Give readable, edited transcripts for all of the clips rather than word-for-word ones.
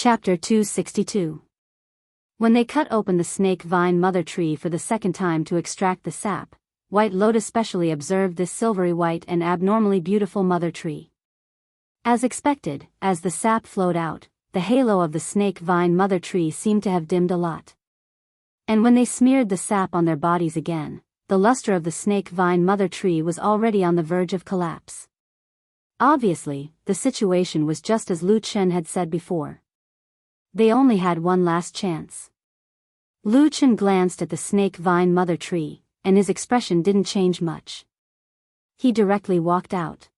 Chapter 262. When they cut open the snake vine mother tree for the second time to extract the sap, White Lotus specially observed this silvery white and abnormally beautiful mother tree. As expected, as the sap flowed out, the halo of the snake vine mother tree seemed to have dimmed a lot. And when they smeared the sap on their bodies again, the luster of the snake vine mother tree was already on the verge of collapse. Obviously, the situation was just as Lu Chen had said before. They only had one last chance. Lu Chen glanced at the snake vine mother tree, and his expression didn't change much. He directly walked out.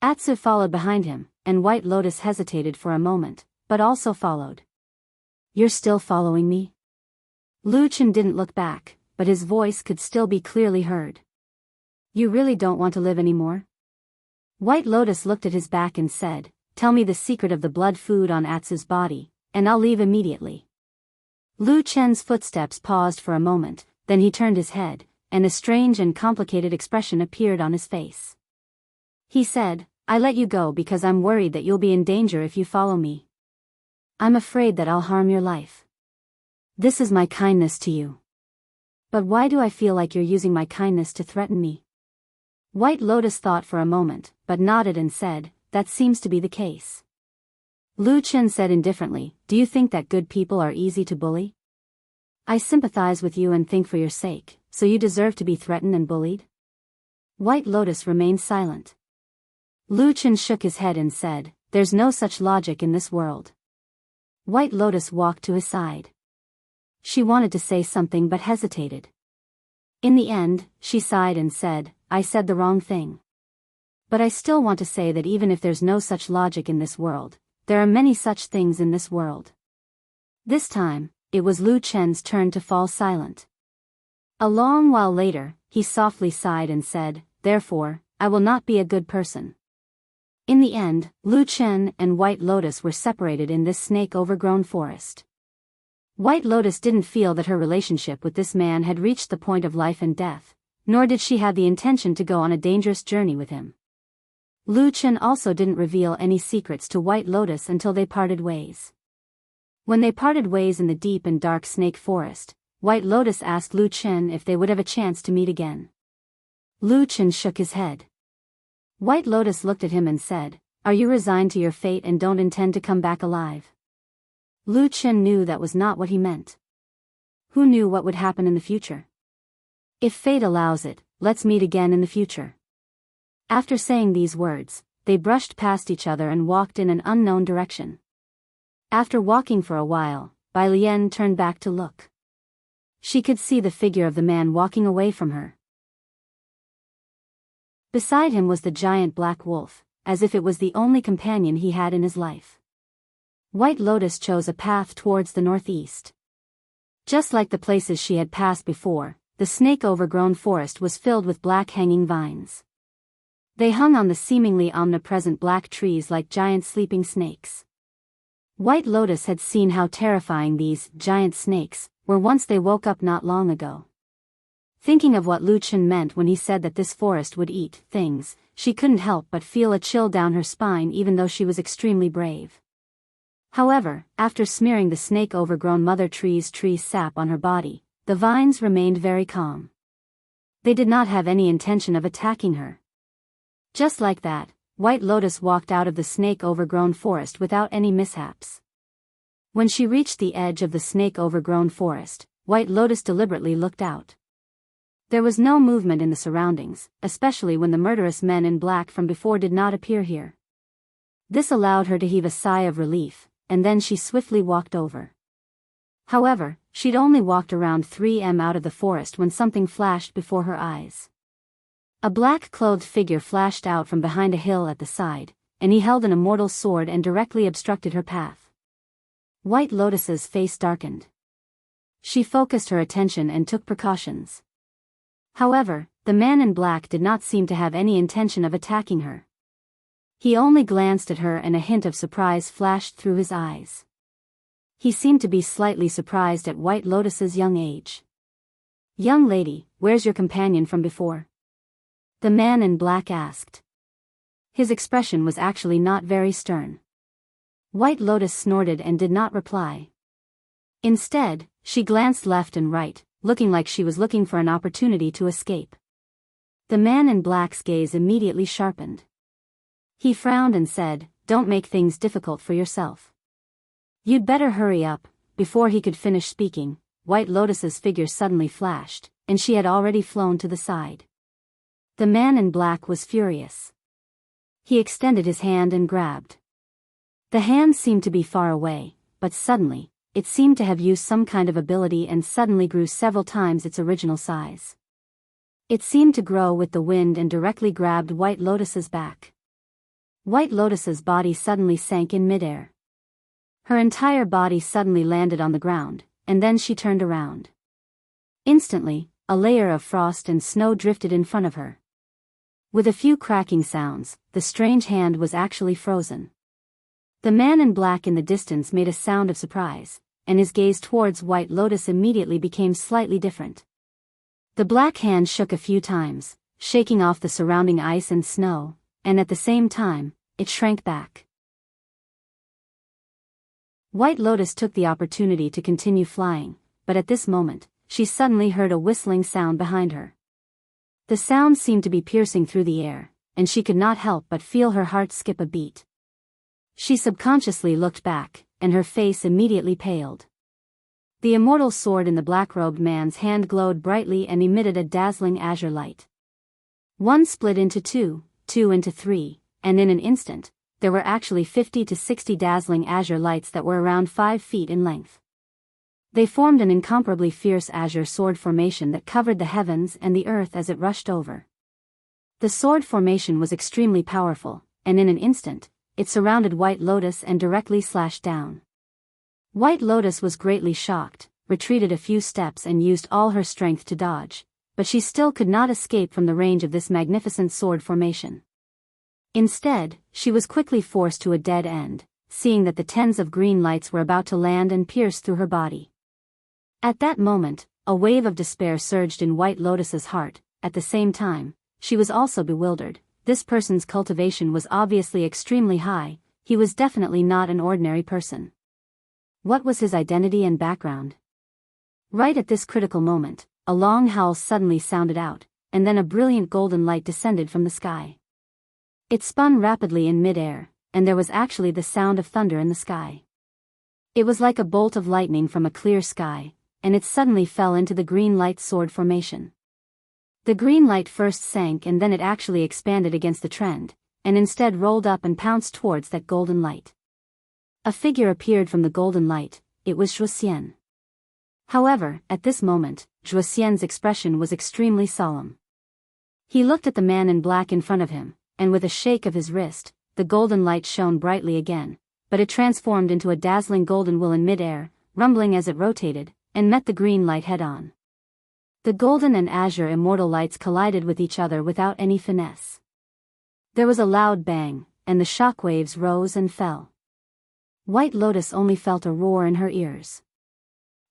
Atsu followed behind him, and White Lotus hesitated for a moment, but also followed. "You're still following me?" Lu Chen didn't look back, but his voice could still be clearly heard. "You really don't want to live anymore?" White Lotus looked at his back and said, "Tell me the secret of the blood food on Atsu's body, and I'll leave immediately." Lu Chen's footsteps paused for a moment, then he turned his head, and a strange and complicated expression appeared on his face. He said, "I let you go because I'm worried that you'll be in danger if you follow me. I'm afraid that I'll harm your life. This is my kindness to you. But why do I feel like you're using my kindness to threaten me?" White Lotus thought for a moment, but nodded and said, "That seems to be the case." Lu Chen said indifferently, "Do you think that good people are easy to bully? I sympathize with you and think for your sake, so you deserve to be threatened and bullied?" White Lotus remained silent. Lu Chen shook his head and said, "There's no such logic in this world." White Lotus walked to his side. She wanted to say something but hesitated. In the end, she sighed and said, "I said the wrong thing. But I still want to say that even if there's no such logic in this world, there are many such things in this world." This time, it was Lu Chen's turn to fall silent. A long while later, he softly sighed and said, "Therefore, I will not be a good person." In the end, Lu Chen and White Lotus were separated in this snake-overgrown forest. White Lotus didn't feel that her relationship with this man had reached the point of life and death, nor did she have the intention to go on a dangerous journey with him. Lu Chen also didn't reveal any secrets to White Lotus until they parted ways. When they parted ways in the deep and dark snake forest, White Lotus asked Lu Chen if they would have a chance to meet again. Lu Chen shook his head. White Lotus looked at him and said, "Are you resigned to your fate and don't intend to come back alive?" Lu Chen knew that was not what he meant. Who knew what would happen in the future? "If fate allows it, let's meet again in the future." After saying these words, they brushed past each other and walked in an unknown direction. After walking for a while, Bai Lian turned back to look. She could see the figure of the man walking away from her. Beside him was the giant black wolf, as if it was the only companion he had in his life. White Lotus chose a path towards the northeast. Just like the places she had passed before, the snake-overgrown forest was filled with black hanging vines. They hung on the seemingly omnipresent black trees like giant sleeping snakes. White Lotus had seen how terrifying these giant snakes were once they woke up not long ago. Thinking of what Lu Chen meant when he said that this forest would eat things, she couldn't help but feel a chill down her spine even though she was extremely brave. However, after smearing the snake-overgrown mother tree's tree sap on her body, the vines remained very calm. They did not have any intention of attacking her. Just like that, White Lotus walked out of the snake-overgrown forest without any mishaps. When she reached the edge of the snake-overgrown forest, White Lotus deliberately looked out. There was no movement in the surroundings, especially when the murderous men in black from before did not appear here. This allowed her to heave a sigh of relief, and then she swiftly walked over. However, she'd only walked around 3 m out of the forest when something flashed before her eyes. A black-clothed figure flashed out from behind a hill at the side, and he held an immortal sword and directly obstructed her path. White Lotus's face darkened. She focused her attention and took precautions. However, the man in black did not seem to have any intention of attacking her. He only glanced at her and a hint of surprise flashed through his eyes. He seemed to be slightly surprised at White Lotus's young age. "Young lady, where's your companion from before?" the man in black asked. His expression was actually not very stern. White Lotus snorted and did not reply. Instead, she glanced left and right, looking like she was looking for an opportunity to escape. The man in black's gaze immediately sharpened. He frowned and said, "Don't make things difficult for yourself. You'd better hurry up." Before he could finish speaking, White Lotus's figure suddenly flashed, and she had already flown to the side. The man in black was furious. He extended his hand and grabbed. The hand seemed to be far away, but suddenly, it seemed to have used some kind of ability and suddenly grew several times its original size. It seemed to grow with the wind and directly grabbed White Lotus's back. White Lotus's body suddenly sank in midair. Her entire body suddenly landed on the ground, and then she turned around. Instantly, a layer of frost and snow drifted in front of her. With a few cracking sounds, the strange hand was actually frozen. The man in black in the distance made a sound of surprise, and his gaze towards White Lotus immediately became slightly different. The black hand shook a few times, shaking off the surrounding ice and snow, and at the same time, it shrank back. White Lotus took the opportunity to continue flying, but at this moment, she suddenly heard a whistling sound behind her. The sound seemed to be piercing through the air, and she could not help but feel her heart skip a beat. She subconsciously looked back, and her face immediately paled. The immortal sword in the black-robed man's hand glowed brightly and emitted a dazzling azure light. One split into two, two into three, and in an instant, there were actually 50 to 60 dazzling azure lights that were around 5 feet in length. They formed an incomparably fierce azure sword formation that covered the heavens and the earth as it rushed over. The sword formation was extremely powerful, and in an instant, it surrounded White Lotus and directly slashed down. White Lotus was greatly shocked, retreated a few steps and used all her strength to dodge, but she still could not escape from the range of this magnificent sword formation. Instead, she was quickly forced to a dead end, seeing that the tens of green lights were about to land and pierce through her body. At that moment, a wave of despair surged in White Lotus's heart. At the same time, she was also bewildered. This person's cultivation was obviously extremely high. He was definitely not an ordinary person. What was his identity and background? Right at this critical moment, a long howl suddenly sounded out, and then a brilliant golden light descended from the sky. It spun rapidly in mid-air, and there was actually the sound of thunder in the sky. It was like a bolt of lightning from a clear sky, and it suddenly fell into the green light sword formation. The green light first sank and then it actually expanded against the trend, and instead rolled up and pounced towards that golden light. A figure appeared from the golden light. It was Zhuoxian. However, at this moment, Zhuoxian's expression was extremely solemn. He looked at the man in black in front of him, and with a shake of his wrist, the golden light shone brightly again, but it transformed into a dazzling golden will in mid-air, rumbling as it rotated, and met the green light head-on. The golden and azure immortal lights collided with each other without any finesse. There was a loud bang, and the shock waves rose and fell. White Lotus only felt a roar in her ears.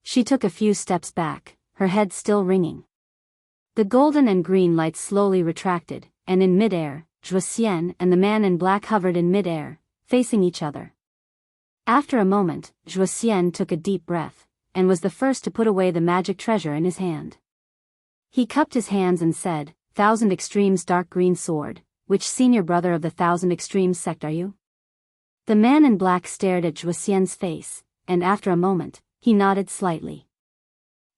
She took a few steps back, her head still ringing. The golden and green lights slowly retracted, and in mid-air, Zhuoxian and the man in black hovered in mid-air, facing each other. After a moment, Zhuoxian took a deep breath, and was the first to put away the magic treasure in his hand. He cupped his hands and said, "Thousand Extremes dark green sword, which senior brother of the Thousand Extremes sect are you?" The man in black stared at Zhuoxian's face, and after a moment, he nodded slightly.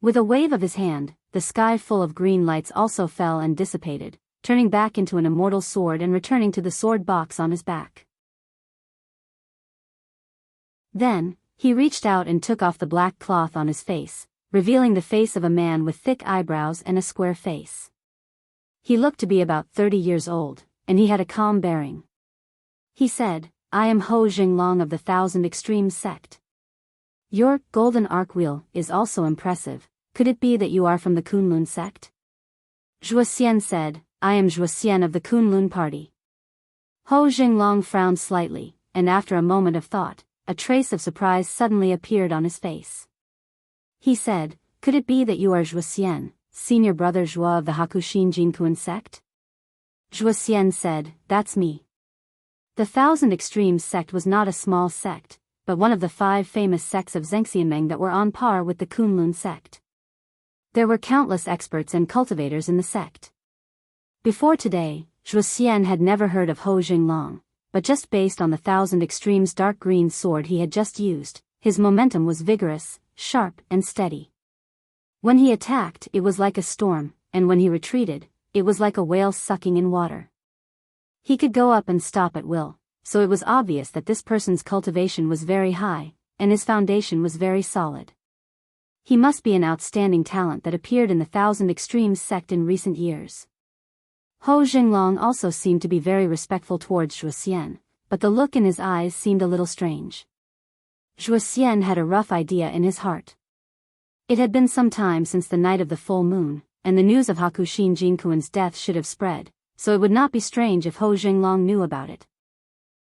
With a wave of his hand, the sky full of green lights also fell and dissipated, turning back into an immortal sword and returning to the sword box on his back. Then, he reached out and took off the black cloth on his face, revealing the face of a man with thick eyebrows and a square face. He looked to be about 30 years old, and he had a calm bearing. He said, "I am Ho Jinglong of the Thousand Extremes sect. Your golden arc wheel is also impressive. Could it be that you are from the Kunlun sect?" Zhuoxian said, "I am Zhuoxian of the Kunlun party." Ho Jinglong frowned slightly, and after a moment of thought, a trace of surprise suddenly appeared on his face. He said, "Could it be that you are Zhuoxian, senior brother Zhuo of the Hakushin Jinkun sect?" Zhuoxian said, "That's me." The Thousand Extremes sect was not a small sect, but one of the 5 famous sects of Zhengxianmeng that were on par with the Kunlun sect. There were countless experts and cultivators in the sect. Before today, Zhuxian had never heard of Hou Jinglong, but just based on the Thousand Extremes dark green sword he had just used, his momentum was vigorous, sharp and steady. When he attacked, it was like a storm, and when he retreated, it was like a whale sucking in water. He could go up and stop at will, so it was obvious that this person's cultivation was very high, and his foundation was very solid. He must be an outstanding talent that appeared in the Thousand Extremes sect in recent years. Hou Jinglong also seemed to be very respectful towards Zhuxian, but the look in his eyes seemed a little strange. Zhuxian had a rough idea in his heart. It had been some time since the night of the full moon, and the news of Hakushin Jinkuan's death should have spread, so it would not be strange if Hou Jinglong knew about it.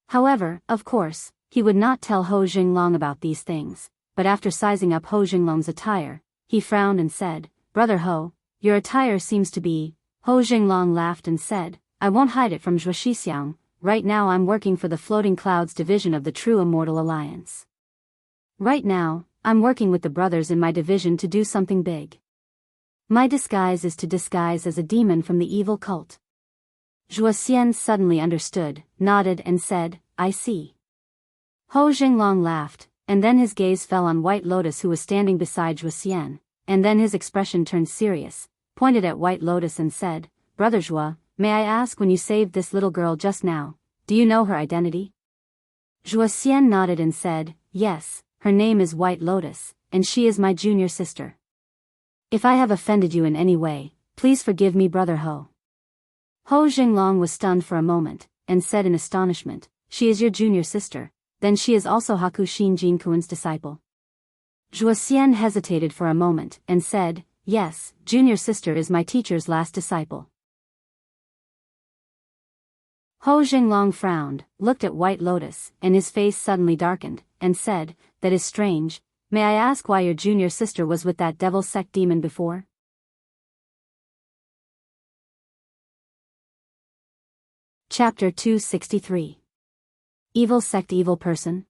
However, of course, he would not tell Hou Jinglong about these things, but after sizing up Hou Jinglong's attire, he frowned and said, "Brother Hou, your attire seems to be..." Hou Jinglong laughed and said, "I won't hide it from Zhuxixiang, right now I'm working for the Floating Clouds division of the True Immortal Alliance. Right now, I'm working with the brothers in my division to do something big. My disguise is to disguise as a demon from the evil cult." Zhuxian suddenly understood, nodded and said, "I see." Hou Jinglong laughed, and then his gaze fell on White Lotus who was standing beside Zhuxian, and then his expression turned serious, pointed at White Lotus and said, "Brother Zhua, may I ask, when you saved this little girl just now, do you know her identity?" Zhuxian nodded and said, "Yes, her name is White Lotus, and she is my junior sister. If I have offended you in any way, please forgive me, Brother Hou." Hou Jinglong was stunned for a moment, and said in astonishment, "She is your junior sister, then she is also Hakushin Jinkuan's disciple?" Zhuxian hesitated for a moment, and said, "Yes, junior sister is my teacher's last disciple." Hou Jinglong frowned, looked at White Lotus, and his face suddenly darkened, and said, "That is strange. May I ask why your junior sister was with that devil sect demon before?" Chapter 263. Evil Sect Evil Person.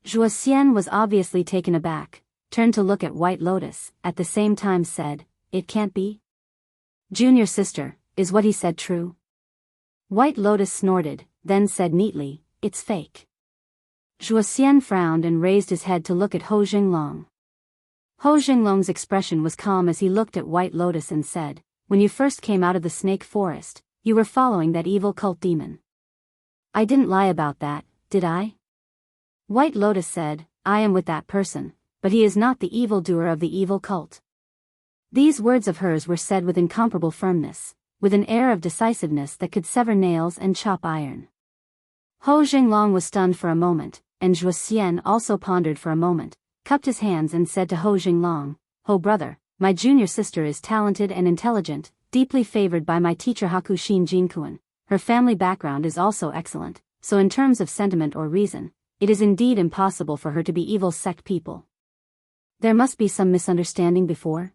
Zhuxian was obviously taken aback, turned to look at White Lotus, at the same time said, "It can't be? Junior sister, is what he said true?" White Lotus snorted, then said neatly, "It's fake." Zhuxian frowned and raised his head to look at Hou Jinglong. Hou Jinglong's expression was calm as he looked at White Lotus and said, "When you first came out of the snake forest, you were following that evil cult demon. I didn't lie about that, did I?" White Lotus said, "I am with that person, but he is not the evildoer of the evil cult." These words of hers were said with incomparable firmness, with an air of decisiveness that could sever nails and chop iron. Hou Jinglong was stunned for a moment, and Zhuxian also pondered for a moment, cupped his hands and said to Hou Jinglong, "Hou brother, my junior sister is talented and intelligent, deeply favored by my teacher Hakushin Jinkuan. Her family background is also excellent, so in terms of sentiment or reason, it is indeed impossible for her to be evil sect people. There must be some misunderstanding before."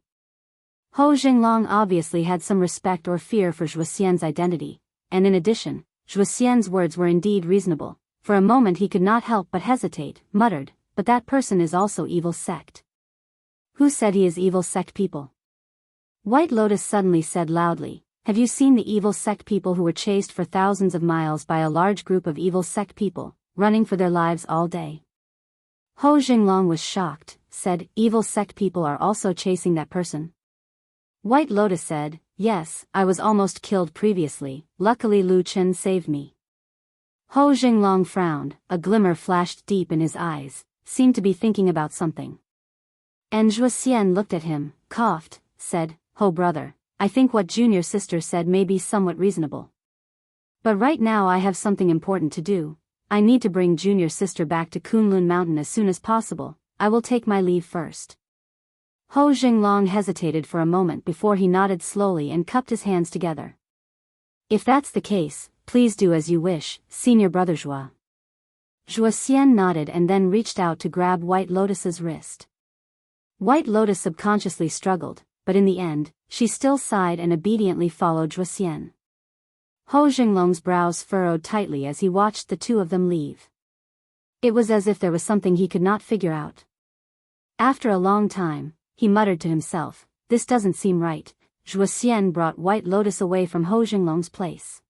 Hou Jinglong obviously had some respect or fear for Zhuxian's identity, and in addition, Zhuxian's words were indeed reasonable. For a moment he could not help but hesitate, muttered, "But that person is also evil sect. Who said he is evil sect people?" White Lotus suddenly said loudly, "Have you seen the evil sect people who were chased for thousands of miles by a large group of evil sect people, running for their lives all day?" Hou Jinglong was shocked, said, "Evil sect people are also chasing that person?" White Lotus said, "Yes, I was almost killed previously, luckily Lu Chen saved me." Hou Jinglong frowned, a glimmer flashed deep in his eyes, seemed to be thinking about something. And Zhuxian looked at him, coughed, said, "Hou brother, I think what junior sister said may be somewhat reasonable. But right now I have something important to do. I need to bring junior sister back to Kunlun Mountain as soon as possible. I will take my leave first." Hou Jinglong hesitated for a moment before he nodded slowly and cupped his hands together. "If that's the case, please do as you wish, senior brother Zhua." Zhuxian nodded and then reached out to grab White Lotus's wrist. White Lotus subconsciously struggled, but in the end, she still sighed and obediently followed Zhuxian. Ho Jinglong's brows furrowed tightly as he watched the two of them leave. It was as if there was something he could not figure out. After a long time, he muttered to himself, "This doesn't seem right." Zhuo Xian brought White Lotus away from Ho Jinglong's place.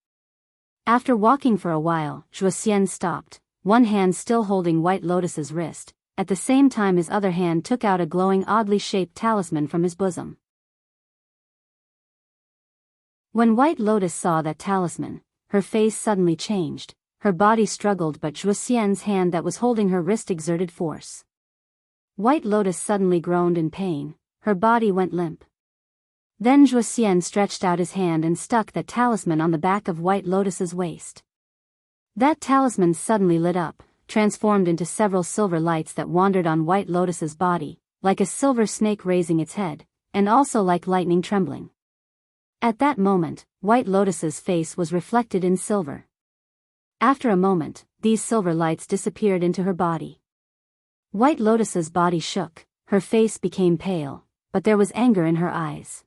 After walking for a while, Zhuo Xian stopped, one hand still holding White Lotus's wrist. At the same time his other hand took out a glowing oddly shaped talisman from his bosom. When White Lotus saw that talisman, her face suddenly changed, her body struggled but Zhuo Xian's hand that was holding her wrist exerted force. White Lotus suddenly groaned in pain, her body went limp. Then Zhuo Xian stretched out his hand and stuck that talisman on the back of White Lotus's waist. That talisman suddenly lit up, transformed into several silver lights that wandered on White Lotus's body, like a silver snake raising its head, and also like lightning trembling. At that moment, White Lotus's face was reflected in silver. After a moment, these silver lights disappeared into her body. White Lotus's body shook, her face became pale, but there was anger in her eyes.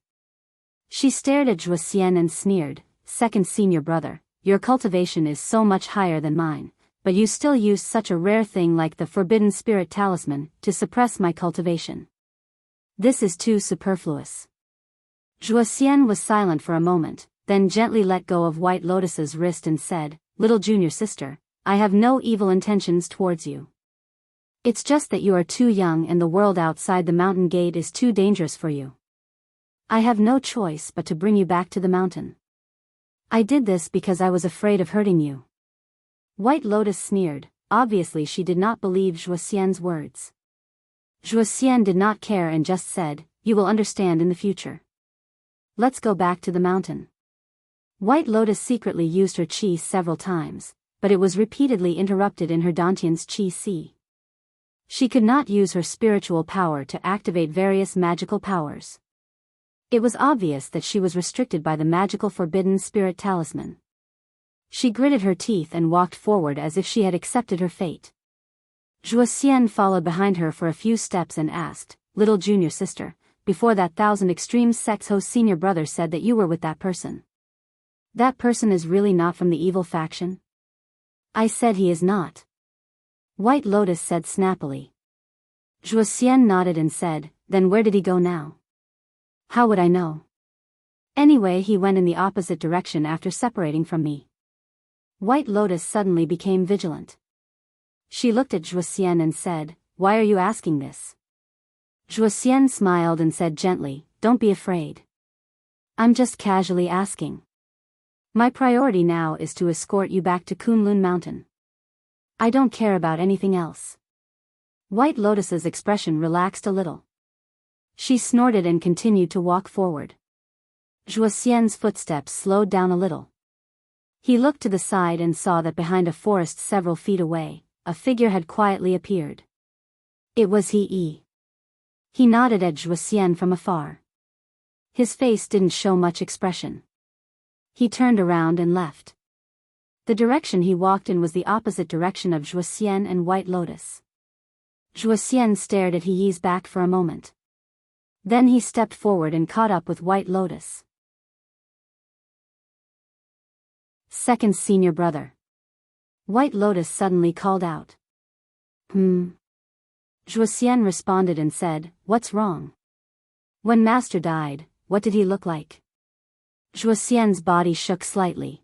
She stared at Zhuo Xian and sneered, "Second senior brother, your cultivation is so much higher than mine, but you still used such a rare thing like the Forbidden Spirit Talisman to suppress my cultivation. This is too superfluous." Zhuo Xian was silent for a moment, then gently let go of White Lotus's wrist and said, "Little junior sister, I have no evil intentions towards you. It's just that you are too young and the world outside the mountain gate is too dangerous for you. I have no choice but to bring you back to the mountain. I did this because I was afraid of hurting you." White Lotus sneered, obviously she did not believe Zhuo Xian's words. Zhuo Xian did not care and just said, "You will understand in the future. Let's go back to the mountain." White Lotus secretly used her qi several times, but it was repeatedly interrupted in her Dantian's qi si. She could not use her spiritual power to activate various magical powers. It was obvious that she was restricted by the magical Forbidden Spirit Talisman. She gritted her teeth and walked forward as if she had accepted her fate. Zhuo Xian followed behind her for a few steps and asked, "Little junior sister, before that 1,000 extreme sects Ho senior brother said that you were with that person. That person is really not from the evil faction?" "I said he is not," White Lotus said snappily. Zhuo Xian nodded and said, "Then where did he go now?" "How would I know? Anyway, he went in the opposite direction after separating from me." White Lotus suddenly became vigilant. She looked at Zhuo Xian and said, "Why are you asking this?" Zhuo Xian smiled and said gently, "Don't be afraid. I'm just casually asking. My priority now is to escort you back to Kunlun Mountain. I don't care about anything else." White Lotus's expression relaxed a little. She snorted and continued to walk forward. Zhuo Xian's footsteps slowed down a little. He looked to the side and saw that behind a forest several feet away, a figure had quietly appeared. It was He. He nodded at Zhuo Xian from afar. His face didn't show much expression. He turned around and left. The direction he walked in was the opposite direction of Zhuo Xian and White Lotus. Zhuo Xian stared at He's back for a moment. Then he stepped forward and caught up with White Lotus. "Second senior brother." White Lotus suddenly called out. Zhuo Xian responded and said, "What's wrong? When Master died, what did he look like?" Zhuo Xian's body shook slightly.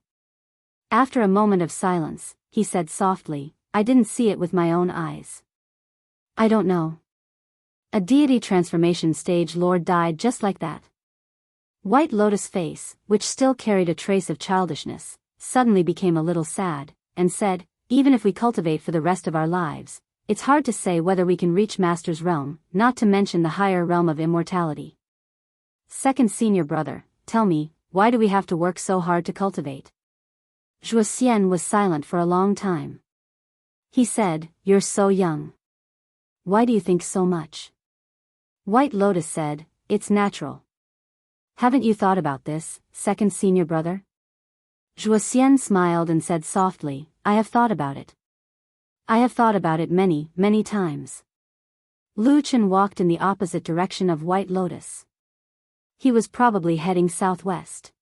After a moment of silence, he said softly, "I didn't see it with my own eyes. I don't know. A deity transformation stage lord died just like that." White Lotus' face, which still carried a trace of childishness, suddenly became a little sad, and said, "Even if we cultivate for the rest of our lives, it's hard to say whether we can reach Master's realm, not to mention the higher realm of immortality. Second senior brother, tell me, why do we have to work so hard to cultivate?" Zhuo Xian was silent for a long time. He said, "You're so young. Why do you think so much?" White Lotus said, "It's natural. Haven't you thought about this, second senior brother?" Zhuo Xian smiled and said softly, "I have thought about it. I have thought about it many, many times." Lu Chen walked in the opposite direction of White Lotus. He was probably heading southwest.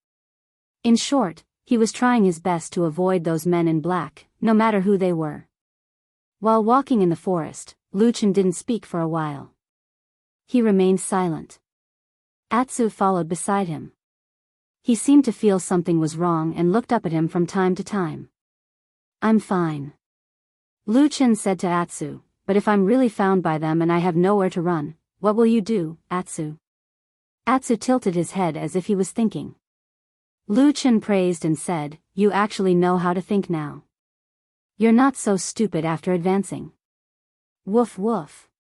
In short, He was trying his best to avoid those men in black, no matter who they were. While walking in the forest, Luchin didn't speak for a while. He remained silent. Atsu followed beside him. He seemed to feel something was wrong and looked up at him from time to time. "I'm fine," Luchin said to Atsu, "but if I'm really found by them and I have nowhere to run, what will you do, Atsu?" Atsu tilted his head as if he was thinking. Luchin praised and said, "You actually know how to think now. You're not so stupid after advancing." "Woof woof,"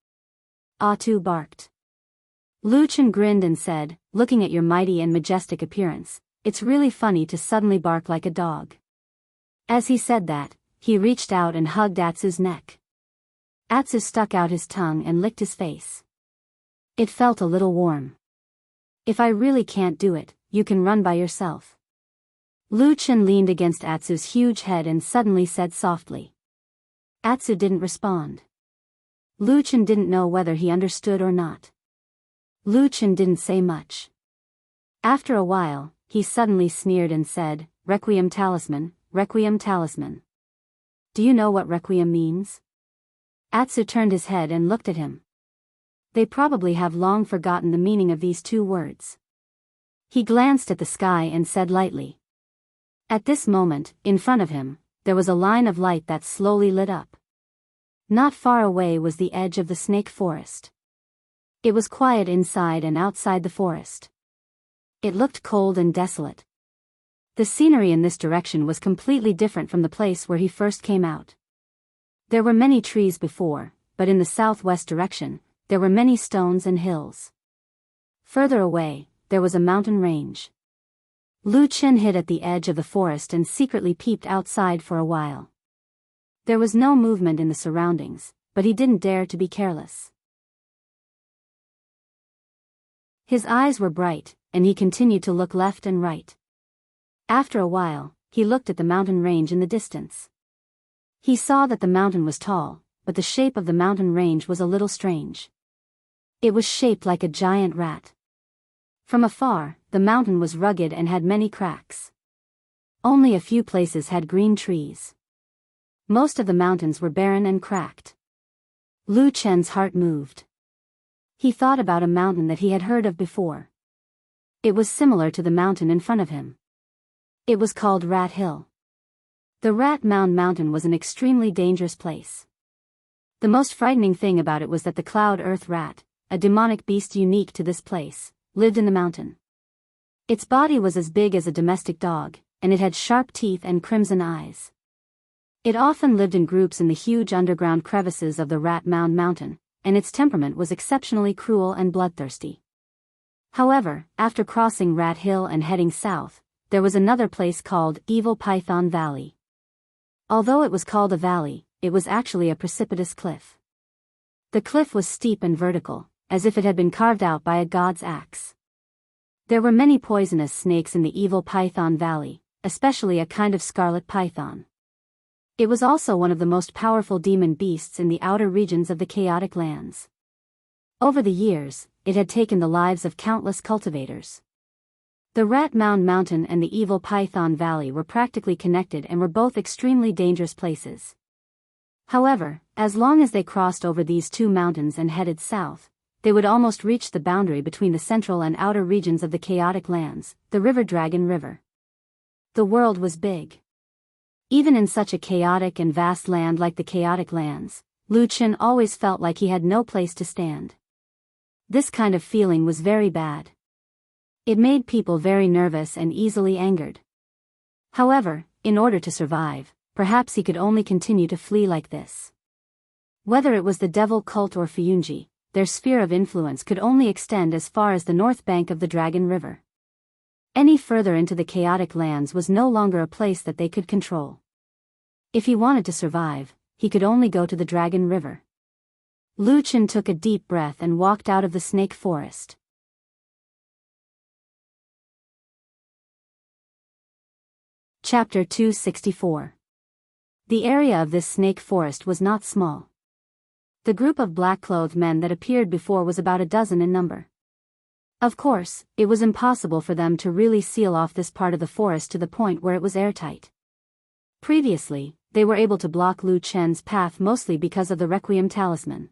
Atsu barked. Luchin grinned and said, "Looking at your mighty and majestic appearance, it's really funny to suddenly bark like a dog." As he said that, he reached out and hugged Atsu's neck. Atsu stuck out his tongue and licked his face. It felt a little warm. "If I really can't do it, you can run by yourself." Luchin leaned against Atsu's huge head and suddenly said softly. Atsu didn't respond. Luchin didn't know whether he understood or not. Luchin didn't say much. After a while, he suddenly sneered and said, "Requiem talisman, Requiem talisman. Do you know what Requiem means?" Atsu turned his head and looked at him. They probably have long forgotten the meaning of these two words. He glanced at the sky and said lightly. At this moment, in front of him, there was a line of light that slowly lit up. Not far away was the edge of the snake forest. It was quiet inside and outside the forest. It looked cold and desolate. The scenery in this direction was completely different from the place where he first came out. There were many trees before, but in the southwest direction, there were many stones and hills. Further away, there was a mountain range. Luchin hid at the edge of the forest and secretly peeped outside for a while. There was no movement in the surroundings, but he didn't dare to be careless. His eyes were bright, and he continued to look left and right. After a while, he looked at the mountain range in the distance. He saw that the mountain was tall, but the shape of the mountain range was a little strange. It was shaped like a giant rat. From afar, the mountain was rugged and had many cracks. Only a few places had green trees. Most of the mountains were barren and cracked. Lu Chen's heart moved. He thought about a mountain that he had heard of before. It was similar to the mountain in front of him. It was called Rat Hill. The Rat Mound Mountain was an extremely dangerous place. The most frightening thing about it was that the Cloud Earth Rat, a demonic beast unique to this place, lived in the mountain. Its body was as big as a domestic dog, and it had sharp teeth and crimson eyes. It often lived in groups in the huge underground crevices of the Rat Mound Mountain, and its temperament was exceptionally cruel and bloodthirsty. However, after crossing Rat Hill and heading south, there was another place called Evil Python Valley. Although it was called a valley, it was actually a precipitous cliff. The cliff was steep and vertical, as if it had been carved out by a god's axe. There were many poisonous snakes in the Evil Python Valley, especially a kind of scarlet python. It was also one of the most powerful demon beasts in the outer regions of the chaotic lands. Over the years, it had taken the lives of countless cultivators. The Rat Mound Mountain and the Evil Python Valley were practically connected and were both extremely dangerous places. However, as long as they crossed over these two mountains and headed south, they would almost reach the boundary between the central and outer regions of the chaotic lands, the River Dragon River. The world was big. Even in such a chaotic and vast land like the chaotic lands, Lu Chen always felt like he had no place to stand. This kind of feeling was very bad. It made people very nervous and easily angered. However, in order to survive, perhaps he could only continue to flee like this. Whether it was the devil cult or Fuyunji, their sphere of influence could only extend as far as the north bank of the Dragon River. Any further into the chaotic lands was no longer a place that they could control. If he wanted to survive, he could only go to the Dragon River. Lu Chen took a deep breath and walked out of the snake forest. Chapter 264. The area of this snake forest was not small. The group of black-clothed men that appeared before was about a dozen in number. Of course, it was impossible for them to really seal off this part of the forest to the point where it was airtight. Previously, they were able to block Lu Chen's path mostly because of the Requiem talisman.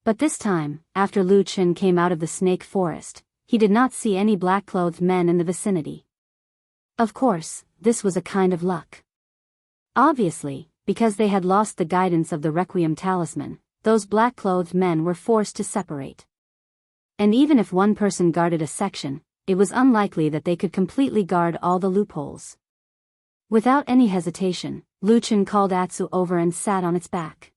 But this time, after Lu Chen came out of the snake forest, he did not see any black-clothed men in the vicinity. Of course, this was a kind of luck. Obviously, because they had lost the guidance of the Requiem talisman, those black-clothed men were forced to separate. And even if one person guarded a section, it was unlikely that they could completely guard all the loopholes. Without any hesitation, Lu Chen called Atsu over and sat on its back.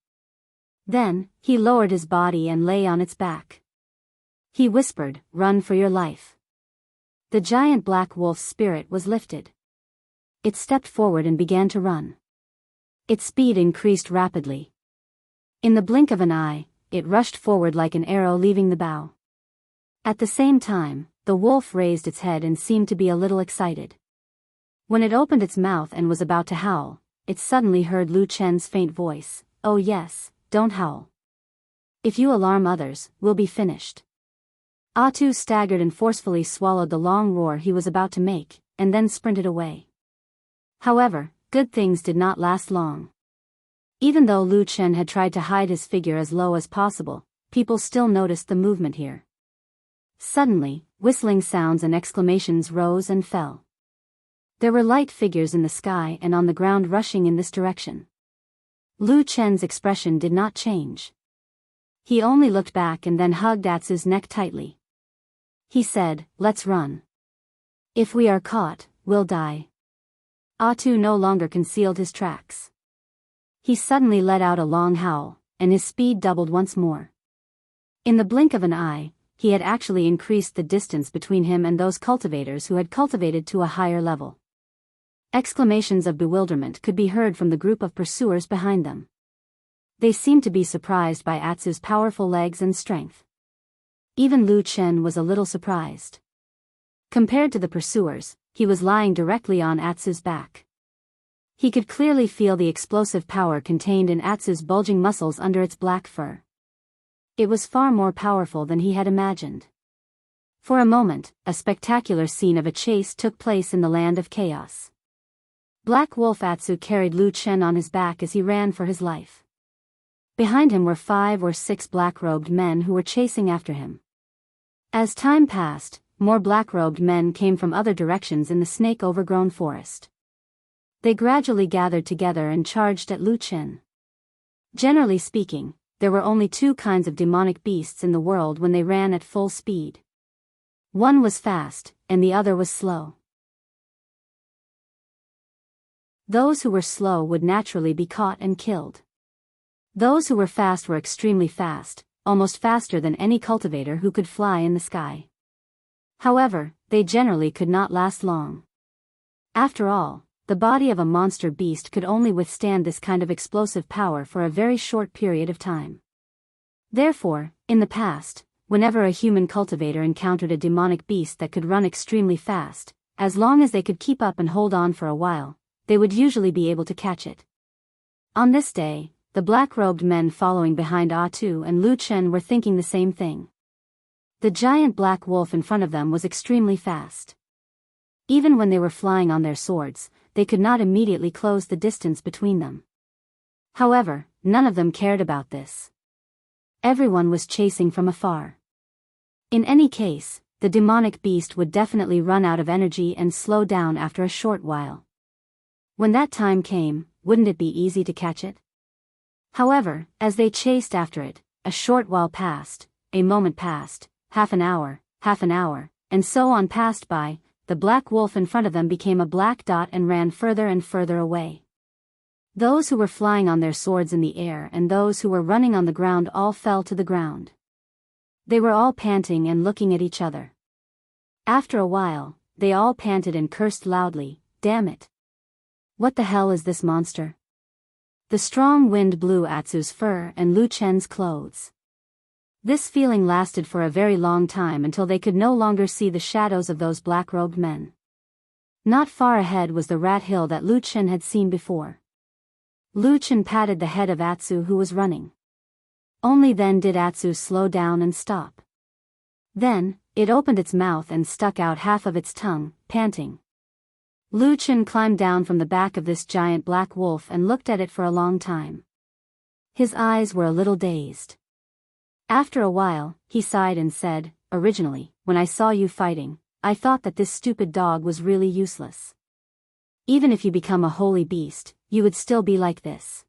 Then, he lowered his body and lay on its back. He whispered, "Run for your life." The giant black wolf's spirit was lifted. It stepped forward and began to run. Its speed increased rapidly. In the blink of an eye, it rushed forward like an arrow leaving the bow. At the same time, the wolf raised its head and seemed to be a little excited. When it opened its mouth and was about to howl, it suddenly heard Lu Chen's faint voice, "Oh yes, don't howl. If you alarm others, we'll be finished." Atu staggered and forcefully swallowed the long roar he was about to make, and then sprinted away. However, good things did not last long. Even though Lu Chen had tried to hide his figure as low as possible, people still noticed the movement here. Suddenly, whistling sounds and exclamations rose and fell. There were light figures in the sky and on the ground rushing in this direction. Lu Chen's expression did not change. He only looked back and then hugged Atsu's neck tightly. He said, "Let's run. If we are caught, we'll die." Atu no longer concealed his tracks. He suddenly let out a long howl, and his speed doubled once more. In the blink of an eye, he had actually increased the distance between him and those cultivators who had cultivated to a higher level. Exclamations of bewilderment could be heard from the group of pursuers behind them. They seemed to be surprised by Atsu's powerful legs and strength. Even Lu Chen was a little surprised. Compared to the pursuers, he was lying directly on Atsu's back. He could clearly feel the explosive power contained in Atsu's bulging muscles under its black fur. It was far more powerful than he had imagined. For a moment, a spectacular scene of a chase took place in the land of chaos. Black Wolf Atsu carried Lu Chen on his back as he ran for his life. Behind him were 5 or 6 black-robed men who were chasing after him. As time passed, more black-robed men came from other directions in the snake-overgrown forest. They gradually gathered together and charged at Lu Chen. Generally speaking, there were only 2 kinds of demonic beasts in the world when they ran at full speed. One was fast, and the other was slow. Those who were slow would naturally be caught and killed. Those who were fast were extremely fast, almost faster than any cultivator who could fly in the sky. However, they generally could not last long. After all, the body of a monster beast could only withstand this kind of explosive power for a very short period of time. Therefore, in the past, whenever a human cultivator encountered a demonic beast that could run extremely fast, as long as they could keep up and hold on for a while, they would usually be able to catch it. On this day, the black-robed men following behind Atu and Lu Chen were thinking the same thing. The giant black wolf in front of them was extremely fast. Even when they were flying on their swords, they could not immediately close the distance between them. However, none of them cared about this. Everyone was chasing from afar. In any case, the demonic beast would definitely run out of energy and slow down after a short while. When that time came, wouldn't it be easy to catch it? However, as they chased after it, a short while passed, a moment passed, half an hour, and so on passed by. The black wolf in front of them became a black dot and ran further and further away. Those who were flying on their swords in the air and those who were running on the ground all fell to the ground. They were all panting and looking at each other. After a while, they all panted and cursed loudly, "Damn it! What the hell is this monster?" The strong wind blew Atsu's fur and Lu Chen's clothes. This feeling lasted for a very long time until they could no longer see the shadows of those black-robed men. Not far ahead was the rat hill that Lu Chen had seen before. Lu Chen patted the head of Atsu who was running. Only then did Atsu slow down and stop. Then, It opened its mouth and stuck out half of its tongue, panting. Lu Chen climbed down from the back of this giant black wolf and looked at it for a long time. His eyes were a little dazed. After a while, he sighed and said, "Originally, when I saw you fighting, I thought that this stupid dog was really useless. Even if you become a holy beast, you would still be like this.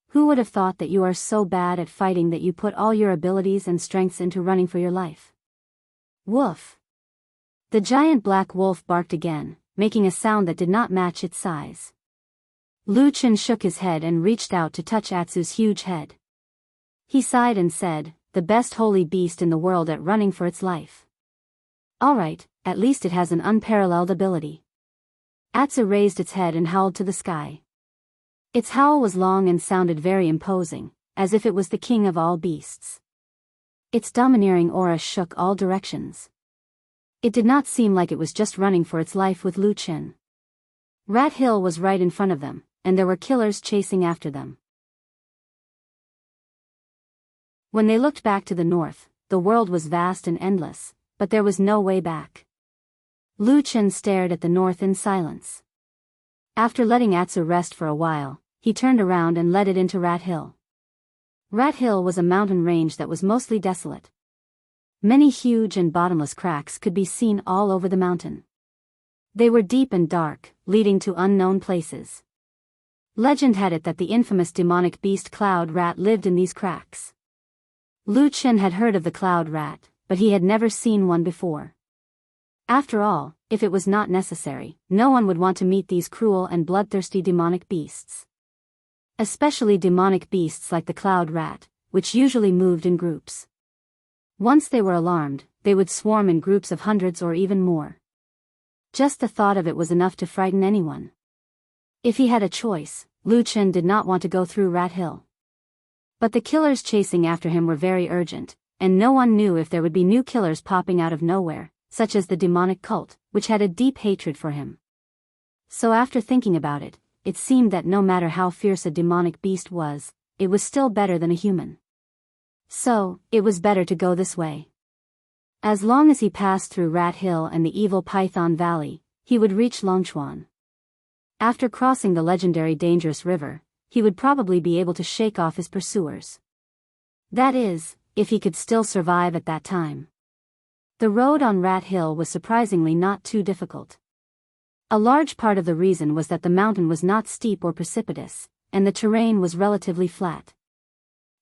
Who would have thought that you are so bad at fighting that you put all your abilities and strengths into running for your life?" Woof! The giant black wolf barked again, making a sound that did not match its size. Lu Chen shook his head and reached out to touch Atsu's huge head. He sighed and said, "The best holy beast in the world at running for its life. Alright, at least it has an unparalleled ability." Atsu raised its head and howled to the sky. Its howl was long and sounded very imposing, as if it was the king of all beasts. Its domineering aura shook all directions. It did not seem like it was just running for its life with Lu Chen. Rat Hill was right in front of them, and there were killers chasing after them. When they looked back to the north, the world was vast and endless, but there was no way back. Lu Chen stared at the north in silence. After letting Atsu rest for a while, he turned around and led it into Rat Hill. Rat Hill was a mountain range that was mostly desolate. Many huge and bottomless cracks could be seen all over the mountain. They were deep and dark, leading to unknown places. Legend had it that the infamous demonic beast Cloud Rat lived in these cracks. Lu Chen had heard of the Cloud Rat, but he had never seen one before. After all, if it was not necessary, no one would want to meet these cruel and bloodthirsty demonic beasts. Especially demonic beasts like the Cloud Rat, which usually moved in groups. Once they were alarmed, they would swarm in groups of hundreds or even more. Just the thought of it was enough to frighten anyone. If he had a choice, Lu Chen did not want to go through Rat Hill. But the killers chasing after him were very urgent, and no one knew if there would be new killers popping out of nowhere, such as the demonic cult, which had a deep hatred for him. So after thinking about it, it seemed that no matter how fierce a demonic beast was, it was still better than a human. So, it was better to go this way. As long as he passed through Rat Hill and the evil Python Valley, he would reach Longchuan. After crossing the legendary dangerous river, he would probably be able to shake off his pursuers. That is, if he could still survive at that time. The road on Rat Hill was surprisingly not too difficult. A large part of the reason was that the mountain was not steep or precipitous, and the terrain was relatively flat.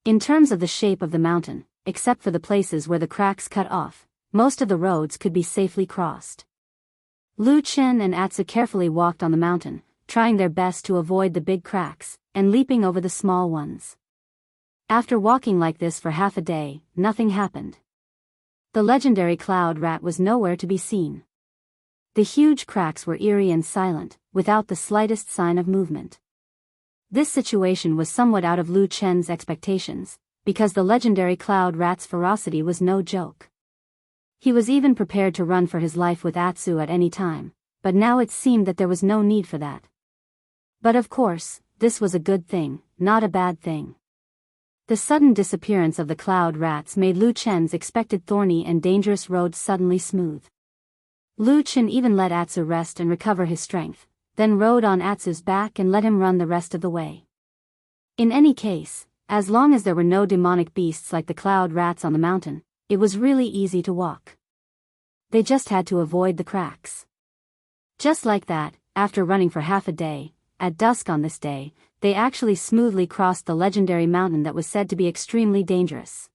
In terms of the shape of the mountain, except for the places where the cracks cut off, most of the roads could be safely crossed. Lu Chen and Atsu carefully walked on the mountain, trying their best to avoid the big cracks, and leaping over the small ones. After walking like this for half a day, nothing happened. The legendary Cloud Rat was nowhere to be seen. The huge cracks were eerie and silent, without the slightest sign of movement. This situation was somewhat out of Lu Chen's expectations, because the legendary Cloud Rat's ferocity was no joke. He was even prepared to run for his life with Atsu at any time, but now it seemed that there was no need for that. But of course, this was a good thing, not a bad thing. The sudden disappearance of the Cloud Rats made Lu Chen's expected thorny and dangerous road suddenly smooth. Lu Chen even let Atsu rest and recover his strength, then rode on Atsu's back and let him run the rest of the way. In any case, as long as there were no demonic beasts like the Cloud Rats on the mountain, it was really easy to walk. They just had to avoid the cracks. Just like that, after running for half a day, at dusk on this day, they actually smoothly crossed the legendary mountain that was said to be extremely dangerous.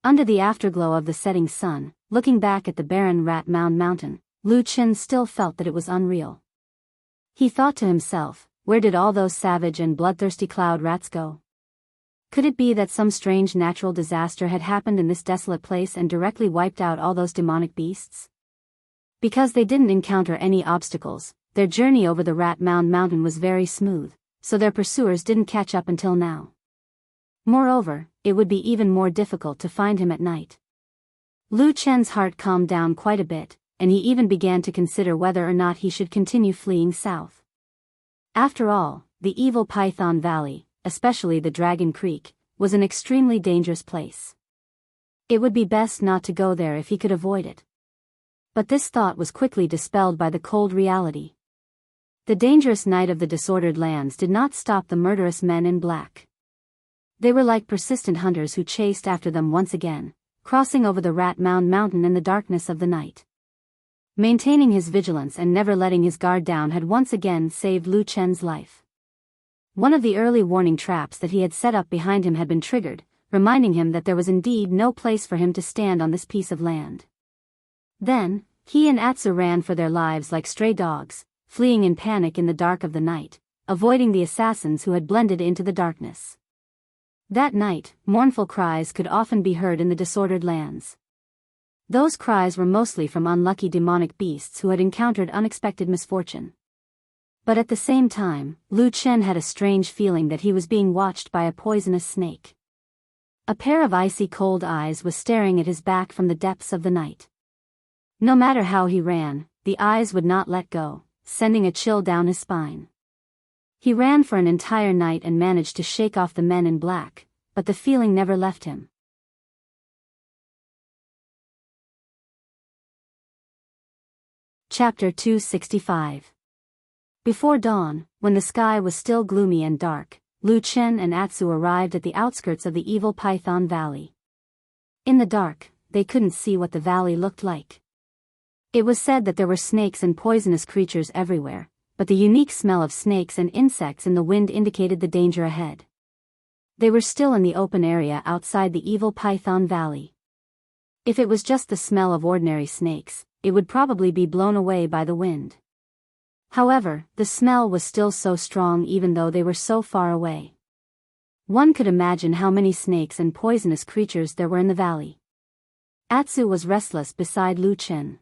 Under the afterglow of the setting sun, looking back at the barren Rat Mound mountain, Lu Chen still felt that it was unreal. He thought to himself, where did all those savage and bloodthirsty Cloud Rats go? Could it be that some strange natural disaster had happened in this desolate place and directly wiped out all those demonic beasts? Because they didn't encounter any obstacles, their journey over the Rat Mound mountain was very smooth, so their pursuers didn't catch up until now. Moreover, it would be even more difficult to find him at night. Lu Chen's heart calmed down quite a bit, and he even began to consider whether or not he should continue fleeing south. After all, the evil Python Valley, especially the Dragon Creek, was an extremely dangerous place. It would be best not to go there if he could avoid it. But this thought was quickly dispelled by the cold reality. The dangerous night of the disordered lands did not stop the murderous men in black. They were like persistent hunters who chased after them once again, crossing over the Rat Mound Mountain in the darkness of the night. Maintaining his vigilance and never letting his guard down had once again saved Lu Chen's life. One of the early warning traps that he had set up behind him had been triggered, reminding him that there was indeed no place for him to stand on this piece of land. Then, he and Atsu ran for their lives like stray dogs, fleeing in panic in the dark of the night, avoiding the assassins who had blended into the darkness. That night, mournful cries could often be heard in the disordered lands. Those cries were mostly from unlucky demonic beasts who had encountered unexpected misfortune. But at the same time, Lu Chen had a strange feeling that he was being watched by a poisonous snake. A pair of icy cold eyes was staring at his back from the depths of the night. No matter how he ran, the eyes would not let go, sending a chill down his spine. He ran for an entire night and managed to shake off the men in black, but the feeling never left him. Chapter 265. Before dawn, when the sky was still gloomy and dark, Lu Chen and Atsu arrived at the outskirts of the evil Python Valley. In the dark, they couldn't see what the valley looked like. It was said that there were snakes and poisonous creatures everywhere, but the unique smell of snakes and insects in the wind indicated the danger ahead. They were still in the open area outside the evil Python Valley. If it was just the smell of ordinary snakes, it would probably be blown away by the wind. However, the smell was still so strong even though they were so far away. One could imagine how many snakes and poisonous creatures there were in the valley. Atsu was restless beside Lu Chen.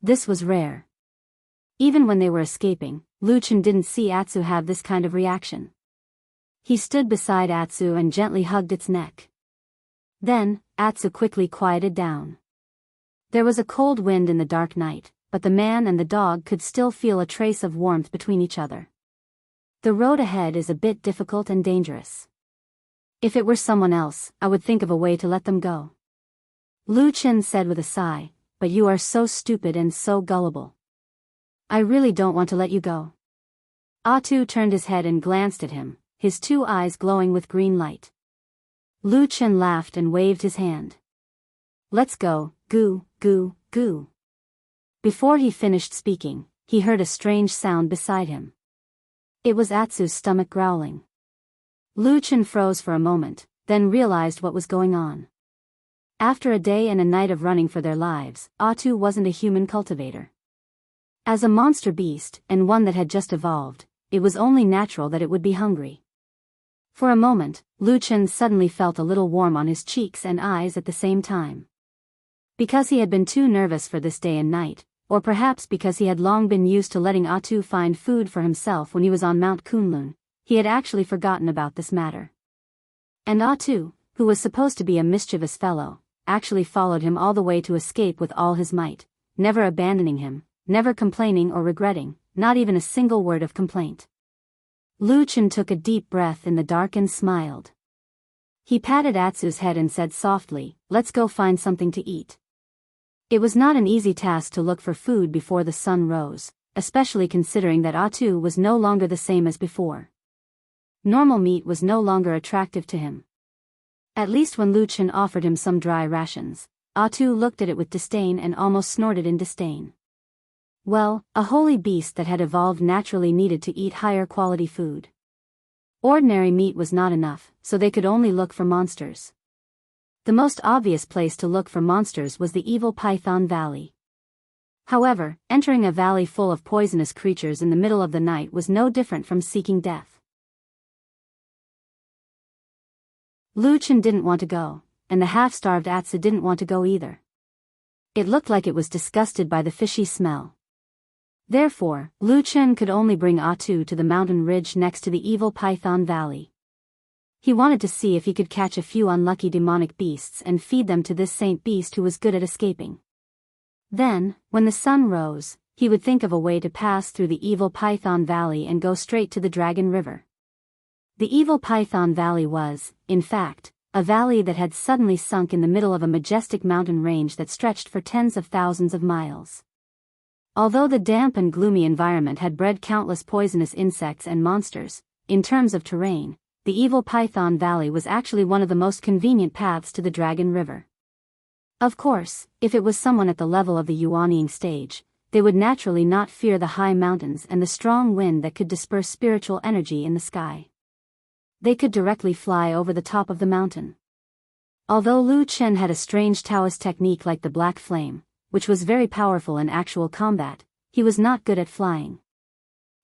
This was rare. Even when they were escaping, Lu Chen didn't see Atsu have this kind of reaction. He stood beside Atsu and gently hugged its neck. Then, Atsu quickly quieted down. There was a cold wind in the dark night, but the man and the dog could still feel a trace of warmth between each other. The road ahead is a bit difficult and dangerous. If it were someone else, I would think of a way to let them go. Lu Chen said with a sigh, but you are so stupid and so gullible. I really don't want to let you go. Atsu turned his head and glanced at him, his two eyes glowing with green light. Lu Chen laughed and waved his hand. Let's go, goo, goo, goo. Before he finished speaking, he heard a strange sound beside him. It was Atsu's stomach growling. Lu Chen froze for a moment, then realized what was going on. After a day and a night of running for their lives, Atsu wasn't a human cultivator. As a monster beast, and one that had just evolved, it was only natural that it would be hungry. For a moment, Lu Chen suddenly felt a little warm on his cheeks and eyes at the same time. Because he had been too nervous for this day and night, or perhaps because he had long been used to letting Atsu find food for himself when he was on Mount Kunlun, he had actually forgotten about this matter. And Atsu, who was supposed to be a mischievous fellow, actually followed him all the way to escape with all his might, never abandoning him, never complaining or regretting, not even a single word of complaint. Lu Chen took a deep breath in the dark and smiled. He patted Atsu's head and said softly, "Let's go find something to eat." It was not an easy task to look for food before the sun rose, especially considering that Atsu was no longer the same as before. Normal meat was no longer attractive to him. At least when Lu Chen offered him some dry rations, Atsu looked at it with disdain and almost snorted in disdain. Well, a holy beast that had evolved naturally needed to eat higher quality food. Ordinary meat was not enough, so they could only look for monsters. The most obvious place to look for monsters was the evil Python Valley. However, entering a valley full of poisonous creatures in the middle of the night was no different from seeking death. Lu Chen didn't want to go, and the half-starved Atsu didn't want to go either. It looked like it was disgusted by the fishy smell. Therefore, Lu Chen could only bring Atsu to the mountain ridge next to the evil Python Valley. He wanted to see if he could catch a few unlucky demonic beasts and feed them to this saint beast who was good at escaping. Then, when the sun rose, he would think of a way to pass through the evil Python Valley and go straight to the Dragon River. The evil Python Valley was, in fact, a valley that had suddenly sunk in the middle of a majestic mountain range that stretched for tens of thousands of miles. Although the damp and gloomy environment had bred countless poisonous insects and monsters, in terms of terrain, the evil Python Valley was actually one of the most convenient paths to the Dragon River. Of course, if it was someone at the level of the Yuanying stage, they would naturally not fear the high mountains and the strong wind that could disperse spiritual energy in the sky. They could directly fly over the top of the mountain. Although Lu Chen had a strange Taoist technique like the Black Flame, which was very powerful in actual combat, he was not good at flying.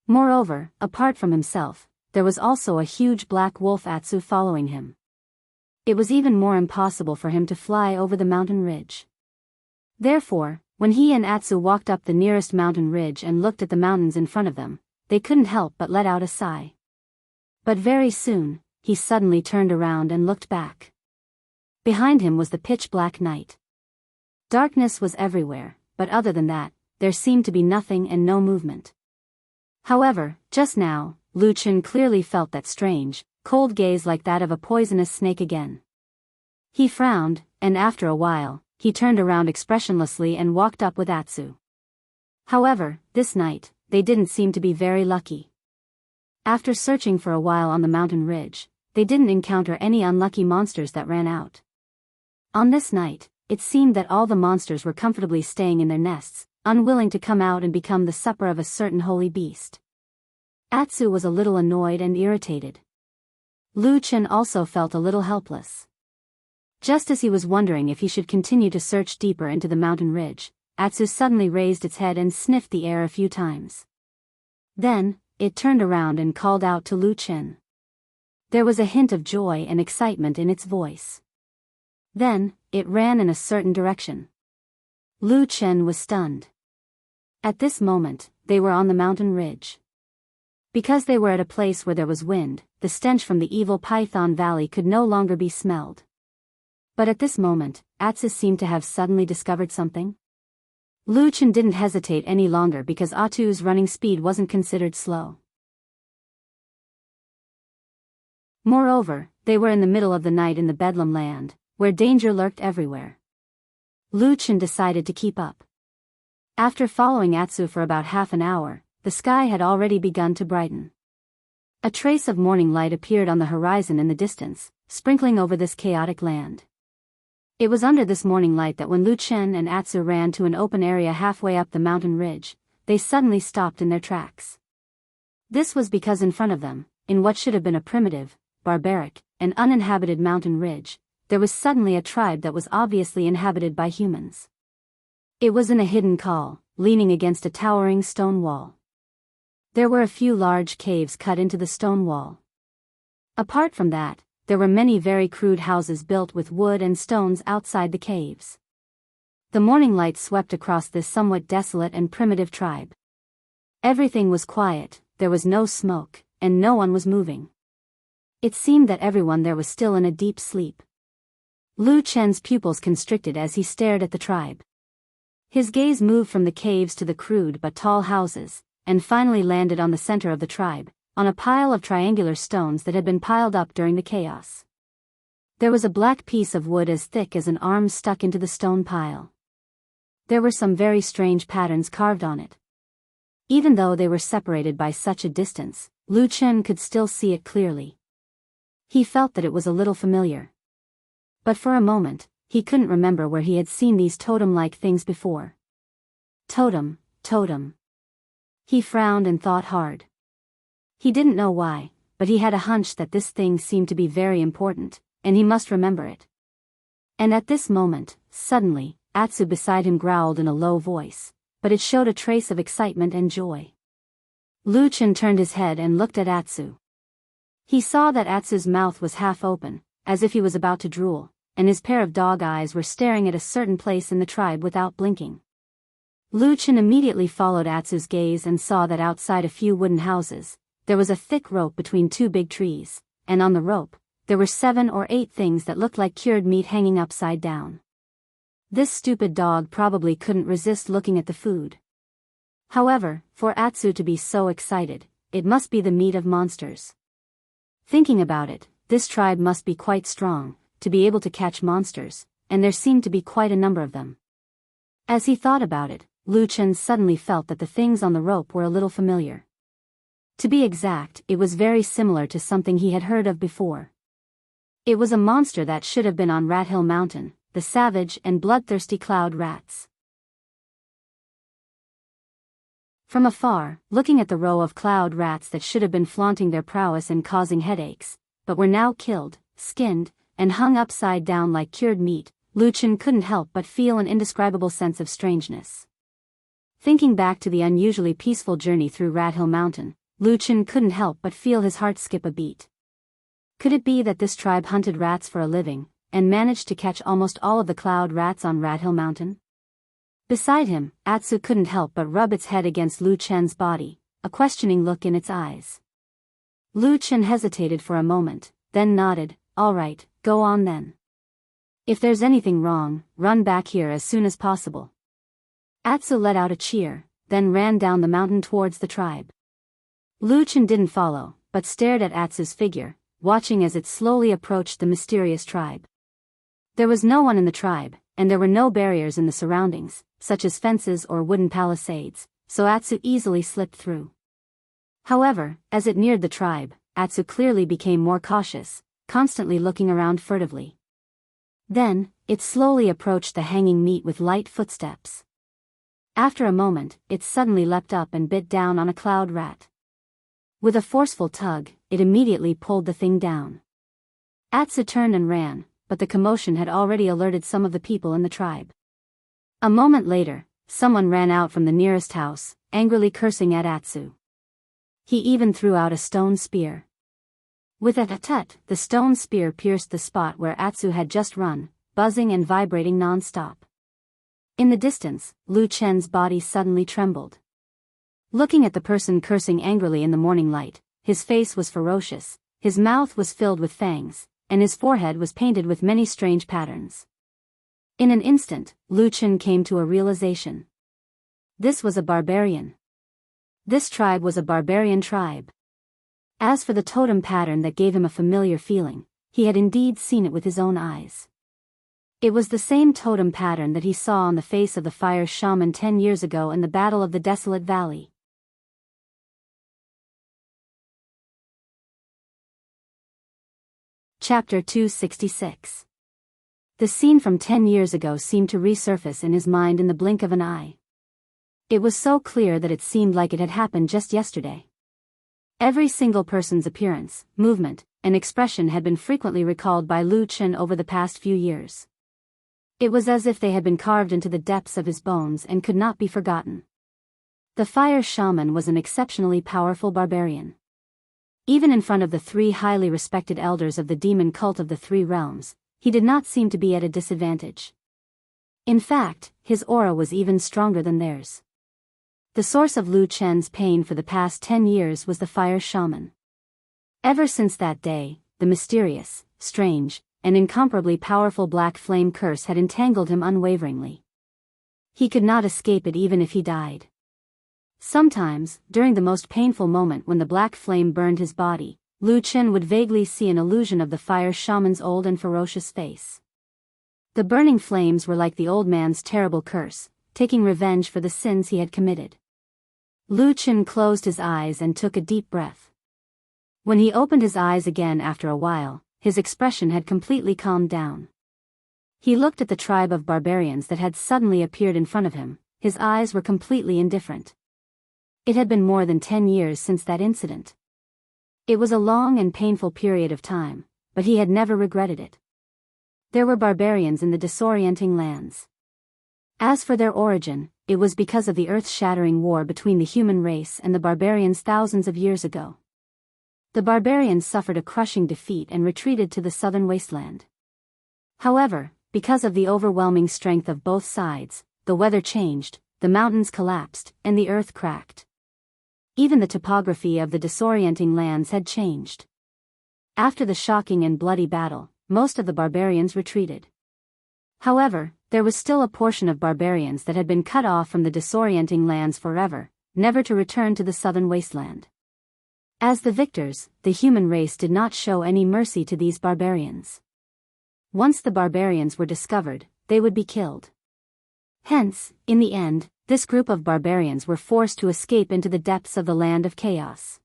Moreover, apart from himself, there was also a huge black wolf Atsu following him. It was even more impossible for him to fly over the mountain ridge. Therefore, when he and Atsu walked up the nearest mountain ridge and looked at the mountains in front of them, they couldn't help but let out a sigh. But very soon, he suddenly turned around and looked back. Behind him was the pitch-black night. Darkness was everywhere, but other than that, there seemed to be nothing and no movement. However, just now, Lu Chen clearly felt that strange, cold gaze like that of a poisonous snake again. He frowned, and after a while, he turned around expressionlessly and walked up with Atsu. However, this night, they didn't seem to be very lucky. After searching for a while on the mountain ridge, they didn't encounter any unlucky monsters that ran out. On this night, it seemed that all the monsters were comfortably staying in their nests, unwilling to come out and become the supper of a certain holy beast. Atsu was a little annoyed and irritated. Lu Chen also felt a little helpless. Just as he was wondering if he should continue to search deeper into the mountain ridge, Atsu suddenly raised its head and sniffed the air a few times. Then, it turned around and called out to Lu Chen. There was a hint of joy and excitement in its voice. Then, it ran in a certain direction. Lu Chen was stunned. At this moment, they were on the mountain ridge. Because they were at a place where there was wind, the stench from the evil Python Valley could no longer be smelled. But at this moment, Atsu seemed to have suddenly discovered something. Lu Chen didn't hesitate any longer because Atsu's running speed wasn't considered slow. Moreover, they were in the middle of the night in the Bedlam land, where danger lurked everywhere. Lu Chen decided to keep up. After following Atsu for about half an hour, the sky had already begun to brighten. A trace of morning light appeared on the horizon in the distance, sprinkling over this chaotic land. It was under this morning light that when Lu Chen and Atsu ran to an open area halfway up the mountain ridge, they suddenly stopped in their tracks. This was because in front of them, in what should have been a primitive, barbaric, and uninhabited mountain ridge, there was suddenly a tribe that was obviously inhabited by humans. It was in a hidden call, leaning against a towering stone wall. There were a few large caves cut into the stone wall. Apart from that, there were many very crude houses built with wood and stones outside the caves. The morning light swept across this somewhat desolate and primitive tribe. Everything was quiet, there was no smoke, and no one was moving. It seemed that everyone there was still in a deep sleep. Lu Chen's pupils constricted as he stared at the tribe. His gaze moved from the caves to the crude but tall houses, and finally landed on the center of the tribe, on a pile of triangular stones that had been piled up during the chaos. There was a black piece of wood as thick as an arm stuck into the stone pile. There were some very strange patterns carved on it. Even though they were separated by such a distance, Lu Chen could still see it clearly. He felt that it was a little familiar. But for a moment, he couldn't remember where he had seen these totem-like things before. Totem, totem. He frowned and thought hard. He didn't know why, but he had a hunch that this thing seemed to be very important, and he must remember it. And at this moment, suddenly, Atsu beside him growled in a low voice, but it showed a trace of excitement and joy. Lu Chen turned his head and looked at Atsu. He saw that Atsu's mouth was half open, as if he was about to drool, and his pair of dog eyes were staring at a certain place in the tribe without blinking. Lu Chen immediately followed Atsu's gaze and saw that outside a few wooden houses, there was a thick rope between two big trees, and on the rope, there were 7 or 8 things that looked like cured meat hanging upside down. This stupid dog probably couldn't resist looking at the food. However, for Atsu to be so excited, it must be the meat of monsters. Thinking about it, this tribe must be quite strong, to be able to catch monsters, and there seemed to be quite a number of them. As he thought about it, Lu Chen suddenly felt that the things on the rope were a little familiar. To be exact, it was very similar to something he had heard of before. It was a monster that should have been on Rat Hill Mountain, the savage and bloodthirsty cloud rats. From afar, looking at the row of cloud rats that should have been flaunting their prowess and causing headaches, but were now killed, skinned, and hung upside down like cured meat, Lu Chen couldn't help but feel an indescribable sense of strangeness. Thinking back to the unusually peaceful journey through Rat Hill Mountain, Lu Chen couldn't help but feel his heart skip a beat. Could it be that this tribe hunted rats for a living, and managed to catch almost all of the cloud rats on Rat Hill Mountain? Beside him, Atsu couldn't help but rub its head against Lu Chen's body, a questioning look in its eyes. Lu Chen hesitated for a moment, then nodded. "All right, go on then. If there's anything wrong, run back here as soon as possible." Atsu let out a cheer, then ran down the mountain towards the tribe. Lu Chen didn't follow, but stared at Atsu's figure, watching as it slowly approached the mysterious tribe. There was no one in the tribe, and there were no barriers in the surroundings, such as fences or wooden palisades, so Atsu easily slipped through. However, as it neared the tribe, Atsu clearly became more cautious, constantly looking around furtively. Then, it slowly approached the hanging meat with light footsteps. After a moment, it suddenly leapt up and bit down on a cloud rat. With a forceful tug, it immediately pulled the thing down. Atsu turned and ran, but the commotion had already alerted some of the people in the tribe. A moment later, someone ran out from the nearest house, angrily cursing at Atsu. He even threw out a stone spear. With a tut, the stone spear pierced the spot where Atsu had just run, buzzing and vibrating non-stop. In the distance, Lu Chen's body suddenly trembled. Looking at the person cursing angrily in the morning light, his face was ferocious, his mouth was filled with fangs, and his forehead was painted with many strange patterns. In an instant, Lu Chen came to a realization. This was a barbarian. This tribe was a barbarian tribe. As for the totem pattern that gave him a familiar feeling, he had indeed seen it with his own eyes. It was the same totem pattern that he saw on the face of the fire shaman 10 years ago in the Battle of the Desolate Valley. Chapter 266. The scene from 10 years ago seemed to resurface in his mind in the blink of an eye. It was so clear that it seemed like it had happened just yesterday. Every single person's appearance, movement, and expression had been frequently recalled by Lu Chen over the past few years. It was as if they had been carved into the depths of his bones and could not be forgotten. The fire shaman was an exceptionally powerful barbarian. Even in front of the 3 highly respected elders of the demon cult of the 3 realms, he did not seem to be at a disadvantage. In fact, his aura was even stronger than theirs. The source of Lu Chen's pain for the past 10 years was the fire shaman. Ever since that day, the mysterious, strange, and incomparably powerful black flame curse had entangled him unwaveringly. He could not escape it even if he died. Sometimes, during the most painful moment when the black flame burned his body, Lu Chen would vaguely see an illusion of the fire shaman's old and ferocious face. The burning flames were like the old man's terrible curse, taking revenge for the sins he had committed. Lu Chen closed his eyes and took a deep breath. When he opened his eyes again after a while, his expression had completely calmed down. He looked at the tribe of barbarians that had suddenly appeared in front of him. His eyes were completely indifferent. It had been more than 10 years since that incident. It was a long and painful period of time, but he had never regretted it. There were barbarians in the disorienting lands. As for their origin, it was because of the earth-shattering war between the human race and the barbarians thousands of years ago. The barbarians suffered a crushing defeat and retreated to the southern wasteland. However, because of the overwhelming strength of both sides, the weather changed, the mountains collapsed, and the earth cracked. Even the topography of the disorienting lands had changed. After the shocking and bloody battle, most of the barbarians retreated. However, there was still a portion of barbarians that had been cut off from the disorienting lands forever, never to return to the southern wasteland. As the victors, the human race did not show any mercy to these barbarians. Once the barbarians were discovered, they would be killed. Hence, in the end, this group of barbarians were forced to escape into the depths of the land of chaos.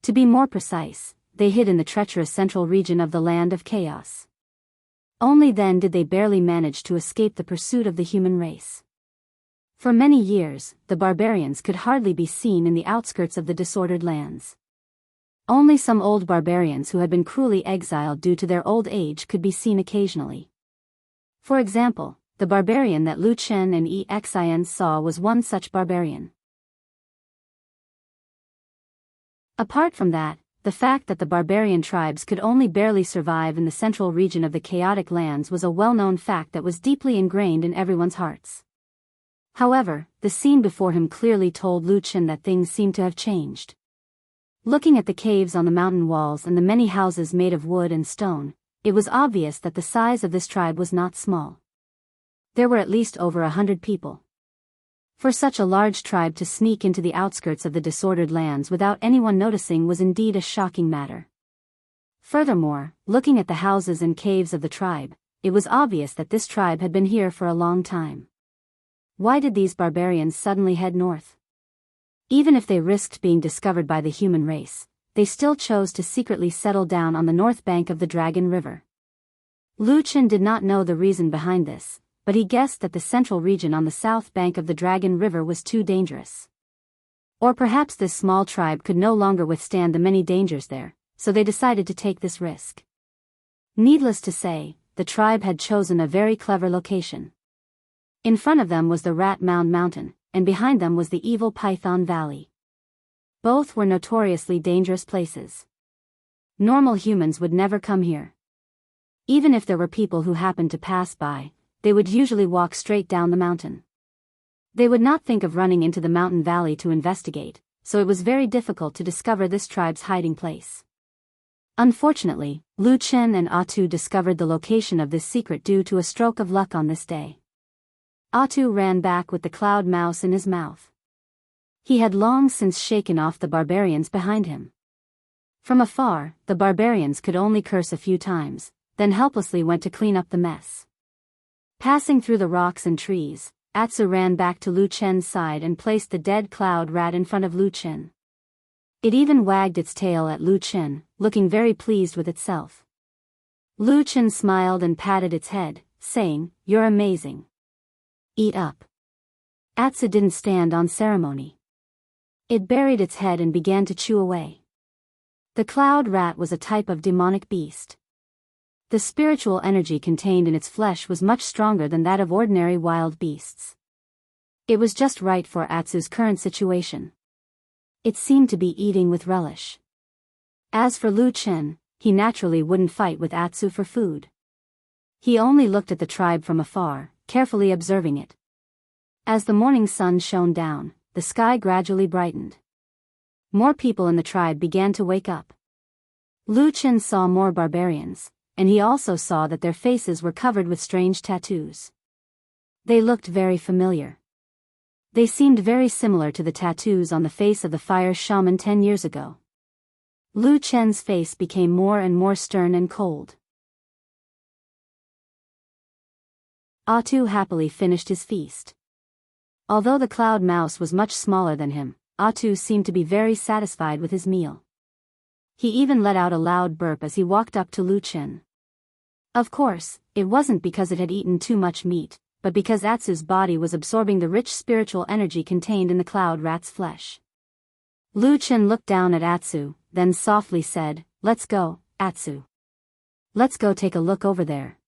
To be more precise, they hid in the treacherous central region of the land of chaos. Only then did they barely manage to escape the pursuit of the human race. For many years, the barbarians could hardly be seen in the outskirts of the disordered lands. Only some old barbarians who had been cruelly exiled due to their old age could be seen occasionally. For example, the barbarian that Lu Chen and Exin saw was one such barbarian. Apart from that, the fact that the barbarian tribes could only barely survive in the central region of the chaotic lands was a well-known fact that was deeply ingrained in everyone's hearts. However, the scene before him clearly told Lu Chen that things seemed to have changed. Looking at the caves on the mountain walls and the many houses made of wood and stone, it was obvious that the size of this tribe was not small. There were at least over 100 people. For such a large tribe to sneak into the outskirts of the disordered lands without anyone noticing was indeed a shocking matter. Furthermore, looking at the houses and caves of the tribe, it was obvious that this tribe had been here for a long time. Why did these barbarians suddenly head north? Even if they risked being discovered by the human race, they still chose to secretly settle down on the north bank of the Dragon River. Lu Chen did not know the reason behind this, but he guessed that the central region on the south bank of the Dragon River was too dangerous. Or perhaps this small tribe could no longer withstand the many dangers there, so they decided to take this risk. Needless to say, the tribe had chosen a very clever location. In front of them was the Rat Mound Mountain, and behind them was the evil Python Valley. Both were notoriously dangerous places. Normal humans would never come here. Even if there were people who happened to pass by, they would usually walk straight down the mountain. They would not think of running into the mountain valley to investigate, so it was very difficult to discover this tribe's hiding place. Unfortunately, Lu Chen and Atu discovered the location of this secret due to a stroke of luck on this day. Atu ran back with the cloud mouse in his mouth. He had long since shaken off the barbarians behind him. From afar, the barbarians could only curse a few times, then helplessly went to clean up the mess. Passing through the rocks and trees, Atsu ran back to Lu Chen's side and placed the dead cloud rat in front of Lu Chen. It even wagged its tail at Lu Chen, looking very pleased with itself. Lu Chen smiled and patted its head, saying, "You're amazing. Eat up." Atsu didn't stand on ceremony. It buried its head and began to chew away. The cloud rat was a type of demonic beast. The spiritual energy contained in its flesh was much stronger than that of ordinary wild beasts. It was just right for Atsu's current situation. It seemed to be eating with relish. As for Lu Chen, he naturally wouldn't fight with Atsu for food. He only looked at the tribe from afar, carefully observing it. As the morning sun shone down, the sky gradually brightened. More people in the tribe began to wake up. Lu Chen saw more barbarians, and he also saw that their faces were covered with strange tattoos. They looked very familiar. They seemed very similar to the tattoos on the face of the fire shaman 10 years ago. Lu Chen's face became more and more stern and cold. Atu happily finished his feast. Although the cloud mouse was much smaller than him, Atu seemed to be very satisfied with his meal. He even let out a loud burp as he walked up to Lu Chen. Of course, it wasn't because it had eaten too much meat, but because Atsu's body was absorbing the rich spiritual energy contained in the cloud rat's flesh. Lu Chen looked down at Atsu, then softly said, "Let's go, Atsu. Let's go take a look over there."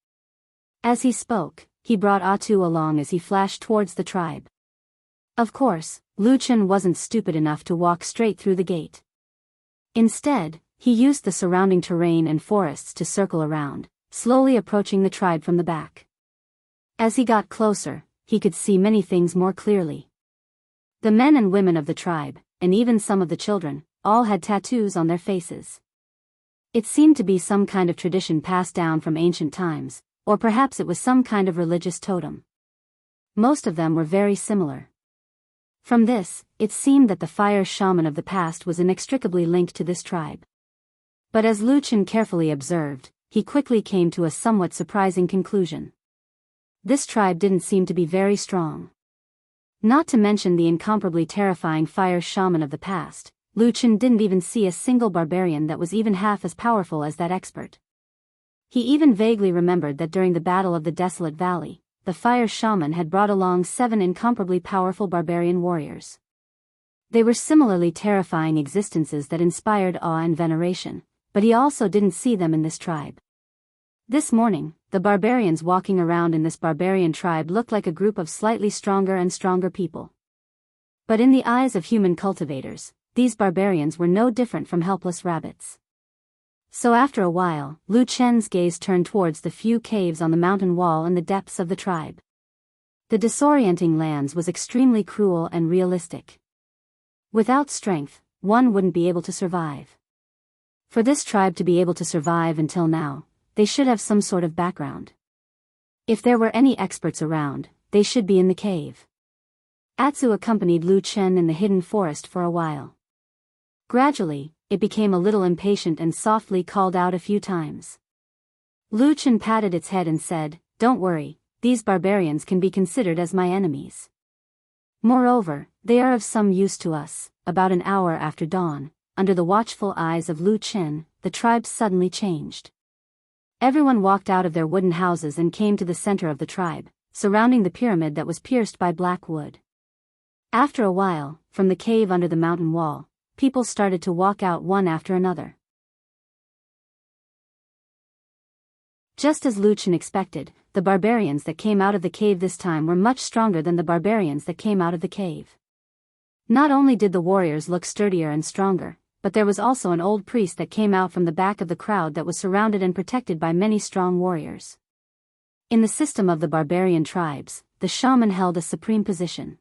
As he spoke, he brought Atu along as he flashed towards the tribe. Of course, Lu Chen wasn't stupid enough to walk straight through the gate. Instead, he used the surrounding terrain and forests to circle around, slowly approaching the tribe from the back. As he got closer, he could see many things more clearly. The men and women of the tribe, and even some of the children, all had tattoos on their faces. It seemed to be some kind of tradition passed down from ancient times, or perhaps it was some kind of religious totem. Most of them were very similar. From this, it seemed that the fire shaman of the past was inextricably linked to this tribe. But as Lu Chen carefully observed, he quickly came to a somewhat surprising conclusion. This tribe didn't seem to be very strong. Not to mention the incomparably terrifying fire shaman of the past, Lu Chen didn't even see a single barbarian that was even half as powerful as that expert. He even vaguely remembered that during the Battle of the Desolate Valley, the fire shaman had brought along 7 incomparably powerful barbarian warriors. They were similarly terrifying existences that inspired awe and veneration, but he also didn't see them in this tribe. This morning, the barbarians walking around in this barbarian tribe looked like a group of slightly stronger and stronger people. But in the eyes of human cultivators, these barbarians were no different from helpless rabbits. So after a while, Lu Chen's gaze turned towards the few caves on the mountain wall in the depths of the tribe. The disorienting lands was extremely cruel and realistic. Without strength, one wouldn't be able to survive. For this tribe to be able to survive until now, they should have some sort of background. If there were any experts around, they should be in the cave. Atsu accompanied Lu Chen in the hidden forest for a while. Gradually, it became a little impatient and softly called out a few times. Lu Chen patted its head and said, "Don't worry, these barbarians can be considered as my enemies. Moreover, they are of some use to us." About an hour after dawn, under the watchful eyes of Lu Chen, the tribe suddenly changed. Everyone walked out of their wooden houses and came to the center of the tribe, surrounding the pyramid that was pierced by black wood. After a while, from the cave under the mountain wall, people started to walk out one after another. Just as Lu Chen expected, the barbarians that came out of the cave this time were much stronger than the barbarians that came out of the cave. Not only did the warriors look sturdier and stronger, but there was also an old priest that came out from the back of the crowd that was surrounded and protected by many strong warriors. In the system of the barbarian tribes, the shaman held a supreme position.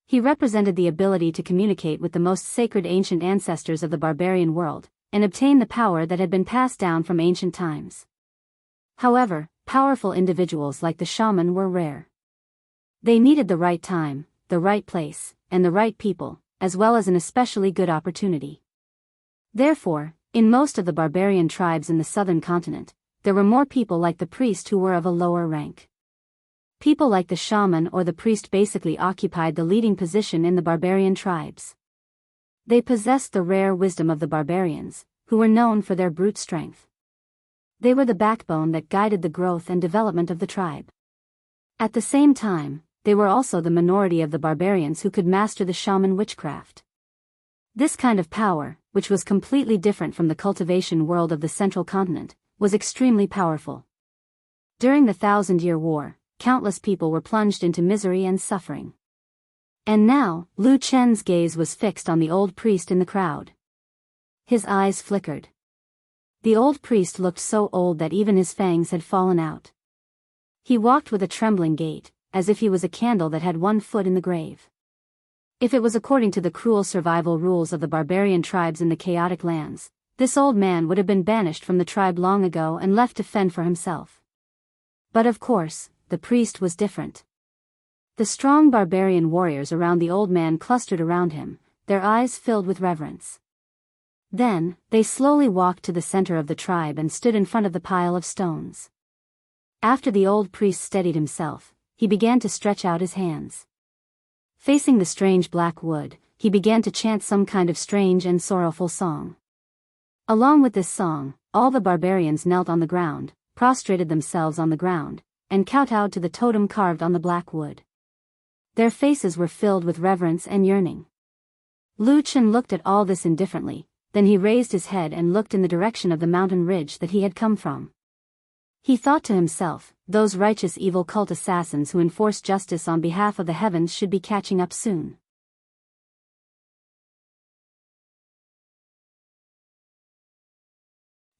He represented the ability to communicate with the most sacred ancient ancestors of the barbarian world, and obtain the power that had been passed down from ancient times. However, powerful individuals like the shaman were rare. They needed the right time, the right place, and the right people, as well as an especially good opportunity. Therefore, in most of the barbarian tribes in the southern continent, there were more people like the priest who were of a lower rank. People like the shaman or the priest basically occupied the leading position in the barbarian tribes. They possessed the rare wisdom of the barbarians, who were known for their brute strength. They were the backbone that guided the growth and development of the tribe. At the same time, they were also the minority of the barbarians who could master the shaman witchcraft. This kind of power, which was completely different from the cultivation world of the central continent, was extremely powerful. During the 1,000-Year War, countless people were plunged into misery and suffering. And now, Lu Chen's gaze was fixed on the old priest in the crowd. His eyes flickered. The old priest looked so old that even his fangs had fallen out. He walked with a trembling gait, as if he was a candle that had one foot in the grave. If it was according to the cruel survival rules of the barbarian tribes in the chaotic lands, this old man would have been banished from the tribe long ago and left to fend for himself. But of course, the priest was different. The strong barbarian warriors around the old man clustered around him, their eyes filled with reverence. Then, they slowly walked to the center of the tribe and stood in front of the pile of stones. After the old priest steadied himself, he began to stretch out his hands. Facing the strange black wood, he began to chant some kind of strange and sorrowful song. Along with this song, all the barbarians knelt on the ground, prostrated themselves on the ground, and kowtowed to the totem carved on the black wood. Their faces were filled with reverence and yearning. Lu Chen looked at all this indifferently, then he raised his head and looked in the direction of the mountain ridge that he had come from. He thought to himself, those righteous evil cult assassins who enforce justice on behalf of the heavens should be catching up soon.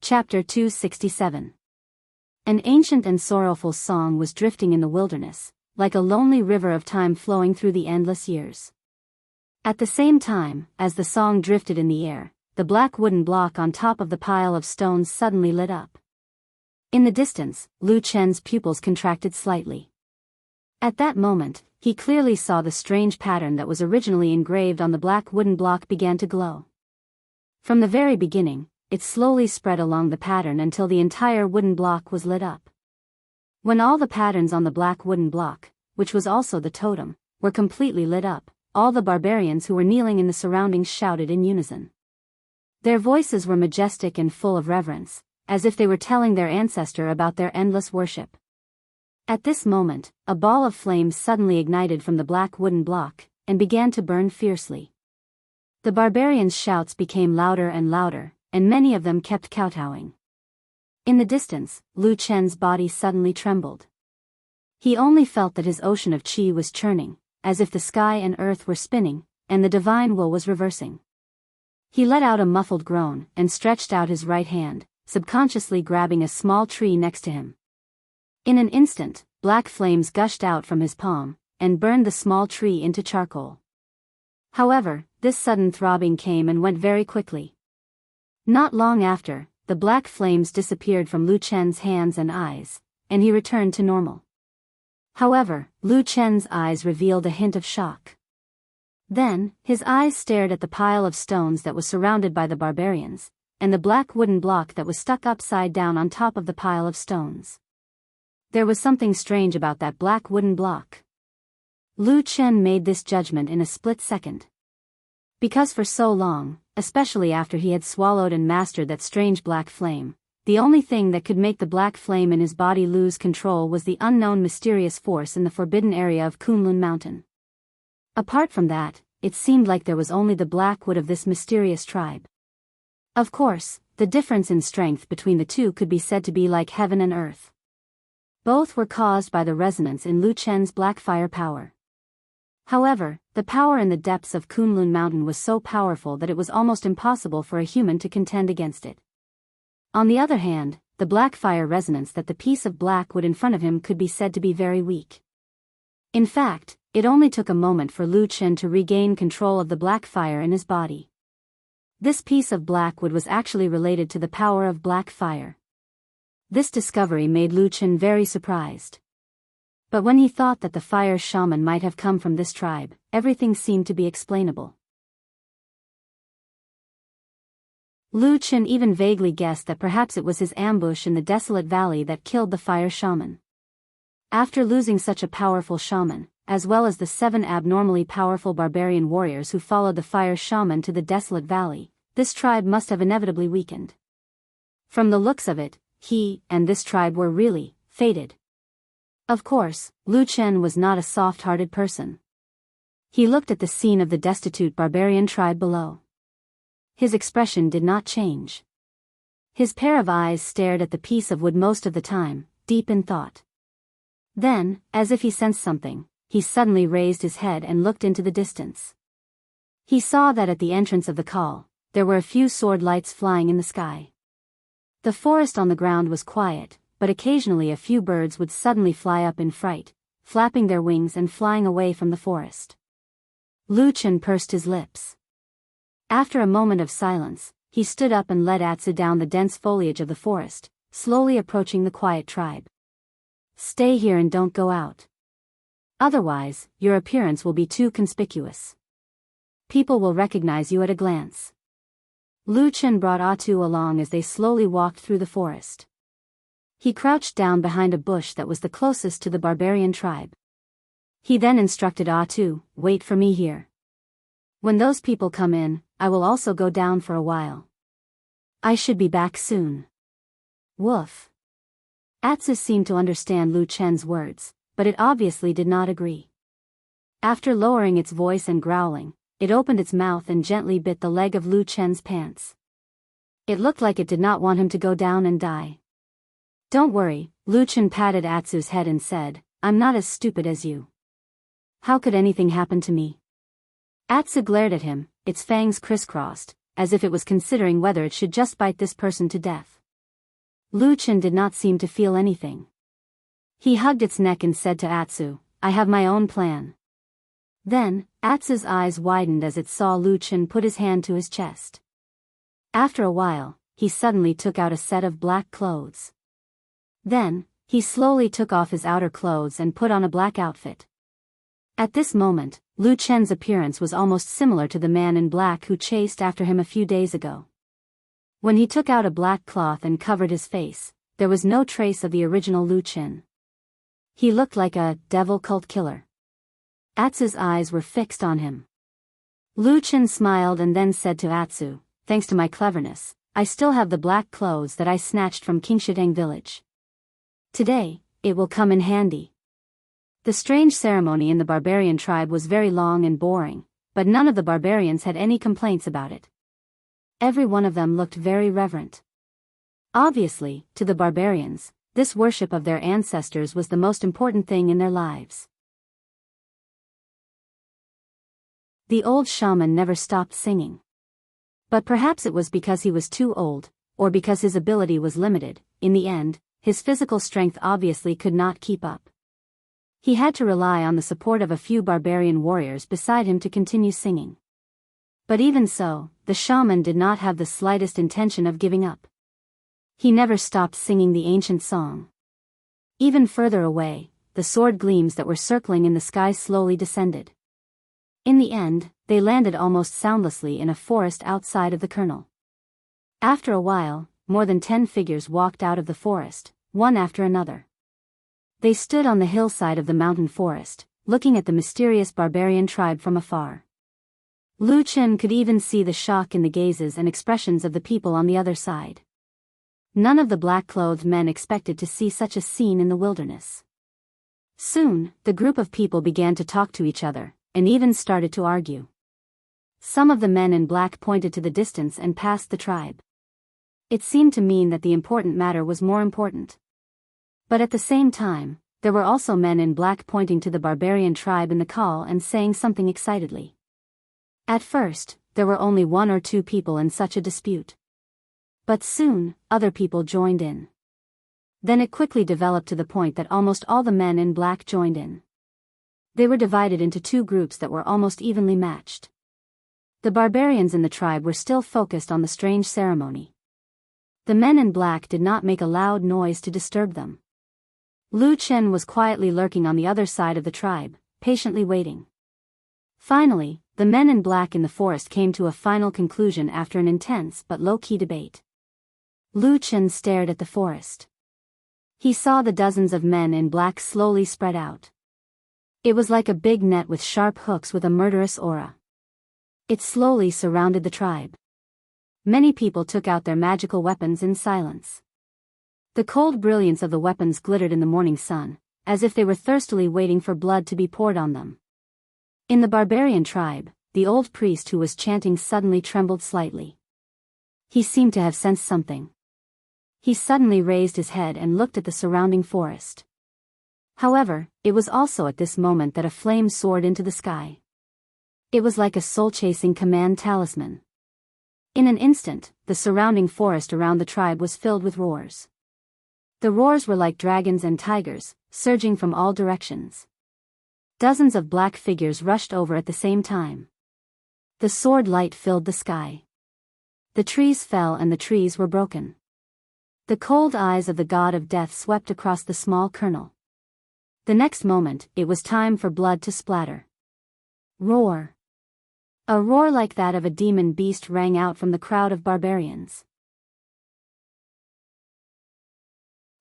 Chapter 267. An ancient and sorrowful song was drifting in the wilderness, like a lonely river of time flowing through the endless years. At the same time, as the song drifted in the air, the black wooden block on top of the pile of stones suddenly lit up. In the distance, Lu Chen's pupils contracted slightly. At that moment, he clearly saw the strange pattern that was originally engraved on the black wooden block began to glow. From the very beginning, it slowly spread along the pattern until the entire wooden block was lit up. When all the patterns on the black wooden block, which was also the totem, were completely lit up, all the barbarians who were kneeling in the surroundings shouted in unison. Their voices were majestic and full of reverence, as if they were telling their ancestor about their endless worship. At this moment, a ball of flames suddenly ignited from the black wooden block, and began to burn fiercely. The barbarians' shouts became louder and louder, and many of them kept kowtowing. In the distance, Lu Chen's body suddenly trembled. He only felt that his ocean of qi was churning, as if the sky and earth were spinning, and the divine will was reversing. He let out a muffled groan and stretched out his right hand, subconsciously grabbing a small tree next to him. In an instant, black flames gushed out from his palm, and burned the small tree into charcoal. However, this sudden throbbing came and went very quickly. Not long after, the black flames disappeared from Lu Chen's hands and eyes, and he returned to normal. However, Lu Chen's eyes revealed a hint of shock. Then, his eyes stared at the pile of stones that was surrounded by the barbarians, and the black wooden block that was stuck upside down on top of the pile of stones. There was something strange about that black wooden block. Lu Chen made this judgment in a split second. Because for so long, especially after he had swallowed and mastered that strange black flame, the only thing that could make the black flame in his body lose control was the unknown mysterious force in the forbidden area of Kunlun Mountain. Apart from that, it seemed like there was only the black wood of this mysterious tribe. Of course, the difference in strength between the two could be said to be like heaven and earth. Both were caused by the resonance in Lu Chen's black fire power. However, the power in the depths of Kunlun Mountain was so powerful that it was almost impossible for a human to contend against it. On the other hand, the black fire resonance that the piece of black wood in front of him could be said to be very weak. In fact, it only took a moment for Lu Chen to regain control of the black fire in his body. This piece of black wood was actually related to the power of black fire. This discovery made Lu Chen very surprised. But when he thought that the fire shaman might have come from this tribe, everything seemed to be explainable. Lu Chen even vaguely guessed that perhaps it was his ambush in the desolate valley that killed the fire shaman. After losing such a powerful shaman, as well as the 7 abnormally powerful barbarian warriors who followed the fire shaman to the desolate valley, this tribe must have inevitably weakened. From the looks of it, he and this tribe were really fated. Of course, Lu Chen was not a soft-hearted person. He looked at the scene of the destitute barbarian tribe below. His expression did not change. His pair of eyes stared at the piece of wood most of the time, deep in thought. Then, as if he sensed something, he suddenly raised his head and looked into the distance. He saw that at the entrance of the call, there were a few sword lights flying in the sky. The forest on the ground was quiet, but occasionally a few birds would suddenly fly up in fright, flapping their wings and flying away from the forest. Lu Chen pursed his lips. After a moment of silence, he stood up and led Atsu down the dense foliage of the forest, slowly approaching the quiet tribe. "Stay here and don't go out. Otherwise, your appearance will be too conspicuous. People will recognize you at a glance." Lu Chen brought Atu along as they slowly walked through the forest. He crouched down behind a bush that was the closest to the barbarian tribe. He then instructed Atu, "Wait for me here. When those people come in, I will also go down for a while. I should be back soon." Woof. Atsu seemed to understand Lu Chen's words, but it obviously did not agree. After lowering its voice and growling, it opened its mouth and gently bit the leg of Lu Chen's pants. It looked like it did not want him to go down and die. "Don't worry," Lu Chen patted Atsu's head and said, "I'm not as stupid as you. How could anything happen to me?" Atsu glared at him, its fangs crisscrossed, as if it was considering whether it should just bite this person to death. Lu Chen did not seem to feel anything. He hugged its neck and said to Atsu, "I have my own plan." Then, Atsu's eyes widened as it saw Lu Chen put his hand to his chest. After a while, he suddenly took out a set of black clothes. Then, he slowly took off his outer clothes and put on a black outfit. At this moment, Lu Chen's appearance was almost similar to the man in black who chased after him a few days ago. When he took out a black cloth and covered his face, there was no trace of the original Lu Qin. He looked like a devil cult killer. Atsu's eyes were fixed on him. Lu Qin smiled and then said to Atsu, "Thanks to my cleverness, I still have the black clothes that I snatched from Qingshideng village. Today, it will come in handy." The strange ceremony in the barbarian tribe was very long and boring, but none of the barbarians had any complaints about it. Every one of them looked very reverent. Obviously, to the barbarians, this worship of their ancestors was the most important thing in their lives. The old shaman never stopped singing. But perhaps it was because he was too old, or because his ability was limited. In the end, his physical strength obviously could not keep up. He had to rely on the support of a few barbarian warriors beside him to continue singing. But even so, the shaman did not have the slightest intention of giving up. He never stopped singing the ancient song. Even further away, the sword gleams that were circling in the sky slowly descended. In the end, they landed almost soundlessly in a forest outside of the kernel. After a while, more than 10 figures walked out of the forest, one after another. They stood on the hillside of the mountain forest, looking at the mysterious barbarian tribe from afar. Lu Qin could even see the shock in the gazes and expressions of the people on the other side. None of the black-clothed men expected to see such a scene in the wilderness. Soon, the group of people began to talk to each other, and even started to argue. Some of the men in black pointed to the distance and passed the tribe. It seemed to mean that the important matter was more important. But at the same time, there were also men in black pointing to the barbarian tribe in the call and saying something excitedly. At first, there were only 1 or 2 people in such a dispute. But soon, other people joined in. Then it quickly developed to the point that almost all the men in black joined in. They were divided into 2 groups that were almost evenly matched. The barbarians in the tribe were still focused on the strange ceremony. The men in black did not make a loud noise to disturb them. Lu Qin was quietly lurking on the other side of the tribe, patiently waiting. Finally, the men in black in the forest came to a final conclusion after an intense but low-key debate. Lu Qin stared at the forest. He saw the dozens of men in black slowly spread out. It was like a big net with sharp hooks with a murderous aura. It slowly surrounded the tribe. Many people took out their magical weapons in silence. The cold brilliance of the weapons glittered in the morning sun, as if they were thirstily waiting for blood to be poured on them. In the barbarian tribe, the old priest who was chanting suddenly trembled slightly. He seemed to have sensed something. He suddenly raised his head and looked at the surrounding forest. However, it was also at this moment that a flame soared into the sky. It was like a soul-chasing command talisman. In an instant, the surrounding forest around the tribe was filled with roars. The roars were like dragons and tigers, surging from all directions. Dozens of black figures rushed over at the same time. The sword light filled the sky. The trees fell and the trees were broken. The cold eyes of the god of death swept across the small kernel. The next moment, it was time for blood to splatter. Roar! A roar like that of a demon beast rang out from the crowd of barbarians.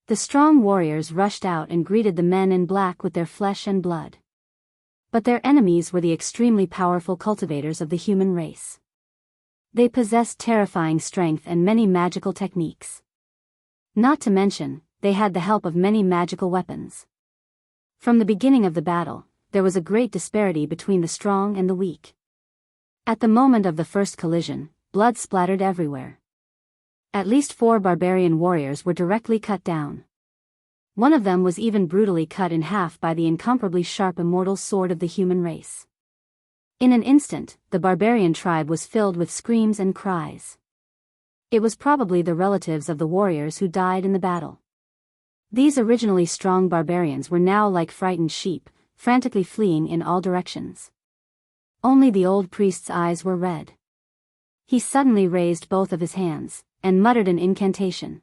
The strong warriors rushed out and greeted the men in black with their flesh and blood. But their enemies were the extremely powerful cultivators of the human race. They possessed terrifying strength and many magical techniques. Not to mention, they had the help of many magical weapons. From the beginning of the battle, there was a great disparity between the strong and the weak. At the moment of the first collision, blood splattered everywhere. At least 4 barbarian warriors were directly cut down. One of them was even brutally cut in half by the incomparably sharp immortal sword of the human race. In an instant, the barbarian tribe was filled with screams and cries. It was probably the relatives of the warriors who died in the battle. These originally strong barbarians were now like frightened sheep, frantically fleeing in all directions. Only the old priest's eyes were red. He suddenly raised both of his hands, and muttered an incantation.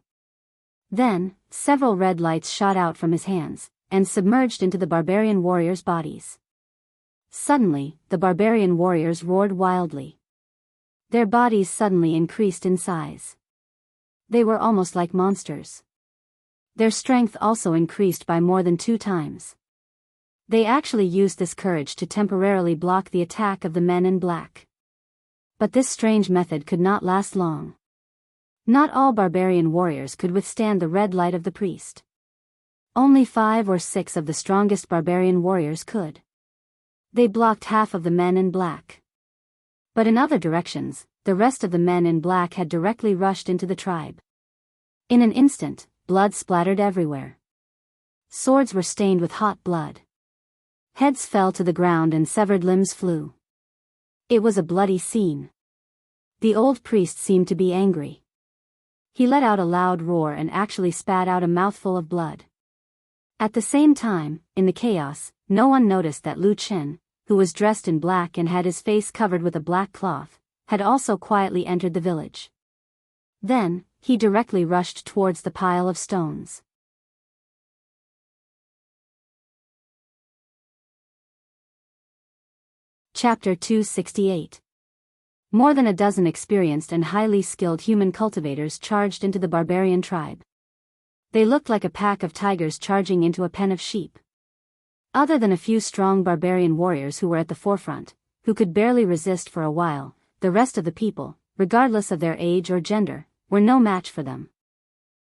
Then, several red lights shot out from his hands, and submerged into the barbarian warriors' bodies. Suddenly, the barbarian warriors roared wildly. Their bodies suddenly increased in size. They were almost like monsters. Their strength also increased by more than 2 times. They actually used this courage to temporarily block the attack of the men in black. But this strange method could not last long. Not all barbarian warriors could withstand the red light of the priest. Only 5 or 6 of the strongest barbarian warriors could. They blocked half of the men in black. But in other directions, the rest of the men in black had directly rushed into the tribe. In an instant, blood splattered everywhere. Swords were stained with hot blood. Heads fell to the ground and severed limbs flew. It was a bloody scene. The old priest seemed to be angry. He let out a loud roar and actually spat out a mouthful of blood. At the same time, in the chaos, no one noticed that Lu Chen, who was dressed in black and had his face covered with a black cloth, had also quietly entered the village. Then, he directly rushed towards the pile of stones. Chapter 268. More than a dozen experienced and highly skilled human cultivators charged into the barbarian tribe. They looked like a pack of tigers charging into a pen of sheep. Other than a few strong barbarian warriors who were at the forefront, who could barely resist for a while, the rest of the people, regardless of their age or gender, were no match for them.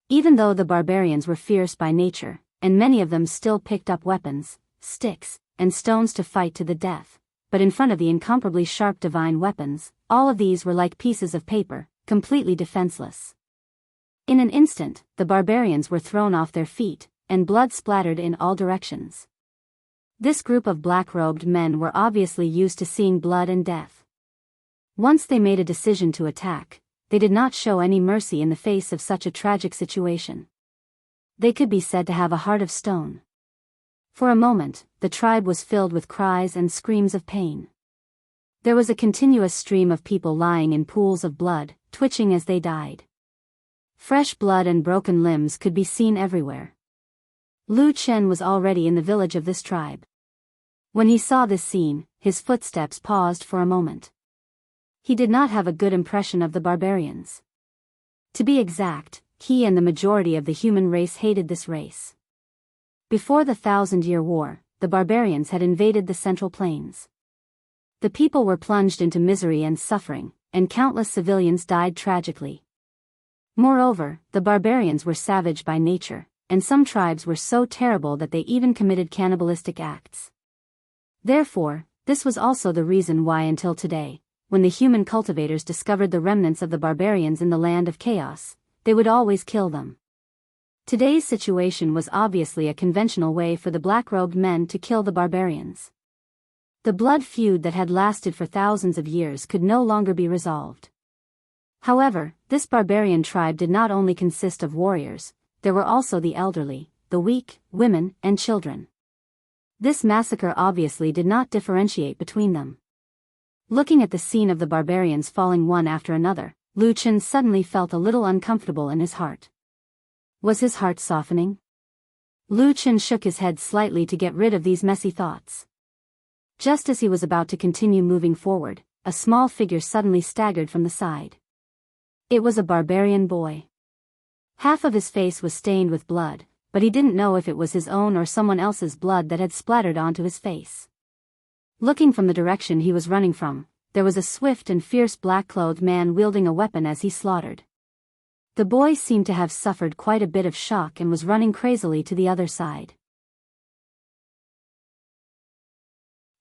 Even though the barbarians were fierce by nature, and many of them still picked up weapons, sticks, and stones to fight to the death, but in front of the incomparably sharp divine weapons, all of these were like pieces of paper, completely defenseless. In an instant, the barbarians were thrown off their feet, and blood splattered in all directions. This group of black-robed men were obviously used to seeing blood and death. Once they made a decision to attack, they did not show any mercy in the face of such a tragic situation. They could be said to have a heart of stone. For a moment, the tribe was filled with cries and screams of pain. There was a continuous stream of people lying in pools of blood, twitching as they died. Fresh blood and broken limbs could be seen everywhere. Lu Chen was already in the village of this tribe. When he saw this scene, his footsteps paused for a moment. He did not have a good impression of the barbarians. To be exact, he and the majority of the human race hated this race. Before the 1,000-Year War, the barbarians had invaded the Central Plains. The people were plunged into misery and suffering, and countless civilians died tragically. Moreover, the barbarians were savage by nature, and some tribes were so terrible that they even committed cannibalistic acts. Therefore, this was also the reason why until today, when the human cultivators discovered the remnants of the barbarians in the land of chaos, they would always kill them. Today's situation was obviously a conventional way for the black-robed men to kill the barbarians. The blood feud that had lasted for thousands of years could no longer be resolved. However, this barbarian tribe did not only consist of warriors, there were also the elderly, the weak, women, and children. This massacre obviously did not differentiate between them. Looking at the scene of the barbarians falling one after another, Lu Chen suddenly felt a little uncomfortable in his heart. Was his heart softening? Lu Chen shook his head slightly to get rid of these messy thoughts. Just as he was about to continue moving forward, a small figure suddenly staggered from the side. It was a barbarian boy. Half of his face was stained with blood, but he didn't know if it was his own or someone else's blood that had splattered onto his face. Looking from the direction he was running from, there was a swift and fierce black-clothed man wielding a weapon as he slaughtered. The boy seemed to have suffered quite a bit of shock and was running crazily to the other side.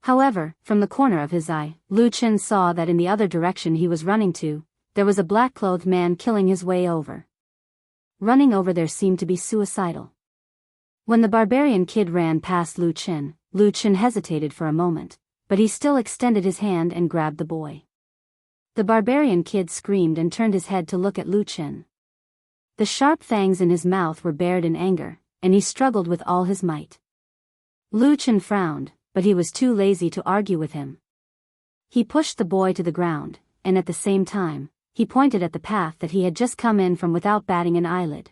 However, from the corner of his eye, Lu Chen saw that in the other direction he was running to, there was a black-clothed man killing his way over. Running over there seemed to be suicidal. When the barbarian kid ran past Lu Chen hesitated for a moment, but he still extended his hand and grabbed the boy. The barbarian kid screamed and turned his head to look at Lu Chen. The sharp fangs in his mouth were bared in anger, and he struggled with all his might. Lu Chen frowned, but he was too lazy to argue with him. He pushed the boy to the ground, and at the same time, he pointed at the path that he had just come in from without batting an eyelid.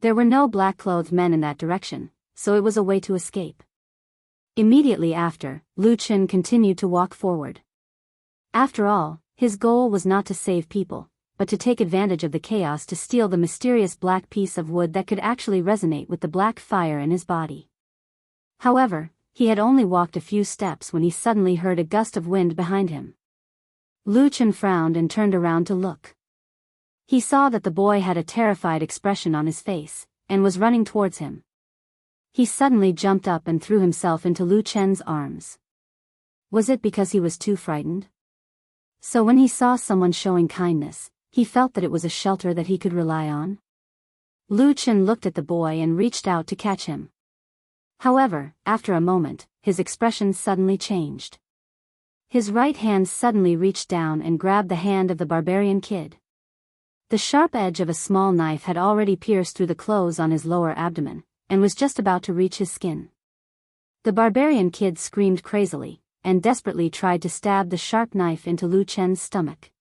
There were no black-clothed men in that direction, so it was a way to escape. Immediately after, Lu Chen continued to walk forward. After all, his goal was not to save people, but to take advantage of the chaos to steal the mysterious black piece of wood that could actually resonate with the black fire in his body. However, he had only walked a few steps when he suddenly heard a gust of wind behind him. Lu Chen frowned and turned around to look. He saw that the boy had a terrified expression on his face, and was running towards him. He suddenly jumped up and threw himself into Lu Chen's arms. Was it because he was too frightened? So when he saw someone showing kindness, he felt that it was a shelter that he could rely on? Lu Chen looked at the boy and reached out to catch him. However, after a moment, his expression suddenly changed. His right hand suddenly reached down and grabbed the hand of the barbarian kid. The sharp edge of a small knife had already pierced through the clothes on his lower abdomen, and was just about to reach his skin. The barbarian kid screamed crazily, and desperately tried to stab the sharp knife into Lu Chen's stomach.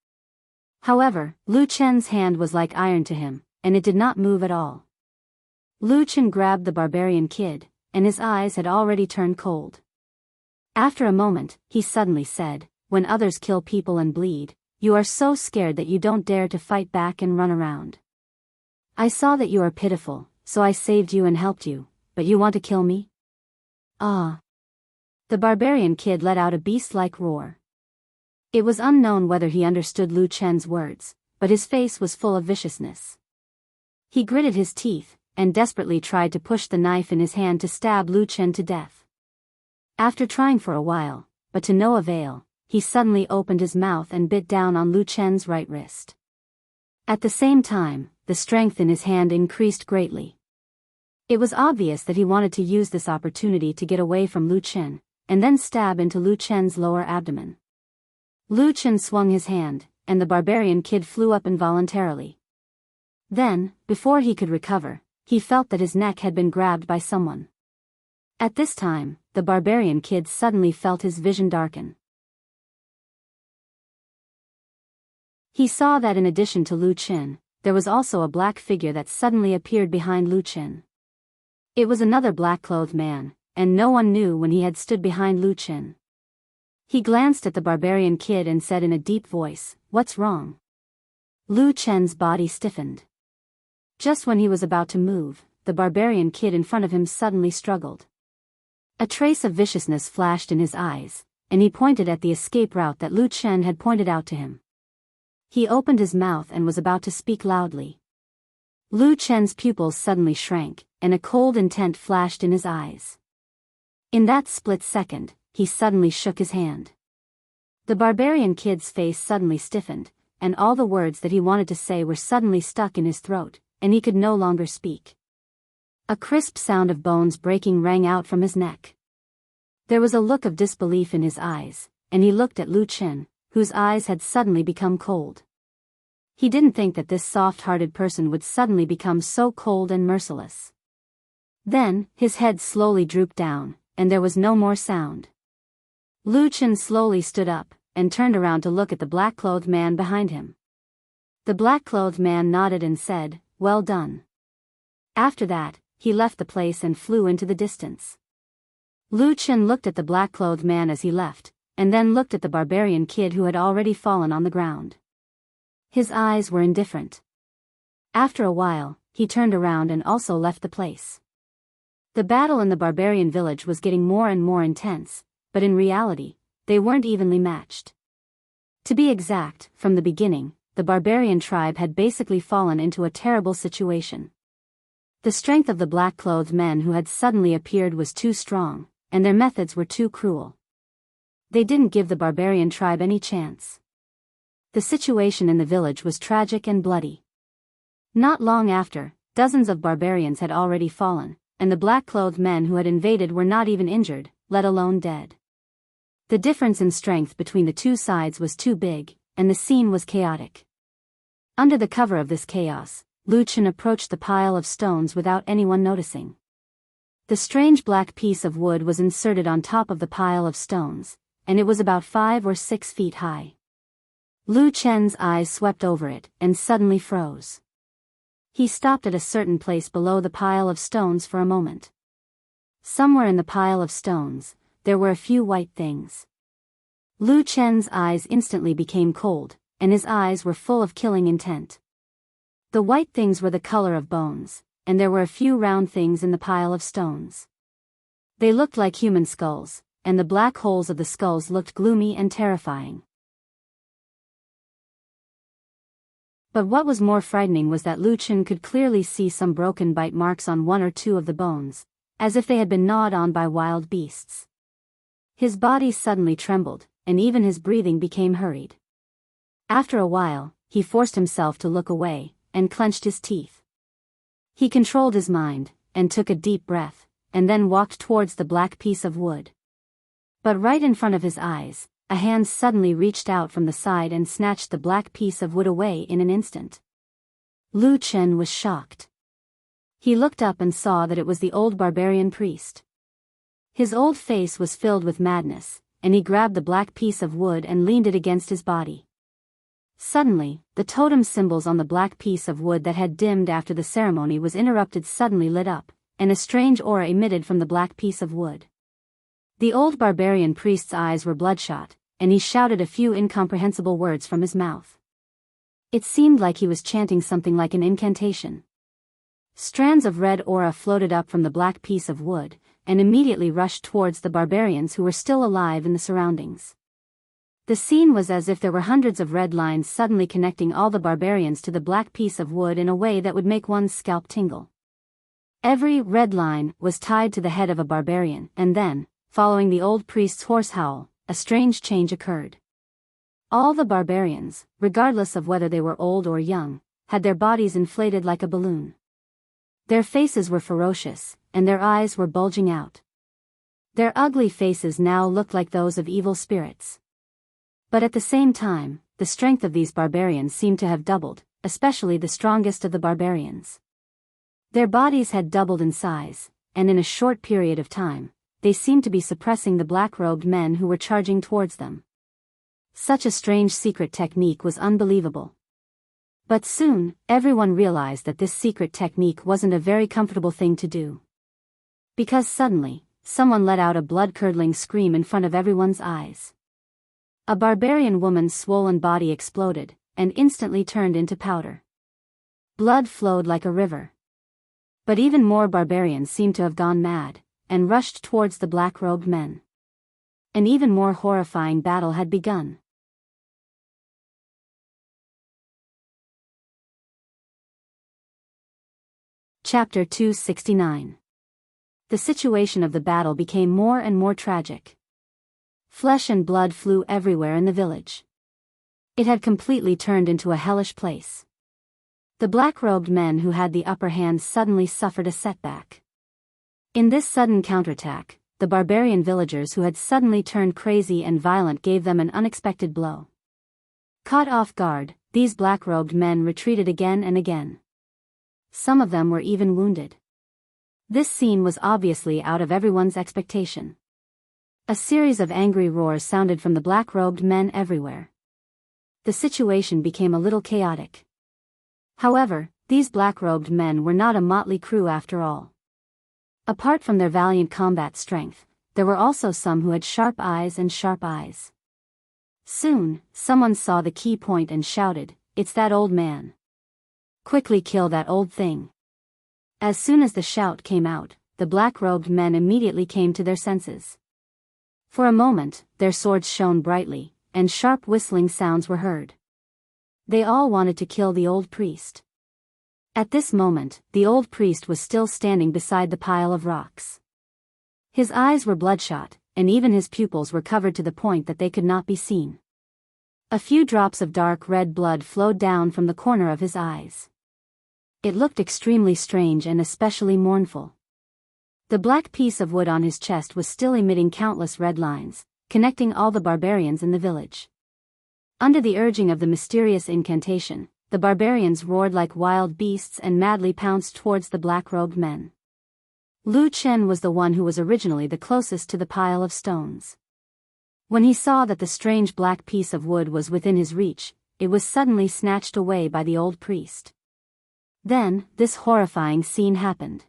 However, Lu Chen's hand was like iron to him, and it did not move at all. Lu Chen grabbed the barbarian kid, and his eyes had already turned cold. After a moment, he suddenly said, "When others kill people and bleed, you are so scared that you don't dare to fight back and run around. I saw that you are pitiful, so I saved you and helped you, but you want to kill me? Ah." The barbarian kid let out a beast-like roar. It was unknown whether he understood Lu Chen's words, but his face was full of viciousness. He gritted his teeth, and desperately tried to push the knife in his hand to stab Lu Chen to death. After trying for a while, but to no avail, he suddenly opened his mouth and bit down on Lu Chen's right wrist. At the same time, the strength in his hand increased greatly. It was obvious that he wanted to use this opportunity to get away from Lu Chen, and then stab into Lu Chen's lower abdomen. Lu Chen swung his hand, and the barbarian kid flew up involuntarily. Then, before he could recover, he felt that his neck had been grabbed by someone. At this time, the barbarian kid suddenly felt his vision darken. He saw that in addition to Lu Chen, there was also a black figure that suddenly appeared behind Lu Chen. It was another black-clothed man, and no one knew when he had stood behind Lu Chen. He glanced at the barbarian kid and said in a deep voice, "What's wrong?" Lu Chen's body stiffened. Just when he was about to move, the barbarian kid in front of him suddenly struggled. A trace of viciousness flashed in his eyes, and he pointed at the escape route that Lu Chen had pointed out to him. He opened his mouth and was about to speak loudly. Lu Chen's pupils suddenly shrank, and a cold intent flashed in his eyes. In that split second, he suddenly shook his hand. The barbarian kid's face suddenly stiffened, and all the words that he wanted to say were suddenly stuck in his throat, and he could no longer speak. A crisp sound of bones breaking rang out from his neck. There was a look of disbelief in his eyes, and he looked at Lu Chen, whose eyes had suddenly become cold. He didn't think that this soft-hearted person would suddenly become so cold and merciless. Then, his head slowly drooped down, and there was no more sound. Lu Chen slowly stood up, and turned around to look at the black-clothed man behind him. The black-clothed man nodded and said, "Well done." After that, he left the place and flew into the distance. Lu Chen looked at the black-clothed man as he left, and then looked at the barbarian kid who had already fallen on the ground. His eyes were indifferent. After a while, he turned around and also left the place. The battle in the barbarian village was getting more and more intense, but in reality, they weren't evenly matched. To be exact, from the beginning, the barbarian tribe had basically fallen into a terrible situation. The strength of the black-clothed men who had suddenly appeared was too strong, and their methods were too cruel. They didn't give the barbarian tribe any chance. The situation in the village was tragic and bloody. Not long after, dozens of barbarians had already fallen, and the black-clothed men who had invaded were not even injured, let alone dead. The difference in strength between the two sides was too big, and the scene was chaotic. Under the cover of this chaos, Lu Chen approached the pile of stones without anyone noticing. The strange black piece of wood was inserted on top of the pile of stones, and it was about 5 or 6 feet high. Lu Chen's eyes swept over it, and suddenly froze. He stopped at a certain place below the pile of stones for a moment. Somewhere in the pile of stones, there were a few white things. Lu Chen's eyes instantly became cold, and his eyes were full of killing intent. The white things were the color of bones, and there were a few round things in the pile of stones. They looked like human skulls, and the black holes of the skulls looked gloomy and terrifying. But what was more frightening was that Lu Chen could clearly see some broken bite marks on one or two of the bones, as if they had been gnawed on by wild beasts. His body suddenly trembled, and even his breathing became hurried. After a while, he forced himself to look away, and clenched his teeth. He controlled his mind, and took a deep breath, and then walked towards the black piece of wood. But right in front of his eyes, a hand suddenly reached out from the side and snatched the black piece of wood away in an instant. Lu Chen was shocked. He looked up and saw that it was the old barbarian priest. His old face was filled with madness, and he grabbed the black piece of wood and leaned it against his body. Suddenly, the totem symbols on the black piece of wood that had dimmed after the ceremony was interrupted suddenly lit up, and a strange aura emitted from the black piece of wood. The old barbarian priest's eyes were bloodshot, and he shouted a few incomprehensible words from his mouth. It seemed like he was chanting something like an incantation. Strands of red aura floated up from the black piece of wood, and immediately rushed towards the barbarians who were still alive in the surroundings. The scene was as if there were hundreds of red lines suddenly connecting all the barbarians to the black piece of wood in a way that would make one's scalp tingle. Every red line was tied to the head of a barbarian, and then, following the old priest's hoarse howl, a strange change occurred. All the barbarians, regardless of whether they were old or young, had their bodies inflated like a balloon. Their faces were ferocious, and their eyes were bulging out. Their ugly faces now looked like those of evil spirits. But at the same time, the strength of these barbarians seemed to have doubled, especially the strongest of the barbarians. Their bodies had doubled in size, and in a short period of time, they seemed to be suppressing the black-robed men who were charging towards them. Such a strange secret technique was unbelievable. But soon, everyone realized that this secret technique wasn't a very comfortable thing to do. Because suddenly, someone let out a blood-curdling scream in front of everyone's eyes. A barbarian woman's swollen body exploded, and instantly turned into powder. Blood flowed like a river. But even more barbarians seemed to have gone mad, and rushed towards the black-robed men. An even more horrifying battle had begun. Chapter 269. The situation of the battle became more and more tragic. Flesh and blood flew everywhere in the village. It had completely turned into a hellish place. The black-robed men who had the upper hand suddenly suffered a setback. In this sudden counterattack, the barbarian villagers who had suddenly turned crazy and violent gave them an unexpected blow. Caught off guard, these black-robed men retreated again and again. Some of them were even wounded. This scene was obviously out of everyone's expectation. A series of angry roars sounded from the black-robed men everywhere. The situation became a little chaotic. However, these black-robed men were not a motley crew after all. Apart from their valiant combat strength, there were also some who had sharp eyes and sharp eyes. Soon, someone saw the key point and shouted, "It's that old man. Quickly kill that old thing." As soon as the shout came out, the black-robed men immediately came to their senses. For a moment, their swords shone brightly, and sharp whistling sounds were heard. They all wanted to kill the old priest. At this moment, the old priest was still standing beside the pile of rocks. His eyes were bloodshot, and even his pupils were covered to the point that they could not be seen. A few drops of dark red blood flowed down from the corner of his eyes. It looked extremely strange and especially mournful. The black piece of wood on his chest was still emitting countless red lines, connecting all the barbarians in the village. Under the urging of the mysterious incantation, the barbarians roared like wild beasts and madly pounced towards the black-robed men. Lu Chen was the one who was originally the closest to the pile of stones. When he saw that the strange black piece of wood was within his reach, it was suddenly snatched away by the old priest. Then, this horrifying scene happened.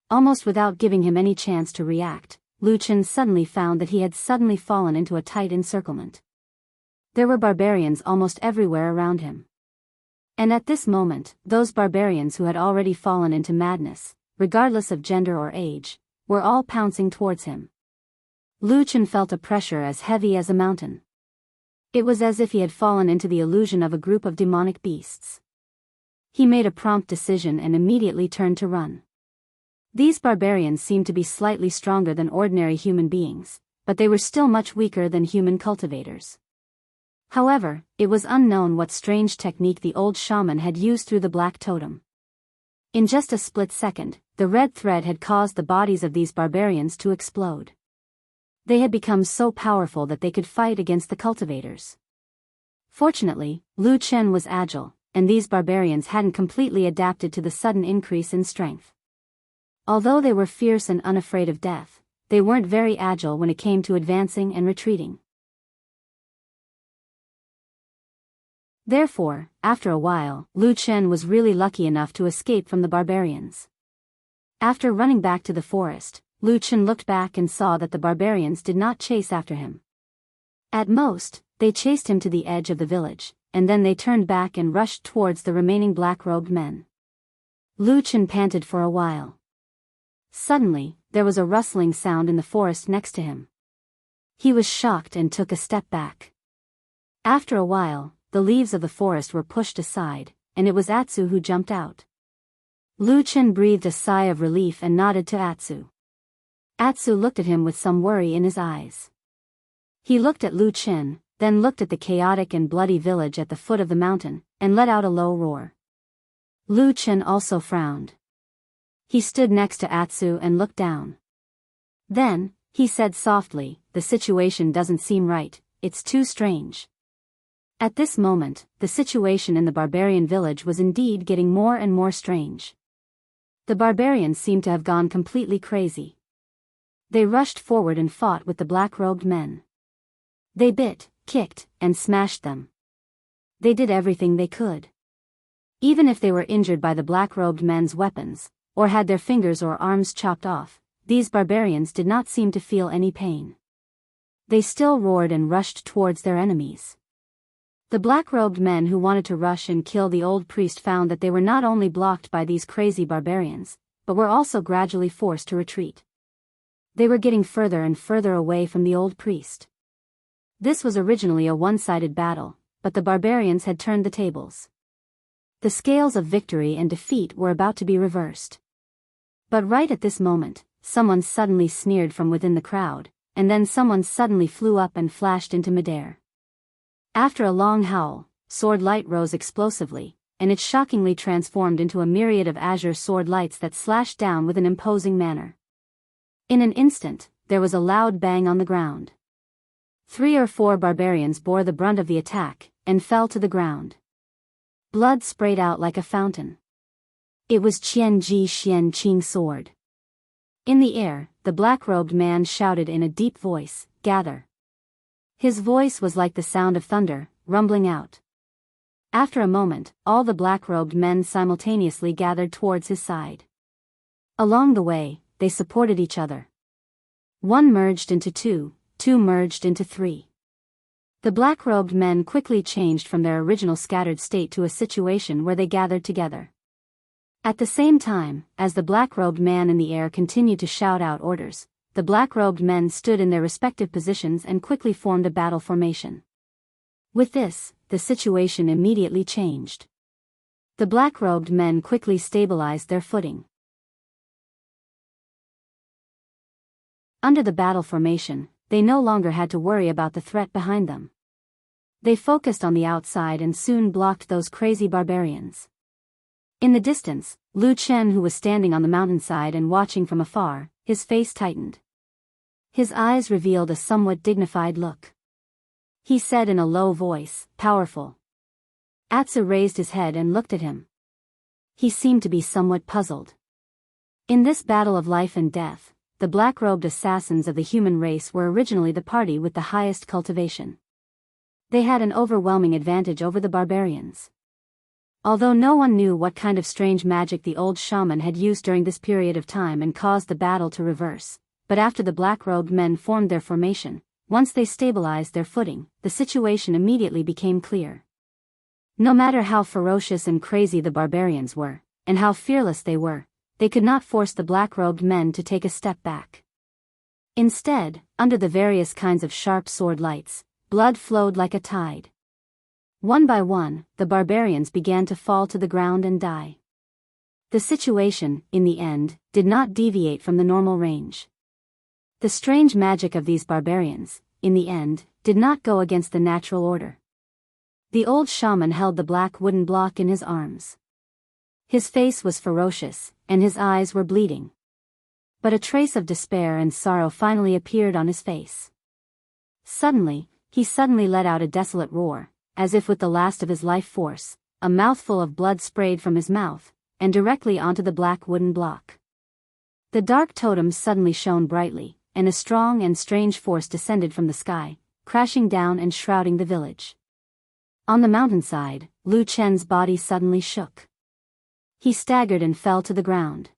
Almost without giving him any chance to react, Lu Chen suddenly found that he had suddenly fallen into a tight encirclement. There were barbarians almost everywhere around him. And at this moment, those barbarians who had already fallen into madness, regardless of gender or age, were all pouncing towards him. Lu Chen felt a pressure as heavy as a mountain. It was as if he had fallen into the illusion of a group of demonic beasts. He made a prompt decision and immediately turned to run. These barbarians seemed to be slightly stronger than ordinary human beings, but they were still much weaker than human cultivators. However, it was unknown what strange technique the old shaman had used through the black totem. In just a split second, the red thread had caused the bodies of these barbarians to explode. They had become so powerful that they could fight against the cultivators. Fortunately, Lu Chen was agile, and these barbarians hadn't completely adapted to the sudden increase in strength. Although they were fierce and unafraid of death, they weren't very agile when it came to advancing and retreating. Therefore, after a while, Lu Chen was really lucky enough to escape from the barbarians. After running back to the forest, Lu Chen looked back and saw that the barbarians did not chase after him. At most, they chased him to the edge of the village, and then they turned back and rushed towards the remaining black-robed men. Lu Chen panted for a while. Suddenly, there was a rustling sound in the forest next to him. He was shocked and took a step back. After a while, the leaves of the forest were pushed aside, and it was Atsu who jumped out. Lu Chen breathed a sigh of relief and nodded to Atsu. Atsu looked at him with some worry in his eyes. He looked at Lu Chen, then looked at the chaotic and bloody village at the foot of the mountain, and let out a low roar. Lu Chen also frowned. He stood next to Atsu and looked down. Then, he said softly, "The situation doesn't seem right, it's too strange." At this moment, the situation in the barbarian village was indeed getting more and more strange. The barbarians seemed to have gone completely crazy. They rushed forward and fought with the black-robed men. They bit, kicked, and smashed them. They did everything they could. Even if they were injured by the black-robed men's weapons, or had their fingers or arms chopped off, these barbarians did not seem to feel any pain. They still roared and rushed towards their enemies. The black-robed men who wanted to rush and kill the old priest found that they were not only blocked by these crazy barbarians, but were also gradually forced to retreat. They were getting further and further away from the old priest. This was originally a one-sided battle, but the barbarians had turned the tables. The scales of victory and defeat were about to be reversed. But right at this moment, someone suddenly sneered from within the crowd, and then someone suddenly flew up and flashed into midair. After a long howl, sword light rose explosively, and it shockingly transformed into a myriad of azure sword lights that slashed down with an imposing manner. In an instant, there was a loud bang on the ground. 3 or 4 barbarians bore the brunt of the attack, and fell to the ground. Blood sprayed out like a fountain. It was Qian Ji Xian Qing sword. In the air, the black-robed man shouted in a deep voice, "Gather." His voice was like the sound of thunder, rumbling out. After a moment, all the black-robed men simultaneously gathered towards his side. Along the way, they supported each other. 1 merged into 2, 2 merged into 3. The black-robed men quickly changed from their original scattered state to a situation where they gathered together. At the same time, as the black-robed man in the air continued to shout out orders, the black-robed men stood in their respective positions and quickly formed a battle formation. With this, the situation immediately changed. The black-robed men quickly stabilized their footing. Under the battle formation, they no longer had to worry about the threat behind them. They focused on the outside and soon blocked those crazy barbarians. In the distance, Lu Chen, who was standing on the mountainside and watching from afar, his face tightened. His eyes revealed a somewhat dignified look. He said in a low voice, "Powerful." Atsu raised his head and looked at him. He seemed to be somewhat puzzled. In this battle of life and death, the black-robed assassins of the human race were originally the party with the highest cultivation. They had an overwhelming advantage over the barbarians. Although no one knew what kind of strange magic the old shaman had used during this period of time and caused the battle to reverse, but after the black-robed men formed their formation, once they stabilized their footing, the situation immediately became clear. No matter how ferocious and crazy the barbarians were, and how fearless they could not force the black-robed men to take a step back. Instead, under the various kinds of sharp sword lights, blood flowed like a tide. One by one, the barbarians began to fall to the ground and die. The situation, in the end, did not deviate from the normal range. The strange magic of these barbarians, in the end, did not go against the natural order. The old shaman held the black wooden block in his arms. His face was ferocious, and his eyes were bleeding. But a trace of despair and sorrow finally appeared on his face. Suddenly, he let out a desolate roar, as if with the last of his life force. A mouthful of blood sprayed from his mouth, and directly onto the black wooden block. The dark totem suddenly shone brightly, and a strong and strange force descended from the sky, crashing down and shrouding the village. On the mountainside, Lu Chen's body suddenly shook. He staggered and fell to the ground.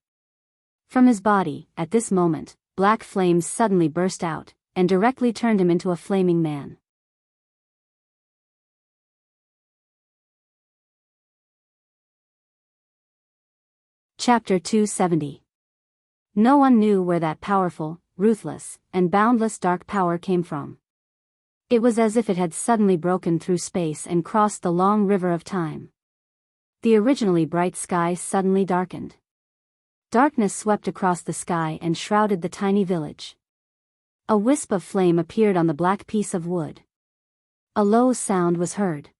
From his body, at this moment, black flames suddenly burst out, and directly turned him into a flaming man. Chapter 270. No one knew where that powerful, ruthless, and boundless dark power came from. It was as if it had suddenly broken through space and crossed the long river of time. The originally bright sky suddenly darkened. Darkness swept across the sky and shrouded the tiny village. A wisp of flame appeared on the black piece of wood. A low sound was heard.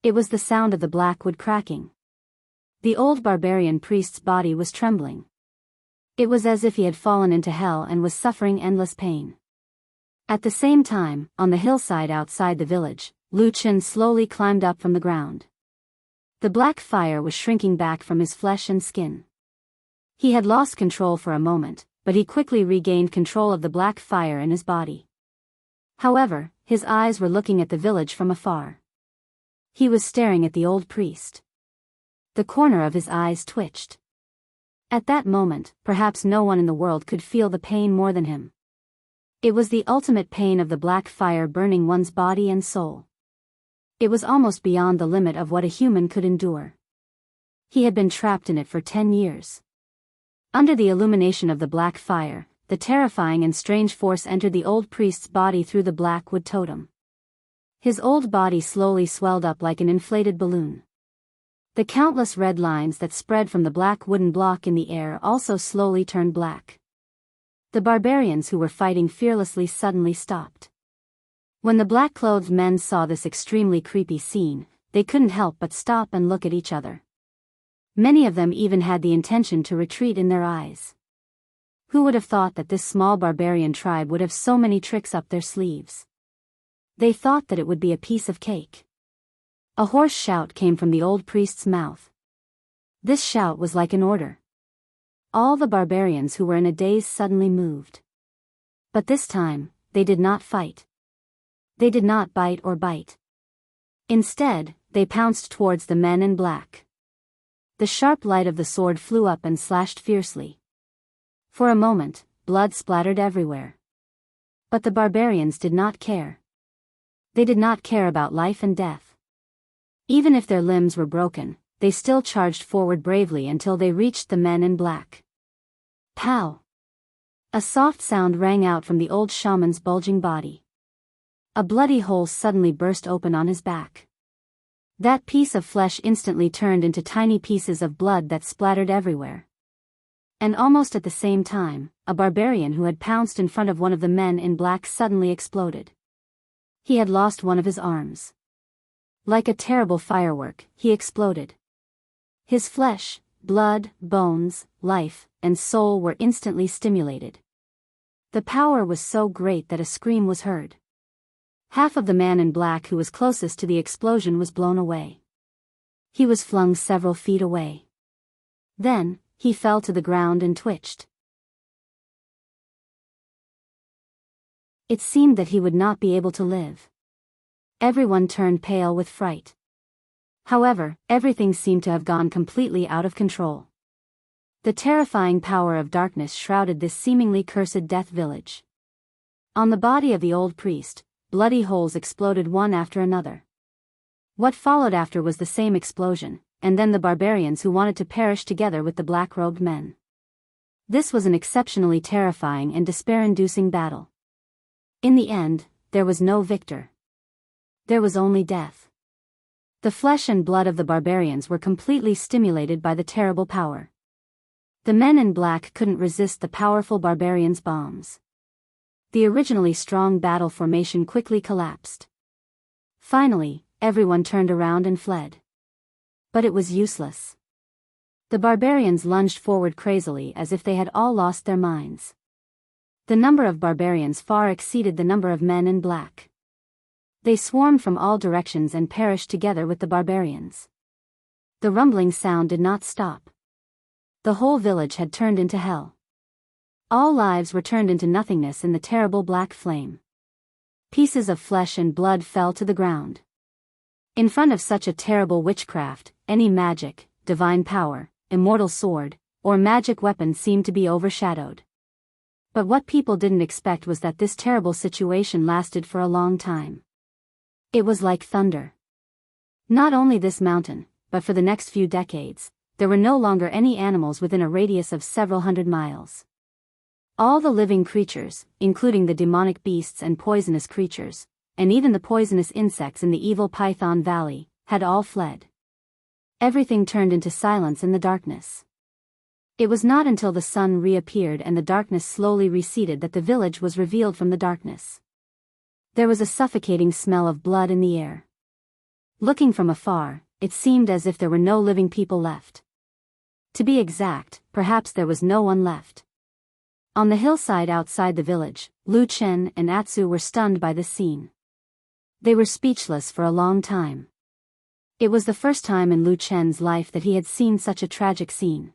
It was the sound of the black wood cracking. The old barbarian priest's body was trembling. It was as if he had fallen into hell and was suffering endless pain. At the same time, on the hillside outside the village, Lu Chen slowly climbed up from the ground. The black fire was shrinking back from his flesh and skin. He had lost control for a moment, but he quickly regained control of the black fire in his body. However, his eyes were looking at the village from afar. He was staring at the old priest. The corner of his eyes twitched. At that moment, perhaps no one in the world could feel the pain more than him. It was the ultimate pain of the black fire burning one's body and soul. It was almost beyond the limit of what a human could endure. He had been trapped in it for 10 years. Under the illumination of the black fire, the terrifying and strange force entered the old priest's body through the black wood totem. His old body slowly swelled up like an inflated balloon. The countless red lines that spread from the black wooden block in the air also slowly turned black. The barbarians who were fighting fearlessly suddenly stopped. When the black-clothed men saw this extremely creepy scene, they couldn't help but stop and look at each other. Many of them even had the intention to retreat in their eyes. Who would have thought that this small barbarian tribe would have so many tricks up their sleeves? They thought that it would be a piece of cake. A hoarse shout came from the old priest's mouth. This shout was like an order. All the barbarians who were in a daze suddenly moved. But this time, they did not fight. They did not bite or bite. Instead, they pounced towards the men in black. The sharp light of the sword flew up and slashed fiercely. For a moment, blood splattered everywhere. But the barbarians did not care. They did not care about life and death. Even if their limbs were broken, they still charged forward bravely until they reached the men in black. Pow! A soft sound rang out from the old shaman's bulging body. A bloody hole suddenly burst open on his back. That piece of flesh instantly turned into tiny pieces of blood that splattered everywhere. And almost at the same time, a barbarian who had pounced in front of one of the men in black suddenly exploded. He had lost one of his arms. Like a terrible firework, he exploded. His flesh, blood, bones, life, and soul were instantly stimulated. The power was so great that a scream was heard. Half of the man in black who was closest to the explosion was blown away. He was flung several feet away. Then, he fell to the ground and twitched. It seemed that he would not be able to live. Everyone turned pale with fright. However, everything seemed to have gone completely out of control. The terrifying power of darkness shrouded this seemingly cursed death village. On the body of the old priest, bloody holes exploded one after another. What followed after was the same explosion, and then the barbarians who wanted to perish together with the black-robed men. This was an exceptionally terrifying and despair-inducing battle. In the end, there was no victor. There was only death. The flesh and blood of the barbarians were completely stimulated by the terrible power. The men in black couldn't resist the powerful barbarians' bombs. The originally strong battle formation quickly collapsed. Finally, everyone turned around and fled. But it was useless. The barbarians lunged forward crazily as if they had all lost their minds. The number of barbarians far exceeded the number of men in black. They swarmed from all directions and perished together with the barbarians. The rumbling sound did not stop. The whole village had turned into hell. All lives were turned into nothingness in the terrible black flame. Pieces of flesh and blood fell to the ground. In front of such a terrible witchcraft, any magic, divine power, immortal sword, or magic weapon seemed to be overshadowed. But what people didn't expect was that this terrible situation lasted for a long time. It was like thunder. Not only this mountain, but for the next few decades, there were no longer any animals within a radius of several hundred miles. All the living creatures, including the demonic beasts and poisonous creatures, and even the poisonous insects in the evil Python Valley, had all fled. Everything turned into silence in the darkness. It was not until the sun reappeared and the darkness slowly receded that the village was revealed from the darkness. There was a suffocating smell of blood in the air. Looking from afar, it seemed as if there were no living people left. To be exact, perhaps there was no one left. On the hillside outside the village, Lu Chen and Atsu were stunned by this scene. They were speechless for a long time. It was the first time in Lu Chen's life that he had seen such a tragic scene.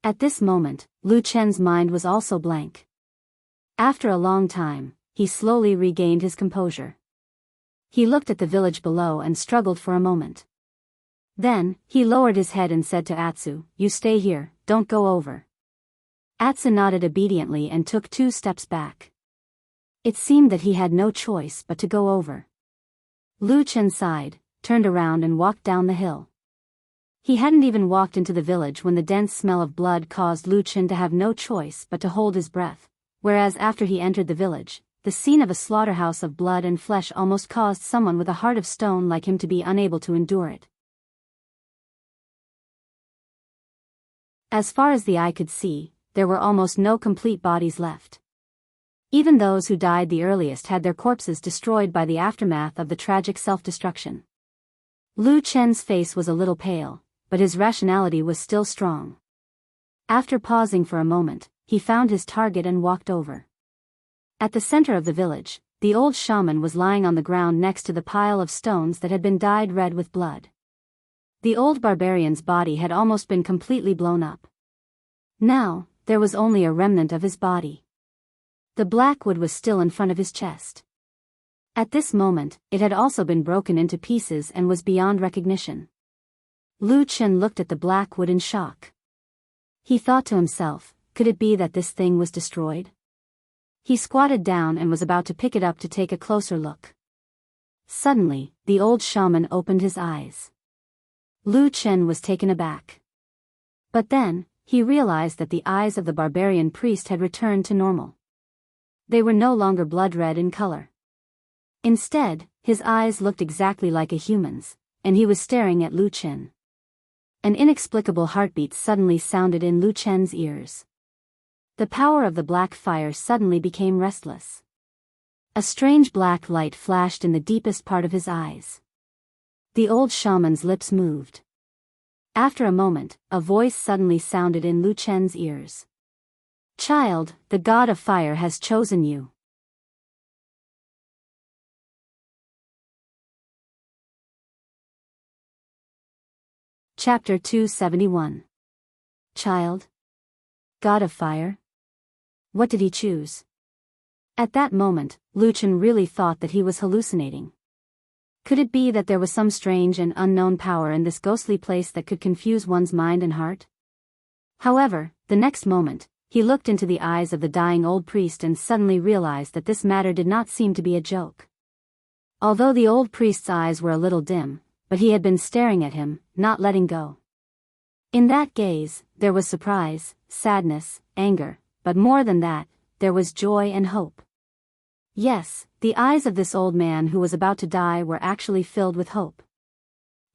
At this moment, Lu Chen's mind was also blank. After a long time, he slowly regained his composure. He looked at the village below and struggled for a moment. Then, he lowered his head and said to Atsu, "You stay here, don't go over." Atsu nodded obediently and took 2 steps back. It seemed that he had no choice but to go over. Lu Chen sighed, turned around and walked down the hill. He hadn't even walked into the village when the dense smell of blood caused Lu Chen to have no choice but to hold his breath, whereas after he entered the village, the scene of a slaughterhouse of blood and flesh almost caused someone with a heart of stone like him to be unable to endure it. As far as the eye could see, there were almost no complete bodies left. Even those who died the earliest had their corpses destroyed by the aftermath of the tragic self-destruction. Lu Chen's face was a little pale, but his rationality was still strong. After pausing for a moment, he found his target and walked over. At the center of the village, the old shaman was lying on the ground next to the pile of stones that had been dyed red with blood. The old barbarian's body had almost been completely blown up. Now, there was only a remnant of his body. The black wood was still in front of his chest. At this moment, it had also been broken into pieces and was beyond recognition. Lu Chen looked at the black wood in shock. He thought to himself, could it be that this thing was destroyed? He squatted down and was about to pick it up to take a closer look. Suddenly, the old shaman opened his eyes. Lu Chen was taken aback. But then, he realized that the eyes of the barbarian priest had returned to normal. They were no longer blood red in color. Instead, his eyes looked exactly like a human's, and he was staring at Lu Chen. An inexplicable heartbeat suddenly sounded in Lu Chen's ears. The power of the black fire suddenly became restless. A strange black light flashed in the deepest part of his eyes. The old shaman's lips moved. After a moment, a voice suddenly sounded in Lu Chen's ears. "Child, the god of fire has chosen you." Chapter 271. Child? God of fire? What did he choose? At that moment, Lu Chen really thought that he was hallucinating. Could it be that there was some strange and unknown power in this ghostly place that could confuse one's mind and heart? However, the next moment, he looked into the eyes of the dying old priest and suddenly realized that this matter did not seem to be a joke. Although the old priest's eyes were a little dim, but he had been staring at him, not letting go. In that gaze, there was surprise, sadness, anger, but more than that, there was joy and hope. Yes, the eyes of this old man who was about to die were actually filled with hope.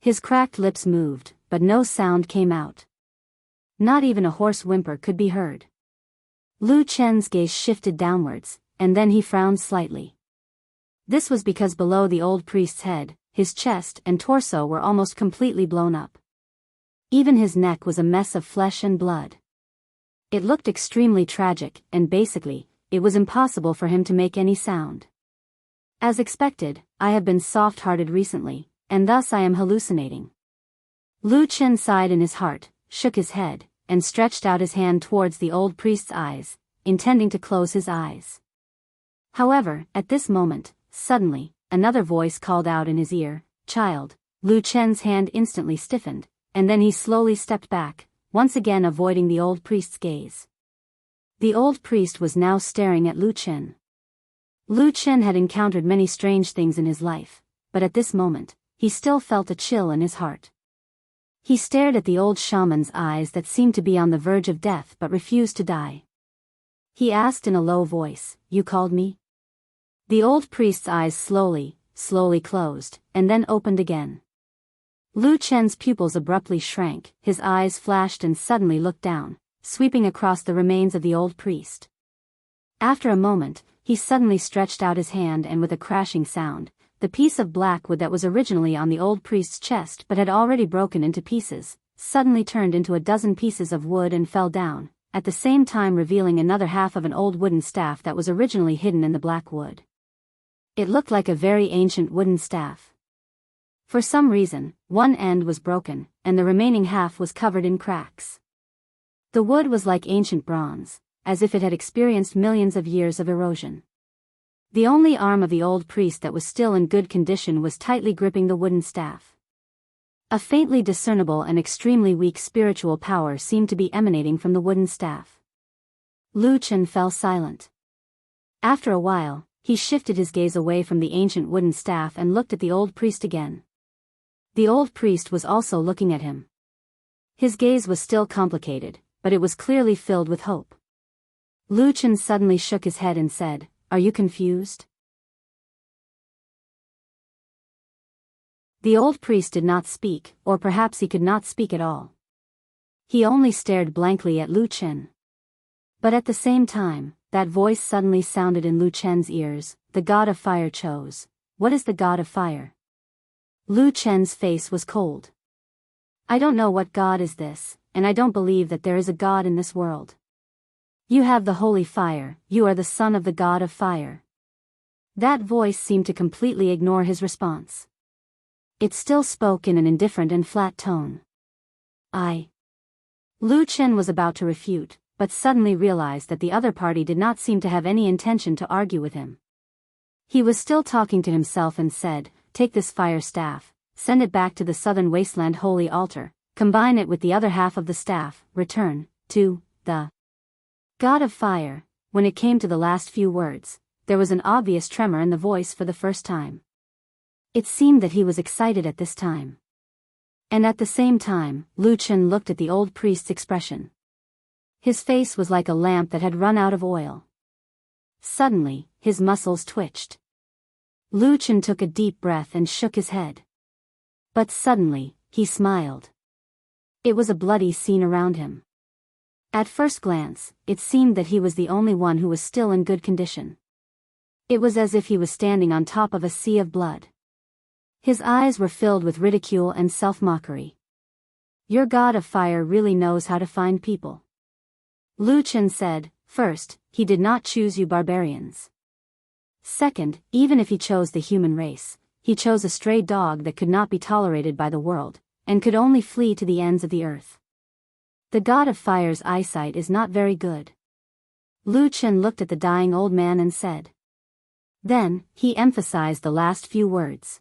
His cracked lips moved, but no sound came out. Not even a hoarse whimper could be heard. Lu Chen's gaze shifted downwards, and then he frowned slightly. This was because below the old priest's head, his chest and torso were almost completely blown up. Even his neck was a mess of flesh and blood. It looked extremely tragic, and basically, it was impossible for him to make any sound. As expected, I have been soft-hearted recently, and thus I am hallucinating. Lu Chen sighed in his heart, shook his head, and stretched out his hand towards the old priest's eyes, intending to close his eyes. However, at this moment, suddenly, another voice called out in his ear, "Child." Lu Chen's hand instantly stiffened, and then he slowly stepped back, once again avoiding the old priest's gaze. The old priest was now staring at Lu Chen. Lu Chen had encountered many strange things in his life, but at this moment, he still felt a chill in his heart. He stared at the old shaman's eyes that seemed to be on the verge of death but refused to die. He asked in a low voice, "You called me?" The old priest's eyes slowly closed, and then opened again. Lu Chen's pupils abruptly shrank, his eyes flashed and suddenly looked down, sweeping across the remains of the old priest. After a moment, he suddenly stretched out his hand and with a crashing sound, the piece of black wood that was originally on the old priest's chest but had already broken into pieces, suddenly turned into a dozen pieces of wood and fell down, at the same time revealing another half of an old wooden staff that was originally hidden in the black wood. It looked like a very ancient wooden staff. For some reason, one end was broken, and the remaining half was covered in cracks. The wood was like ancient bronze, as if it had experienced millions of years of erosion. The only arm of the old priest that was still in good condition was tightly gripping the wooden staff. A faintly discernible and extremely weak spiritual power seemed to be emanating from the wooden staff. Lu Chen fell silent. After a while, he shifted his gaze away from the ancient wooden staff and looked at the old priest again. The old priest was also looking at him. His gaze was still complicated, but it was clearly filled with hope. Lu Chen suddenly shook his head and said, "Are you confused?" The old priest did not speak, or perhaps he could not speak at all. He only stared blankly at Lu Chen. But at the same time, that voice suddenly sounded in Lu Chen's ears, "The god of fire chose. What is the god of fire?" Lu Chen's face was cold. "I don't know what god is this, and I don't believe that there is a god in this world. You have the holy fire, you are the son of the god of fire." That voice seemed to completely ignore his response. It still spoke in an indifferent and flat tone. Lu Chen was about to refute, but suddenly realized that the other party did not seem to have any intention to argue with him. He was still talking to himself and said, "Take this fire staff, send it back to the southern wasteland holy altar, combine it with the other half of the staff, return to the god of fire." When it came to the last few words, there was an obvious tremor in the voice for the first time. It seemed that he was excited at this time. And at the same time, Lu Chen looked at the old priest's expression. His face was like a lamp that had run out of oil. Suddenly, his muscles twitched. Lu Chen took a deep breath and shook his head. But suddenly, he smiled. It was a bloody scene around him. At first glance, it seemed that he was the only one who was still in good condition. It was as if he was standing on top of a sea of blood. His eyes were filled with ridicule and self-mockery. "Your god of fire really knows how to find people." Lu Chen said, "First, he did not choose you barbarians. Second, even if he chose the human race, he chose a stray dog that could not be tolerated by the world, and could only flee to the ends of the earth. The god of fire's eyesight is not very good." Lu Chen looked at the dying old man and said. Then, he emphasized the last few words.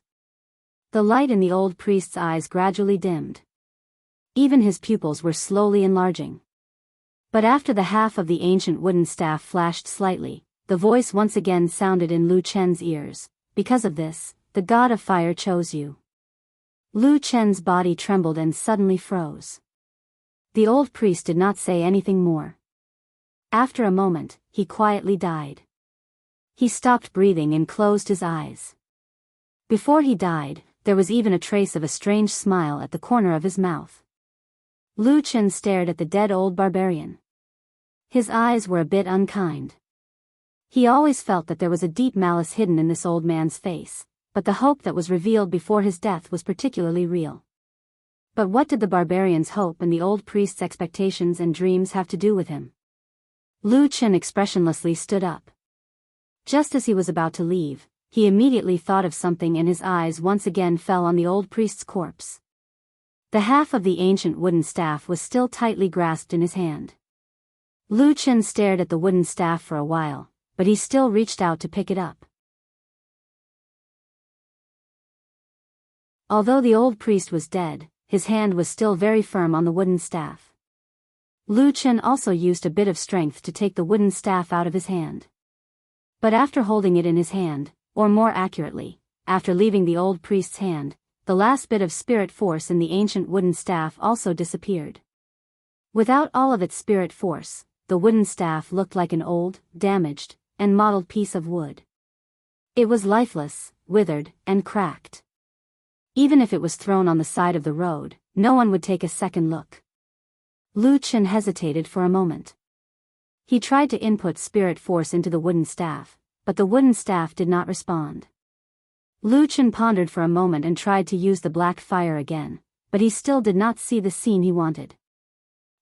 The light in the old priest's eyes gradually dimmed. Even his pupils were slowly enlarging. But after the half of the ancient wooden staff flashed slightly, the voice once again sounded in Lu Chen's ears. Because of this, the god of fire chose you. Lu Chen's body trembled and suddenly froze. The old priest did not say anything more. After a moment, he quietly died. He stopped breathing and closed his eyes. Before he died, there was even a trace of a strange smile at the corner of his mouth. Lu Chen stared at the dead old barbarian. His eyes were a bit unkind. He always felt that there was a deep malice hidden in this old man's face, but the hope that was revealed before his death was particularly real. But what did the barbarian's hope and the old priest's expectations and dreams have to do with him? Lu Chen expressionlessly stood up. Just as he was about to leave, he immediately thought of something and his eyes once again fell on the old priest's corpse. The half of the ancient wooden staff was still tightly grasped in his hand. Lu Chen stared at the wooden staff for a while, but he still reached out to pick it up. Although the old priest was dead, his hand was still very firm on the wooden staff. Lu Chen also used a bit of strength to take the wooden staff out of his hand. But after holding it in his hand, or more accurately, after leaving the old priest's hand, the last bit of spirit force in the ancient wooden staff also disappeared. Without all of its spirit force, the wooden staff looked like an old, damaged, and mottled piece of wood. It was lifeless, withered, and cracked. Even if it was thrown on the side of the road, no one would take a second look. Lu Chen hesitated for a moment. He tried to input spirit force into the wooden staff, but the wooden staff did not respond. Lu Chen pondered for a moment and tried to use the black fire again, but he still did not see the scene he wanted.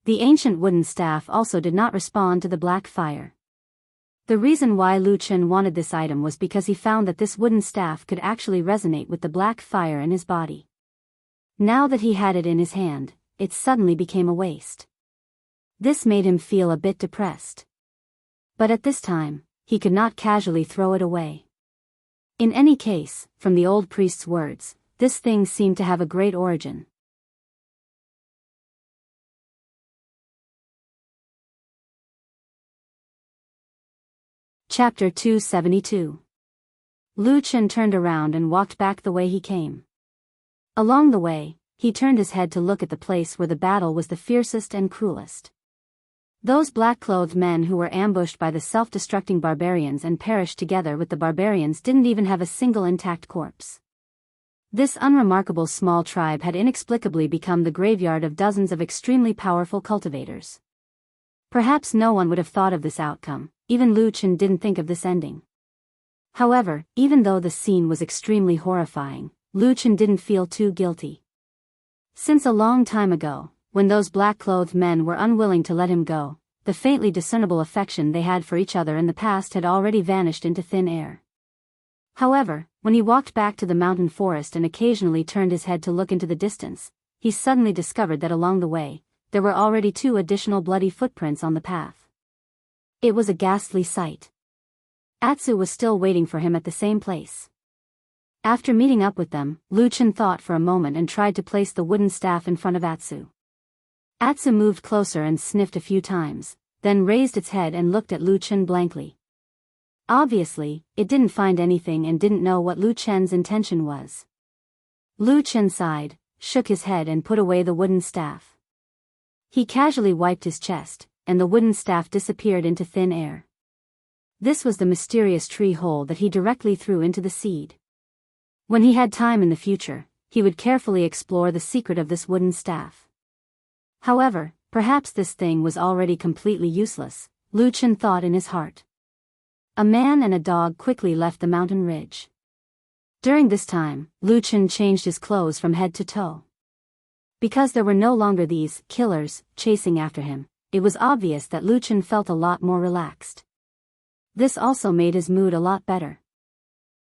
The ancient wooden staff also did not respond to the black fire. The reason why Lu Chen wanted this item was because he found that this wooden staff could actually resonate with the black fire in his body. Now that he had it in his hand, it suddenly became a waste. This made him feel a bit depressed. But at this time, he could not casually throw it away. In any case, from the old priest's words, this thing seemed to have a great origin. Chapter 272. Lu Chen turned around and walked back the way he came. Along the way, he turned his head to look at the place where the battle was the fiercest and cruelest. Those black-clothed men who were ambushed by the self-destructing barbarians and perished together with the barbarians didn't even have a single intact corpse. This unremarkable small tribe had inexplicably become the graveyard of dozens of extremely powerful cultivators. Perhaps no one would have thought of this outcome, even Lu Chen didn't think of this ending. However, even though the scene was extremely horrifying, Lu Chen didn't feel too guilty. Since a long time ago, when those black-clothed men were unwilling to let him go, the faintly discernible affection they had for each other in the past had already vanished into thin air. However, when he walked back to the mountain forest and occasionally turned his head to look into the distance, he suddenly discovered that along the way, there were already 2 additional bloody footprints on the path. It was a ghastly sight. Atsu was still waiting for him at the same place. After meeting up with them, Lu Chen thought for a moment and tried to place the wooden staff in front of Atsu. Atsu moved closer and sniffed a few times, then raised its head and looked at Lu Chen blankly. Obviously, it didn't find anything and didn't know what Lu Chen's intention was. Lu Chen sighed, shook his head and put away the wooden staff. He casually wiped his chest, and the wooden staff disappeared into thin air. This was the mysterious tree hole that he directly threw into the seed. When he had time in the future, he would carefully explore the secret of this wooden staff. However, perhaps this thing was already completely useless, Lu Chen thought in his heart. A man and a dog quickly left the mountain ridge. During this time, Lu Chen changed his clothes from head to toe. Because there were no longer these killers chasing after him, it was obvious that Lu Chen felt a lot more relaxed. This also made his mood a lot better.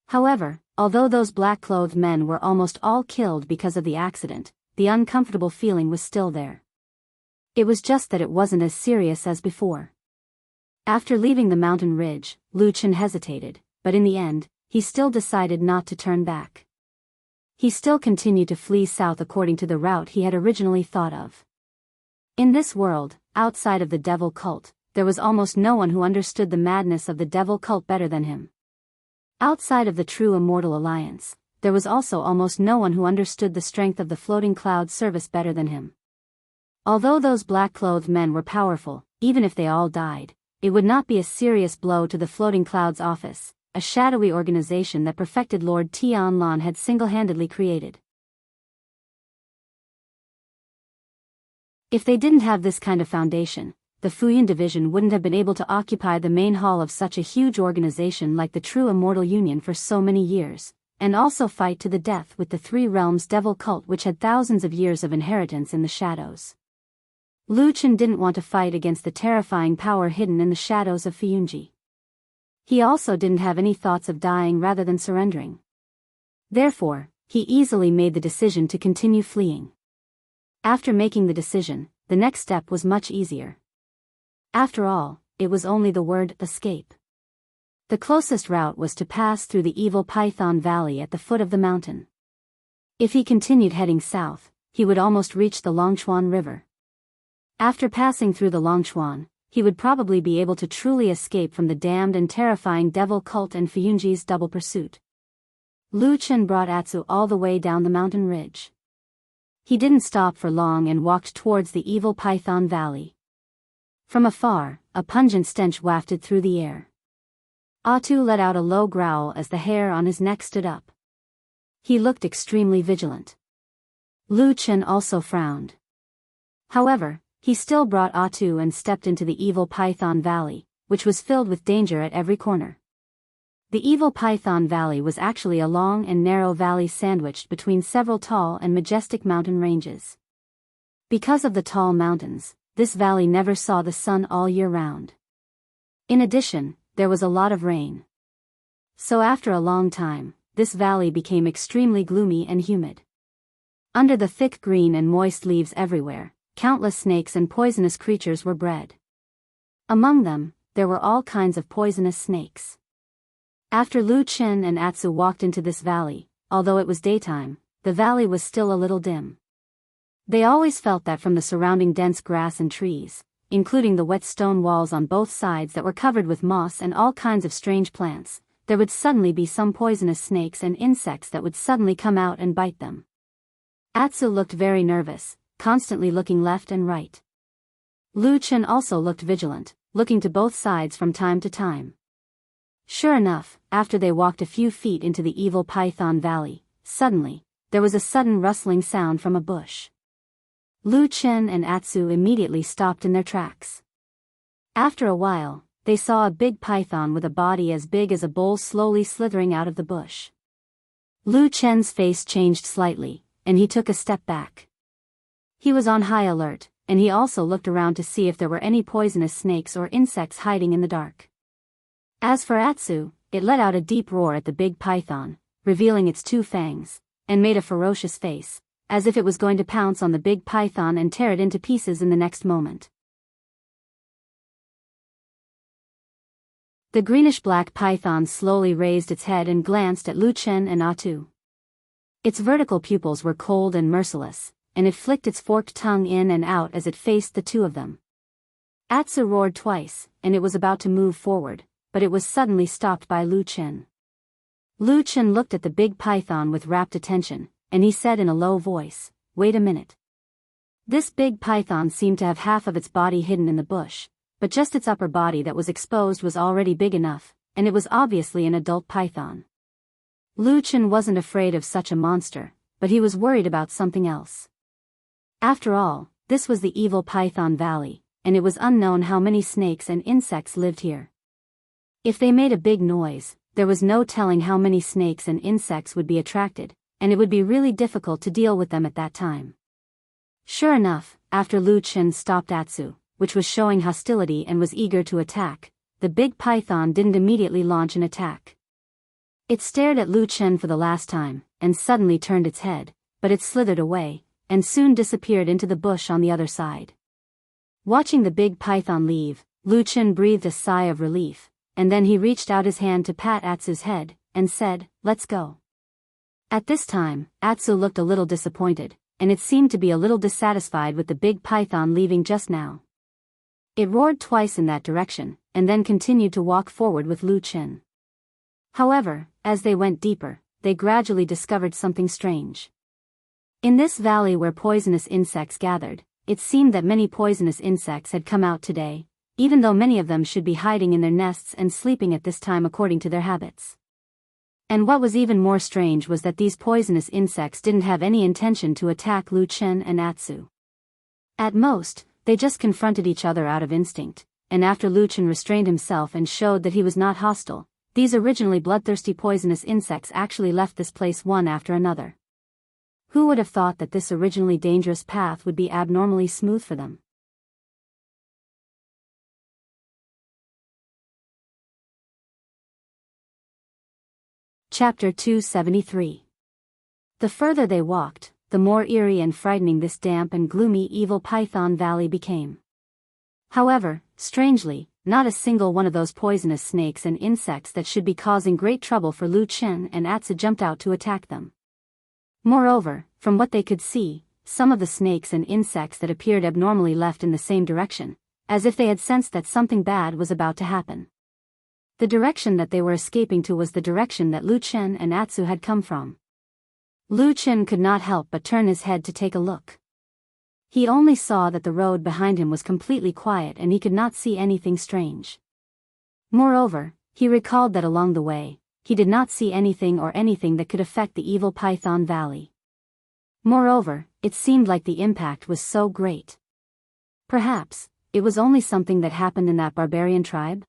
However, although those black-clothed men were almost all killed because of the accident, the uncomfortable feeling was still there. It was just that it wasn't as serious as before. After leaving the mountain ridge, Lu Chen hesitated, but in the end, he still decided not to turn back. He still continued to flee south according to the route he had originally thought of. In this world, outside of the devil cult, there was almost no one who understood the madness of the devil cult better than him. Outside of the true immortal alliance, there was also almost no one who understood the strength of the floating cloud service better than him. Although those black-clothed men were powerful, even if they all died, it would not be a serious blow to the Floating Clouds office, a shadowy organization that perfected Lord Tianlan had single-handedly created. If they didn't have this kind of foundation, the Fuyan division wouldn't have been able to occupy the main hall of such a huge organization like the True Immortal Union for so many years, and also fight to the death with the Three Realms Devil Cult, which had thousands of years of inheritance in the shadows. Lu Chen didn't want to fight against the terrifying power hidden in the shadows of Fuyunji. He also didn't have any thoughts of dying rather than surrendering. Therefore, he easily made the decision to continue fleeing. After making the decision, the next step was much easier. After all, it was only the word escape. The closest route was to pass through the evil Python Valley at the foot of the mountain. If he continued heading south, he would almost reach the Longchuan River. After passing through the Longchuan, he would probably be able to truly escape from the damned and terrifying devil cult and Fuyunji's double pursuit. Lu Chen brought Atsu all the way down the mountain ridge. He didn't stop for long and walked towards the evil Python Valley. From afar, a pungent stench wafted through the air. Atsu let out a low growl as the hair on his neck stood up. He looked extremely vigilant. Lu Chen also frowned. However, he still brought Atsu and stepped into the evil Python Valley, which was filled with danger at every corner. The evil Python Valley was actually a long and narrow valley sandwiched between several tall and majestic mountain ranges. Because of the tall mountains, this valley never saw the sun all year round. In addition, there was a lot of rain. So after a long time, this valley became extremely gloomy and humid. Under the thick green and moist leaves everywhere, countless snakes and poisonous creatures were bred. Among them, there were all kinds of poisonous snakes. After Lu Chen and Atsu walked into this valley, although it was daytime, the valley was still a little dim. They always felt that from the surrounding dense grass and trees, including the wet stone walls on both sides that were covered with moss and all kinds of strange plants, there would suddenly be some poisonous snakes and insects that would suddenly come out and bite them. Atsu looked very nervous, constantly looking left and right. Lu Chen also looked vigilant, looking to both sides from time to time. Sure enough, after they walked a few feet into the evil Python Valley, suddenly, there was a sudden rustling sound from a bush. Lu Chen and Atsu immediately stopped in their tracks. After a while, they saw a big python with a body as big as a bowl slowly slithering out of the bush. Lu Chen's face changed slightly, and he took a step back. He was on high alert, and he also looked around to see if there were any poisonous snakes or insects hiding in the dark. As for Atsu, it let out a deep roar at the big python, revealing its two fangs, and made a ferocious face, as if it was going to pounce on the big python and tear it into pieces in the next moment. The greenish-black python slowly raised its head and glanced at Lu Chen and Atsu. Its vertical pupils were cold and merciless, and it flicked its forked tongue in and out as it faced the two of them. Atsu roared twice, and it was about to move forward, but it was suddenly stopped by Lu Chen. Lu Chen looked at the big python with rapt attention, and he said in a low voice, "Wait a minute." This big python seemed to have half of its body hidden in the bush, but just its upper body that was exposed was already big enough, and it was obviously an adult python. Lu Chen wasn't afraid of such a monster, but he was worried about something else. After all, this was the evil Python Valley, and it was unknown how many snakes and insects lived here. If they made a big noise, there was no telling how many snakes and insects would be attracted, and it would be really difficult to deal with them at that time. Sure enough, after Lu Chen stopped Atsu, which was showing hostility and was eager to attack, the big python didn't immediately launch an attack. It stared at Lu Chen for the last time, and suddenly turned its head, but it slithered away, and soon disappeared into the bush on the other side. Watching the big python leave, Lu Chen breathed a sigh of relief, and then he reached out his hand to pat Atsu's head, and said, "Let's go." At this time, Atsu looked a little disappointed, and it seemed to be a little dissatisfied with the big python leaving just now. It roared twice in that direction, and then continued to walk forward with Lu Chen. However, as they went deeper, they gradually discovered something strange. In this valley where poisonous insects gathered, it seemed that many poisonous insects had come out today, even though many of them should be hiding in their nests and sleeping at this time according to their habits. And what was even more strange was that these poisonous insects didn't have any intention to attack Lu Chen and Atsu. At most, they just confronted each other out of instinct, and after Lu Chen restrained himself and showed that he was not hostile, these originally bloodthirsty poisonous insects actually left this place one after another. Who would have thought that this originally dangerous path would be abnormally smooth for them? Chapter 273. The further they walked, the more eerie and frightening this damp and gloomy evil Python Valley became. However, strangely, not a single one of those poisonous snakes and insects that should be causing great trouble for Lu Chen and Atsu jumped out to attack them. Moreover, from what they could see, some of the snakes and insects that appeared abnormally left in the same direction, as if they had sensed that something bad was about to happen. The direction that they were escaping to was the direction that Lu Chen and Atsu had come from. Lu Chen could not help but turn his head to take a look. He only saw that the road behind him was completely quiet and he could not see anything strange. Moreover, he recalled that along the way, he did not see anything that could affect the evil Python Valley. Moreover, it seemed like the impact was so great. Perhaps, it was only something that happened in that barbarian tribe?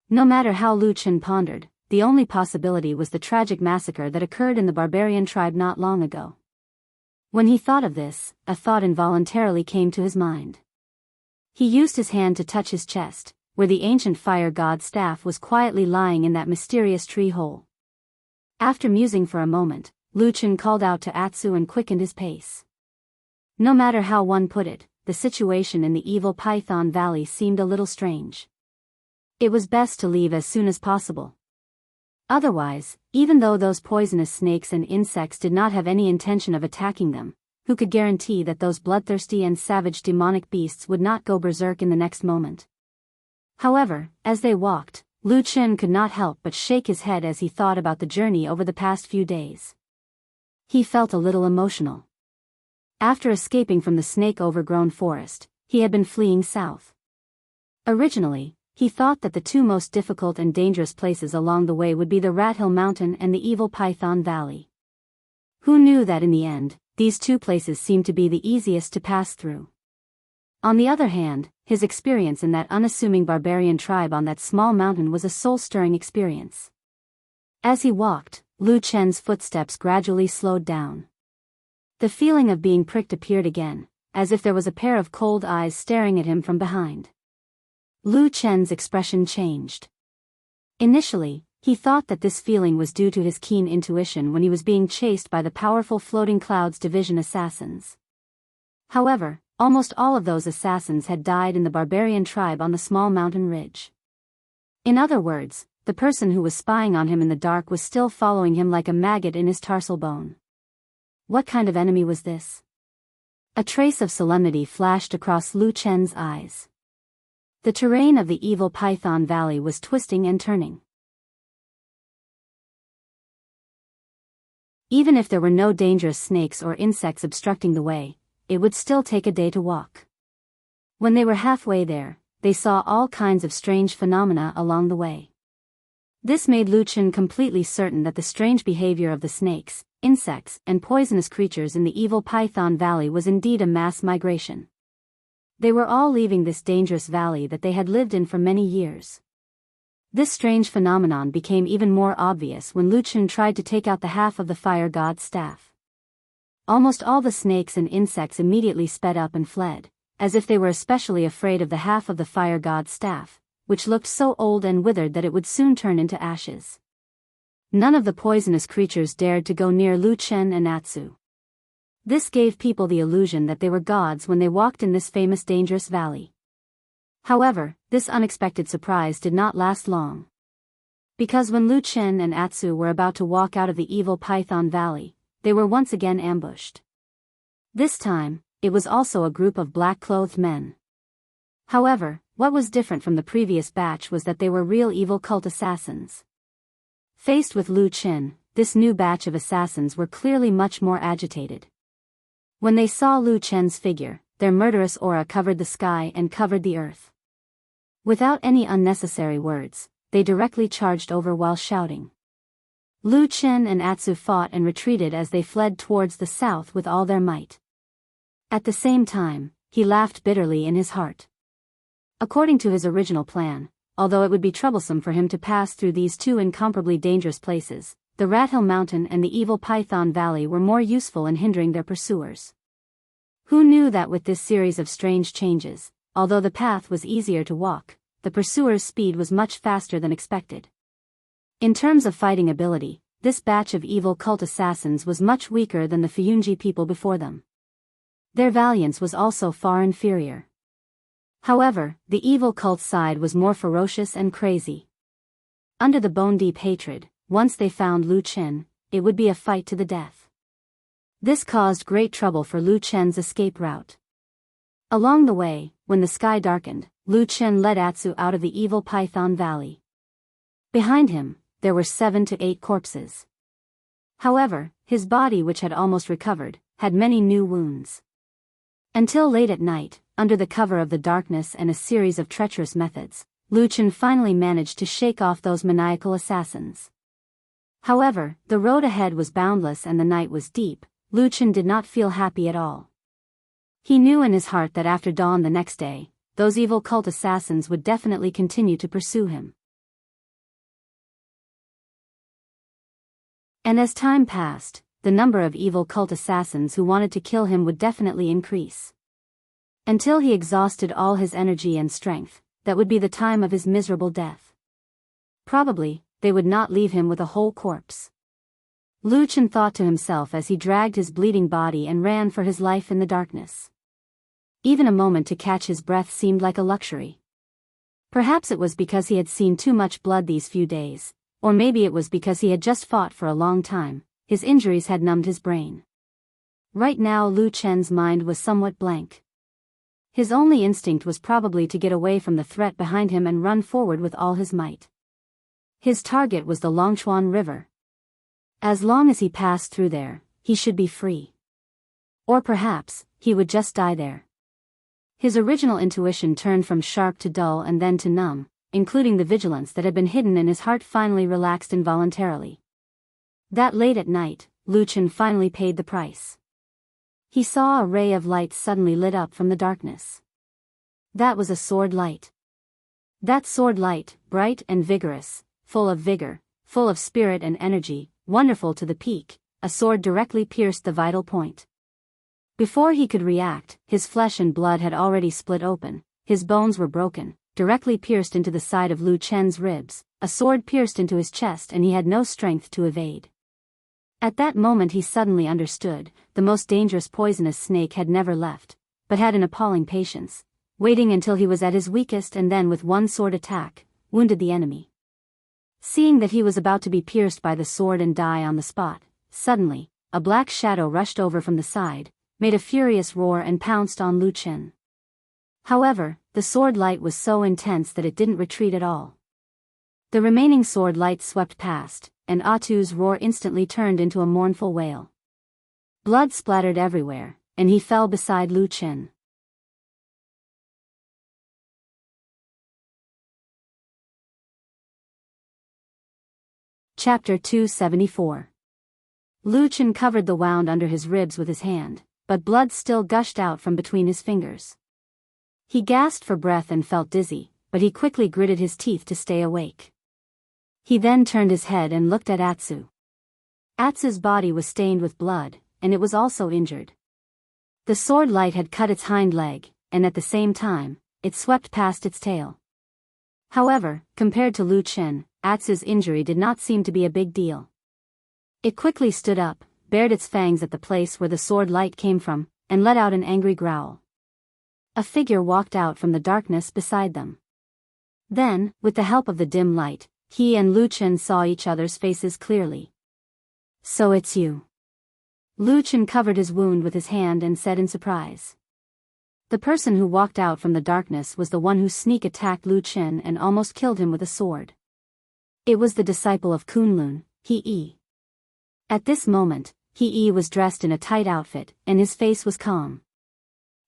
No matter how Lu Chen pondered, the only possibility was the tragic massacre that occurred in the barbarian tribe not long ago. When he thought of this, a thought involuntarily came to his mind. He used his hand to touch his chest, where the ancient fire god's staff was quietly lying in that mysterious tree hole. After musing for a moment, Lu Chen called out to Atsu and quickened his pace. No matter how one put it, the situation in the evil Python Valley seemed a little strange. It was best to leave as soon as possible. Otherwise, even though those poisonous snakes and insects did not have any intention of attacking them, who could guarantee that those bloodthirsty and savage demonic beasts would not go berserk in the next moment? However, as they walked, Lu Chen could not help but shake his head as he thought about the journey over the past few days. He felt a little emotional. After escaping from the snake-overgrown forest, he had been fleeing south. Originally, he thought that the two most difficult and dangerous places along the way would be the Rat Hill Mountain and the evil Python Valley. Who knew that in the end, these two places seemed to be the easiest to pass through? On the other hand, his experience in that unassuming barbarian tribe on that small mountain was a soul-stirring experience. As he walked, Lu Chen's footsteps gradually slowed down. The feeling of being pricked appeared again, as if there was a pair of cold eyes staring at him from behind. Lu Chen's expression changed. Initially, he thought that this feeling was due to his keen intuition when he was being chased by the powerful Floating Clouds Division assassins. However, almost all of those assassins had died in the barbarian tribe on the small mountain ridge. In other words, the person who was spying on him in the dark was still following him like a maggot in his tarsal bone. What kind of enemy was this? A trace of solemnity flashed across Lu Chen's eyes. The terrain of the evil Python Valley was twisting and turning. Even if there were no dangerous snakes or insects obstructing the way, it would still take a day to walk. When they were halfway there, they saw all kinds of strange phenomena along the way. This made Lu Chen completely certain that the strange behavior of the snakes, insects, and poisonous creatures in the evil Python Valley was indeed a mass migration. They were all leaving this dangerous valley that they had lived in for many years. This strange phenomenon became even more obvious when Lu Chen tried to take out the half of the fire god's staff. Almost all the snakes and insects immediately sped up and fled, as if they were especially afraid of the half of the fire god's staff, which looked so old and withered that it would soon turn into ashes. None of the poisonous creatures dared to go near Lu Chen and Atsu. This gave people the illusion that they were gods when they walked in this famous dangerous valley. However, this unexpected surprise did not last long. Because when Lu Chen and Atsu were about to walk out of the evil Python Valley, they were once again ambushed. This time, it was also a group of black-clothed men. However, what was different from the previous batch was that they were real evil cult assassins. Faced with Lu Qin, this new batch of assassins were clearly much more agitated. When they saw Lu Chen's figure, their murderous aura covered the sky and covered the earth. Without any unnecessary words, they directly charged over while shouting. Lu Chen and Atsu fought and retreated as they fled towards the south with all their might. At the same time, he laughed bitterly in his heart. According to his original plan, although it would be troublesome for him to pass through these two incomparably dangerous places, the Rat Hill Mountain and the Evil Python Valley were more useful in hindering their pursuers. Who knew that with this series of strange changes, although the path was easier to walk, the pursuers' speed was much faster than expected. In terms of fighting ability, this batch of evil cult assassins was much weaker than the Fuyunji people before them. Their valiance was also far inferior. However, the evil cult side was more ferocious and crazy. Under the bone-deep hatred, once they found Lu Chen, it would be a fight to the death. This caused great trouble for Lu Chen's escape route. Along the way, when the sky darkened, Lu Chen led Atsu out of the Evil Python Valley. Behind him, there were 7 to 8 corpses. However, his body, which had almost recovered, had many new wounds. Until late at night, under the cover of the darkness and a series of treacherous methods, Lu Chen finally managed to shake off those maniacal assassins. However, the road ahead was boundless and the night was deep. Lu Chen did not feel happy at all. He knew in his heart that after dawn the next day, those evil cult assassins would definitely continue to pursue him. And as time passed, the number of evil cult assassins who wanted to kill him would definitely increase. Until he exhausted all his energy and strength, that would be the time of his miserable death. Probably, they would not leave him with a whole corpse. Lu Chen thought to himself as he dragged his bleeding body and ran for his life in the darkness. Even a moment to catch his breath seemed like a luxury. Perhaps it was because he had seen too much blood these few days, or maybe it was because he had just fought for a long time. His injuries had numbed his brain. Right now Lu Chen's mind was somewhat blank. His only instinct was probably to get away from the threat behind him and run forward with all his might. His target was the Longchuan River. As long as he passed through there, he should be free. Or perhaps, he would just die there. His original intuition turned from sharp to dull and then to numb, including the vigilance that had been hidden in his heart finally relaxed involuntarily. That late at night, Lu Chen finally paid the price. He saw a ray of light suddenly lit up from the darkness. That was a sword light. That sword light, bright and vigorous, full of vigor, full of spirit and energy, wonderful to the peak, a sword directly pierced the vital point. Before he could react, his flesh and blood had already split open, his bones were broken, directly pierced into the side of Lu Chen's ribs, a sword pierced into his chest and he had no strength to evade. At that moment he suddenly understood, the most dangerous poisonous snake had never left, but had an appalling patience, waiting until he was at his weakest and then with one sword attack, wounded the enemy. Seeing that he was about to be pierced by the sword and die on the spot, suddenly, a black shadow rushed over from the side, made a furious roar and pounced on Lu Chen. However, the sword light was so intense that it didn't retreat at all. The remaining sword light swept past, and Atu's roar instantly turned into a mournful wail. Blood splattered everywhere, and he fell beside Lu Chen. Chapter 274. Lu Chen covered the wound under his ribs with his hand, but blood still gushed out from between his fingers. He gasped for breath and felt dizzy, but he quickly gritted his teeth to stay awake. He then turned his head and looked at Atsu. Atsu's body was stained with blood, and it was also injured. The sword light had cut its hind leg, and at the same time, it swept past its tail. However, compared to Lu Chen, Atsu's injury did not seem to be a big deal. It quickly stood up, bared its fangs at the place where the sword light came from, and let out an angry growl. A figure walked out from the darkness beside them. Then, with the help of the dim light, he and Lu Chen saw each other's faces clearly. "So it's you." Lu Chen covered his wound with his hand and said in surprise. The person who walked out from the darkness was the one who sneak attacked Lu Chen and almost killed him with a sword. It was the disciple of Kunlun, He. At this moment, He was dressed in a tight outfit, and his face was calm.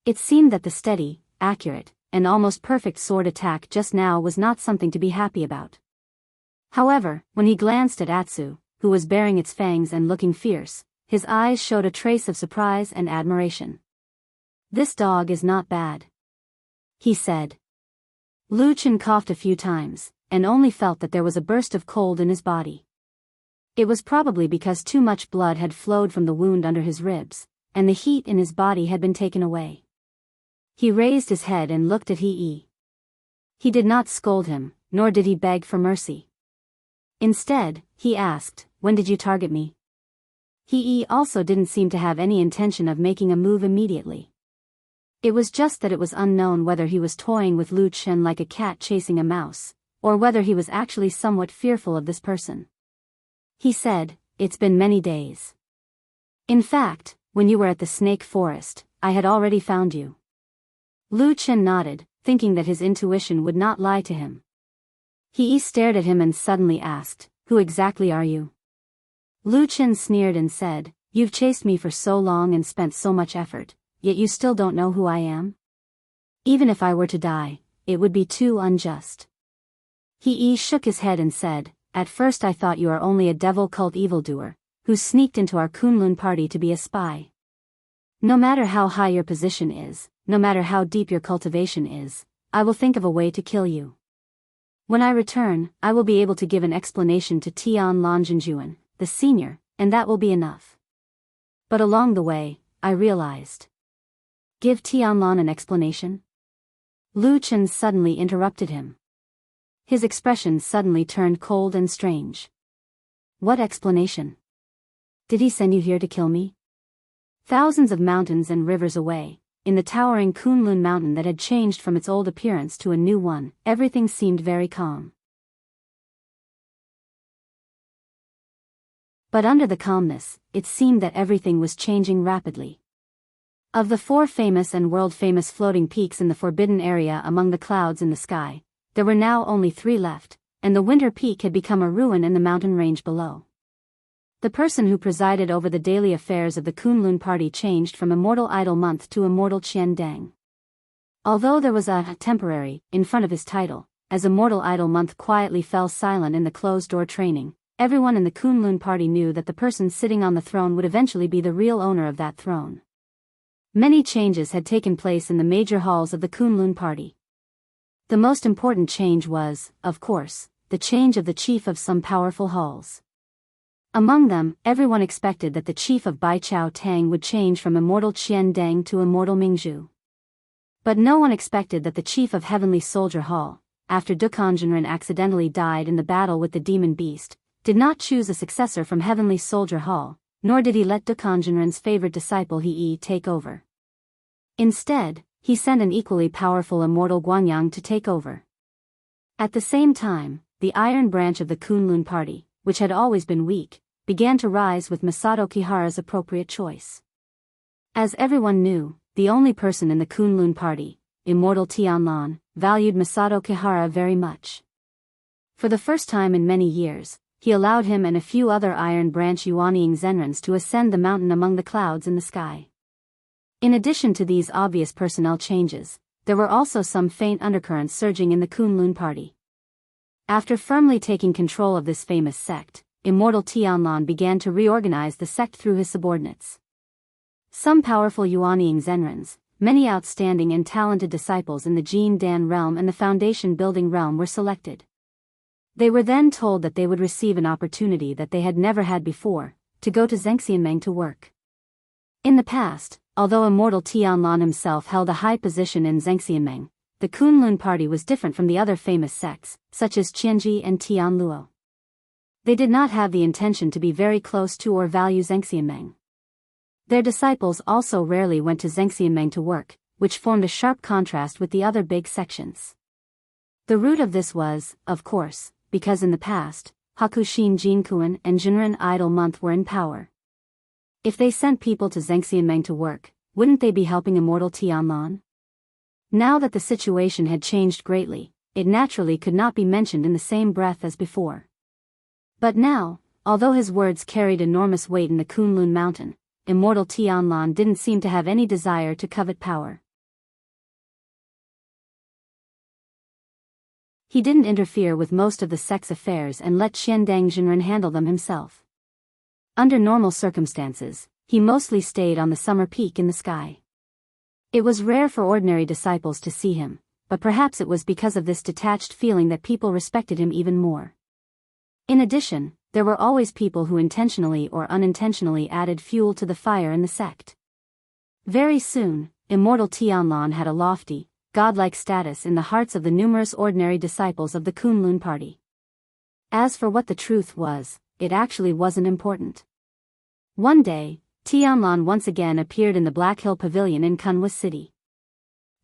It seemed that the steady, accurate, and almost perfect sword attack just now was not something to be happy about. However, when he glanced at Atsu, who was baring its fangs and looking fierce, his eyes showed a trace of surprise and admiration. "This dog is not bad," he said. Lu Chen coughed a few times, and only felt that there was a burst of cold in his body. It was probably because too much blood had flowed from the wound under his ribs, and the heat in his body had been taken away. He raised his head and looked at He. He did not scold him, nor did he beg for mercy. Instead, he asked, "When did you target me?" He also didn't seem to have any intention of making a move immediately. It was just that it was unknown whether he was toying with Lu Chen like a cat chasing a mouse, or whether he was actually somewhat fearful of this person. He said, "It's been many days. In fact, when you were at the snake forest, I had already found you." Lu Chen nodded, thinking that his intuition would not lie to him. He stared at him and suddenly asked, "Who exactly are you?" Lu Chen sneered and said, "You've chased me for so long and spent so much effort, yet you still don't know who I am? Even if I were to die, it would be too unjust." He shook his head and said, "At first I thought you are only a devil cult evildoer, who sneaked into our Kunlun party to be a spy. No matter how high your position is, no matter how deep your cultivation is, I will think of a way to kill you. When I return, I will be able to give an explanation to Tian Longjinjuan, the senior, and that will be enough. But along the way, I realized." "Give Tianlon an explanation?" Lu Chen suddenly interrupted him. His expression suddenly turned cold and strange. "What explanation? Did he send you here to kill me?" Thousands of mountains and rivers away, in the towering Kunlun mountain that had changed from its old appearance to a new one, everything seemed very calm. But under the calmness, it seemed that everything was changing rapidly. Of the 4 famous and world-famous floating peaks in the forbidden area among the clouds in the sky, there were now only 3 left, and the winter peak had become a ruin in the mountain range below. The person who presided over the daily affairs of the Kunlun party changed from Immortal Idol Month to Immortal Qian Dang. Although there was a temporary in front of his title, as Immortal Idol Month quietly fell silent in the closed-door training, everyone in the Kunlun party knew that the person sitting on the throne would eventually be the real owner of that throne. Many changes had taken place in the major halls of the Kunlun party. The most important change was, of course, the change of the chief of some powerful halls. Among them, everyone expected that the chief of Baichao Tang would change from Immortal Qian Dang to Immortal Mingzhu. But no one expected that the chief of Heavenly Soldier Hall, after Dukanjinren accidentally died in the battle with the demon beast, did not choose a successor from Heavenly Soldier Hall, nor did he let Dukanjinren's favorite disciple He take over. Instead, he sent an equally powerful Immortal Guanyang to take over. At the same time, the iron branch of the Kunlun party, which had always been weak, began to rise with Masato Kihara's appropriate choice. As everyone knew, the only person in the Kunlun party, Immortal Tianlon, valued Masato Kihara very much. For the first time in many years, he allowed him and a few other Iron Branch Yuanying Zenrens to ascend the mountain among the clouds in the sky. In addition to these obvious personnel changes, there were also some faint undercurrents surging in the Kunlun party. After firmly taking control of this famous sect, Immortal Tianlon began to reorganize the sect through his subordinates. Some powerful Yuanying Zenrens, many outstanding and talented disciples in the Jin Dan realm and the Foundation Building realm were selected. They were then told that they would receive an opportunity that they had never had before, to go to Zhengxianmeng to work. In the past, although Immortal Tianlon himself held a high position in Zhengxianmeng, the Kunlun party was different from the other famous sects, such as Qianji and Tianluo. They did not have the intention to be very close to or value Zhengxianmeng. Their disciples also rarely went to Zhengxianmeng to work, which formed a sharp contrast with the other big sections. The root of this was, of course, because in the past, Hakushin Jinkuan and Jinren Idol Month were in power. If they sent people to Zhengxianmeng to work, wouldn't they be helping Immortal Tianlon? Now that the situation had changed greatly, it naturally could not be mentioned in the same breath as before. But now, although his words carried enormous weight in the Kunlun mountain, immortal Tianlan didn't seem to have any desire to covet power. He didn't interfere with most of the sect's affairs and let Xiandang Zhenren handle them himself. Under normal circumstances, he mostly stayed on the summer peak in the sky. It was rare for ordinary disciples to see him, but perhaps it was because of this detached feeling that people respected him even more. In addition, there were always people who intentionally or unintentionally added fuel to the fire in the sect. Very soon, immortal Tianlan had a lofty, godlike status in the hearts of the numerous ordinary disciples of the Kunlun party. As for what the truth was, it actually wasn't important. One day, Tianlan once again appeared in the Black Hill Pavilion in Kunwa City.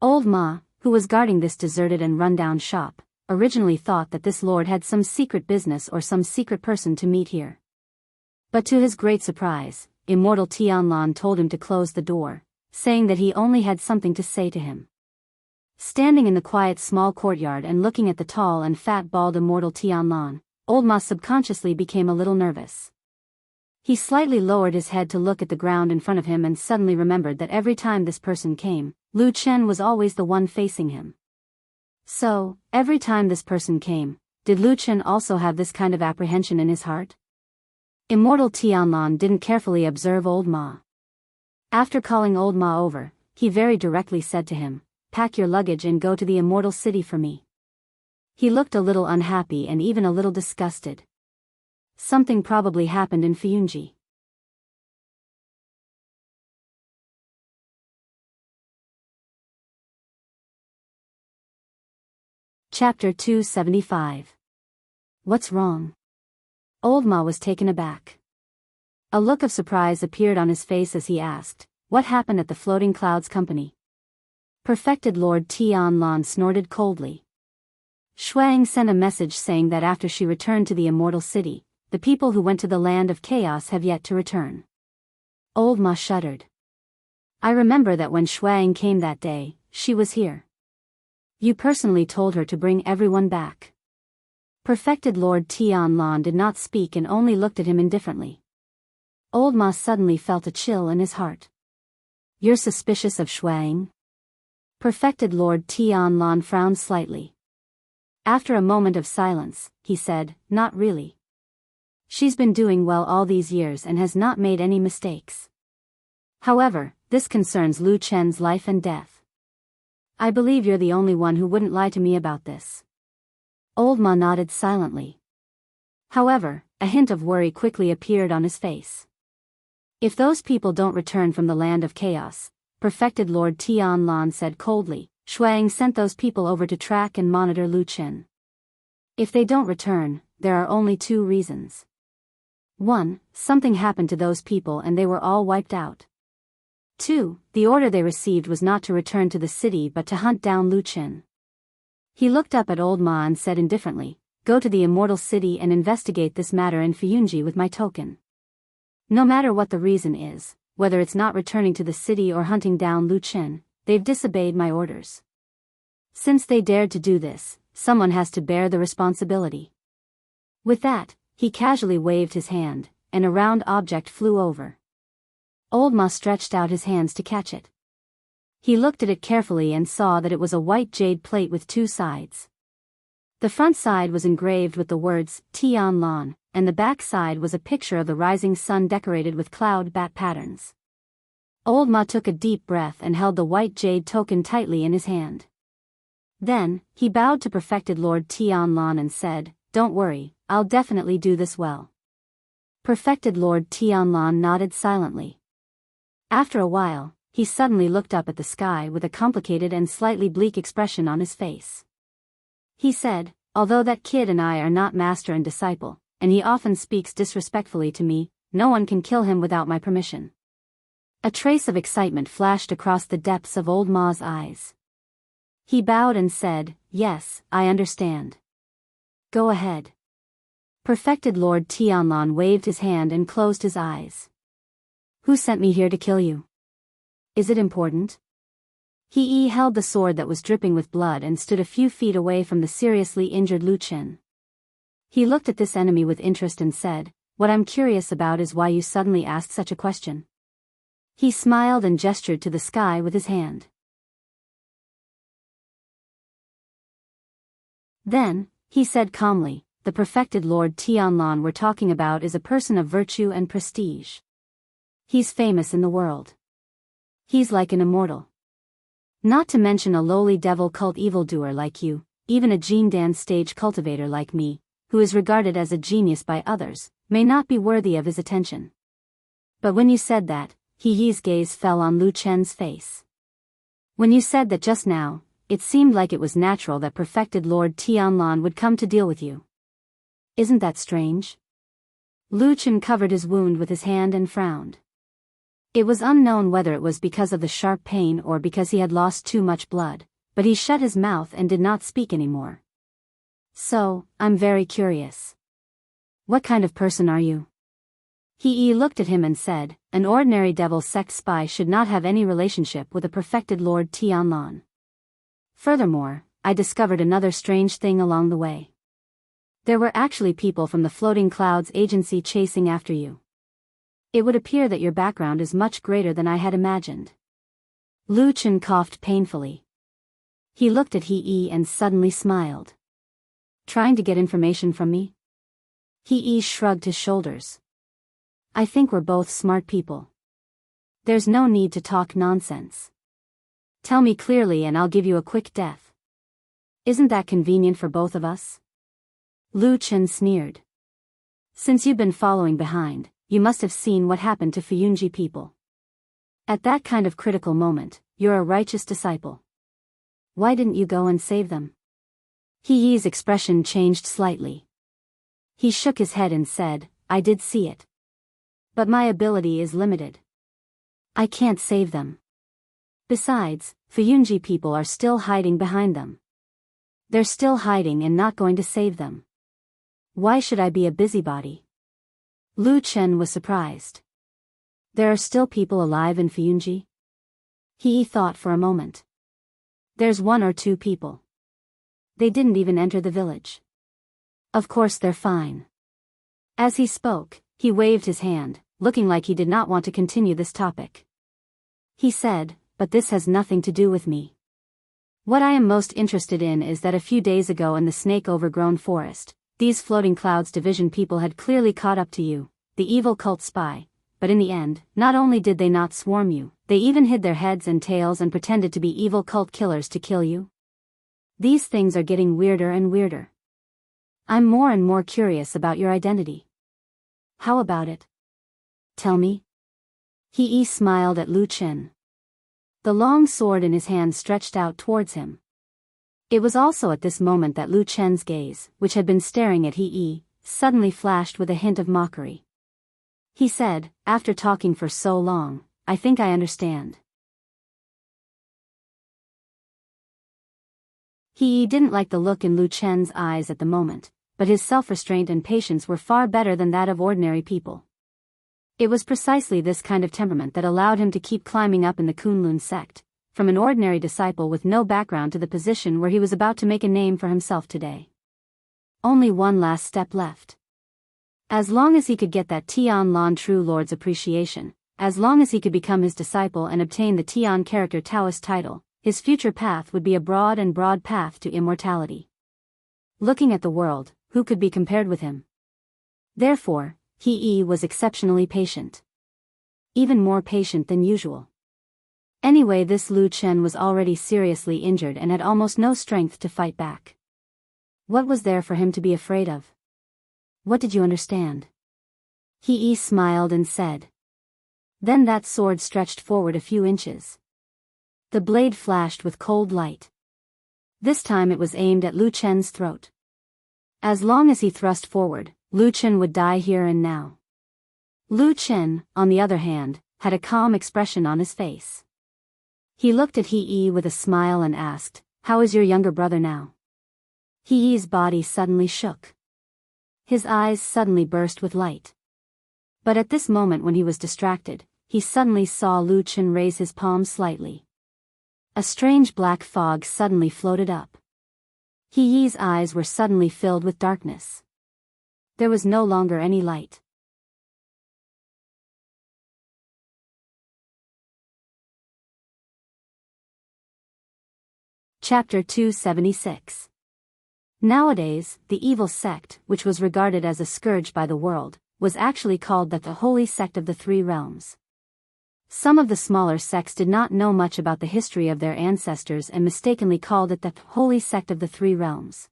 Old Ma, who was guarding this deserted and rundown shop, originally thought that this lord had some secret business or some secret person to meet here. But to his great surprise, immortal Tianlan told him to close the door, saying that he only had something to say to him. Standing in the quiet small courtyard and looking at the tall and fat bald immortal Tianlan, Old Ma subconsciously became a little nervous. He slightly lowered his head to look at the ground in front of him and suddenly remembered that every time this person came, Lu Chen was always the one facing him. So, every time this person came, did Lu Chen also have this kind of apprehension in his heart? Immortal Tianlan didn't carefully observe Old Ma. After calling Old Ma over, he very directly said to him, "Pack your luggage and go to the immortal city for me." He looked a little unhappy and even a little disgusted. Something probably happened in Fuyunji. Chapter 275. What's wrong? Old Ma was taken aback. A look of surprise appeared on his face as he asked, "What happened at the Floating Clouds Company?" Perfected Lord Tianlan snorted coldly. Shuang sent a message saying that after she returned to the immortal city, the people who went to the land of chaos have yet to return. Old Ma shuddered. "I remember that when Shuang came that day, she was here. You personally told her to bring everyone back." Perfected Lord Tianlan did not speak and only looked at him indifferently. Old Ma suddenly felt a chill in his heart. "You're suspicious of Shuang?" Perfected Lord Tianlan frowned slightly. After a moment of silence, he said, "Not really. She's been doing well all these years and has not made any mistakes. However, this concerns Lu Chen's life and death. I believe you're the only one who wouldn't lie to me about this." Old Ma nodded silently. However, a hint of worry quickly appeared on his face. "If those people don't return from the land of chaos," Perfected Lord Tianlan said coldly, "Shuang sent those people over to track and monitor Lu Chen. If they don't return, there are only two reasons. 1. Something happened to those people and they were all wiped out. 2. The order they received was not to return to the city but to hunt down Lu Chen." He looked up at Old Ma and said indifferently, "Go to the immortal city and investigate this matter in Fuyunji with my token. No matter what the reason is, whether it's not returning to the city or hunting down Lu Chen, they've disobeyed my orders. Since they dared to do this, someone has to bear the responsibility." With that, he casually waved his hand, and a round object flew over. Old Ma stretched out his hands to catch it. He looked at it carefully and saw that it was a white jade plate with two sides. The front side was engraved with the words, Tianlan, and the back side was a picture of the rising sun decorated with cloud bat patterns. Old Ma took a deep breath and held the white jade token tightly in his hand. Then, he bowed to Perfected Lord Tianlan and said, "Don't worry, I'll definitely do this well." Perfected Lord Tianlan nodded silently. After a while, he suddenly looked up at the sky with a complicated and slightly bleak expression on his face. He said, "Although that kid and I are not master and disciple, and he often speaks disrespectfully to me, no one can kill him without my permission." A trace of excitement flashed across the depths of Old Ma's eyes. He bowed and said, "Yes, I understand. Go ahead." Perfected Lord Tianlan waved his hand and closed his eyes. "Who sent me here to kill you? Is it important?" He held the sword that was dripping with blood and stood a few feet away from the seriously injured Lu Chen. He looked at this enemy with interest and said, "What I'm curious about is why you suddenly asked such a question." He smiled and gestured to the sky with his hand. Then, he said calmly, "The perfected Lord Tianlan we're talking about is a person of virtue and prestige. He's famous in the world. He's like an immortal. Not to mention a lowly devil cult evildoer like you, even a gene dance stage cultivator like me, who is regarded as a genius by others, may not be worthy of his attention." But when you said that, He Yi's gaze fell on Lu Chen's face. "When you said that just now, it seemed like it was natural that perfected Lord Tianlan would come to deal with you. Isn't that strange?" Lu Chen covered his wound with his hand and frowned. It was unknown whether it was because of the sharp pain or because he had lost too much blood, but he shut his mouth and did not speak anymore. "So, I'm very curious. What kind of person are you?" He looked at him and said, "An ordinary devil sect spy should not have any relationship with a perfected Lord Tianlan. Furthermore, I discovered another strange thing along the way. There were actually people from the Floating Clouds agency chasing after you. It would appear that your background is much greater than I had imagined." Lu Chen coughed painfully. He looked at He and suddenly smiled. "Trying to get information from me?" He shrugged his shoulders. "I think we're both smart people. There's no need to talk nonsense. Tell me clearly and I'll give you a quick death. Isn't that convenient for both of us?" Lu Chen sneered. "Since you've been following behind, you must have seen what happened to Fuyunji people. At that kind of critical moment, you're a righteous disciple. Why didn't you go and save them?" He Yi's expression changed slightly. He shook his head and said, "I did see it. But my ability is limited. I can't save them. Besides, Fuyunji people are still hiding behind them. They're still hiding and not going to save them. Why should I be a busybody?" Lu Chen was surprised. "There are still people alive in Fuyunji?" He thought for a moment. "There's 1 or 2 people. They didn't even enter the village. Of course they're fine." As he spoke, he waved his hand, looking like he did not want to continue this topic. He said, "But this has nothing to do with me. What I am most interested in is that a few days ago in the snake-overgrown forest, these Floating Clouds division people had clearly caught up to you, the evil cult spy, but in the end, not only did they not swarm you, they even hid their heads and tails and pretended to be evil cult killers to kill you. These things are getting weirder and weirder. I'm more and more curious about your identity. How about it? Tell me." He smiled at Lu Chen. The long sword in his hand stretched out towards him. It was also at this moment that Lu Chen's gaze, which had been staring at He, suddenly flashed with a hint of mockery. He said, "After talking for so long, I think I understand." He didn't like the look in Lu Chen's eyes at the moment, but his self-restraint and patience were far better than that of ordinary people. It was precisely this kind of temperament that allowed him to keep climbing up in the Kunlun sect, from an ordinary disciple with no background to the position where he was about to make a name for himself today. Only one last step left. As long as he could get that Tianlan True Lord's appreciation, as long as he could become his disciple and obtain the Tian Character Taoist title, his future path would be a broad path to immortality. Looking at the world, who could be compared with him? Therefore, He was exceptionally patient. Even more patient than usual. Anyway, this Lu Chen was already seriously injured and had almost no strength to fight back. What was there for him to be afraid of? What did you understand? He smiled and said. Then that sword stretched forward a few inches. The blade flashed with cold light. This time it was aimed at Lu Chen's throat. As long as he thrust forward, Lu Chen would die here and now. Lu Chen, on the other hand, had a calm expression on his face. He looked at He with a smile and asked, "How is your younger brother now?" He's body suddenly shook. His eyes suddenly burst with light. But at this moment when he was distracted, he suddenly saw Lu Chen raise his palm slightly. A strange black fog suddenly floated up. He Yi's eyes were suddenly filled with darkness. There was no longer any light. Chapter 276. Nowadays, the evil sect, which was regarded as a scourge by the world, was actually called the Holy Sect of the Three Realms. Some of the smaller sects did not know much about the history of their ancestors and mistakenly called it the Holy Sect of the Three Realms.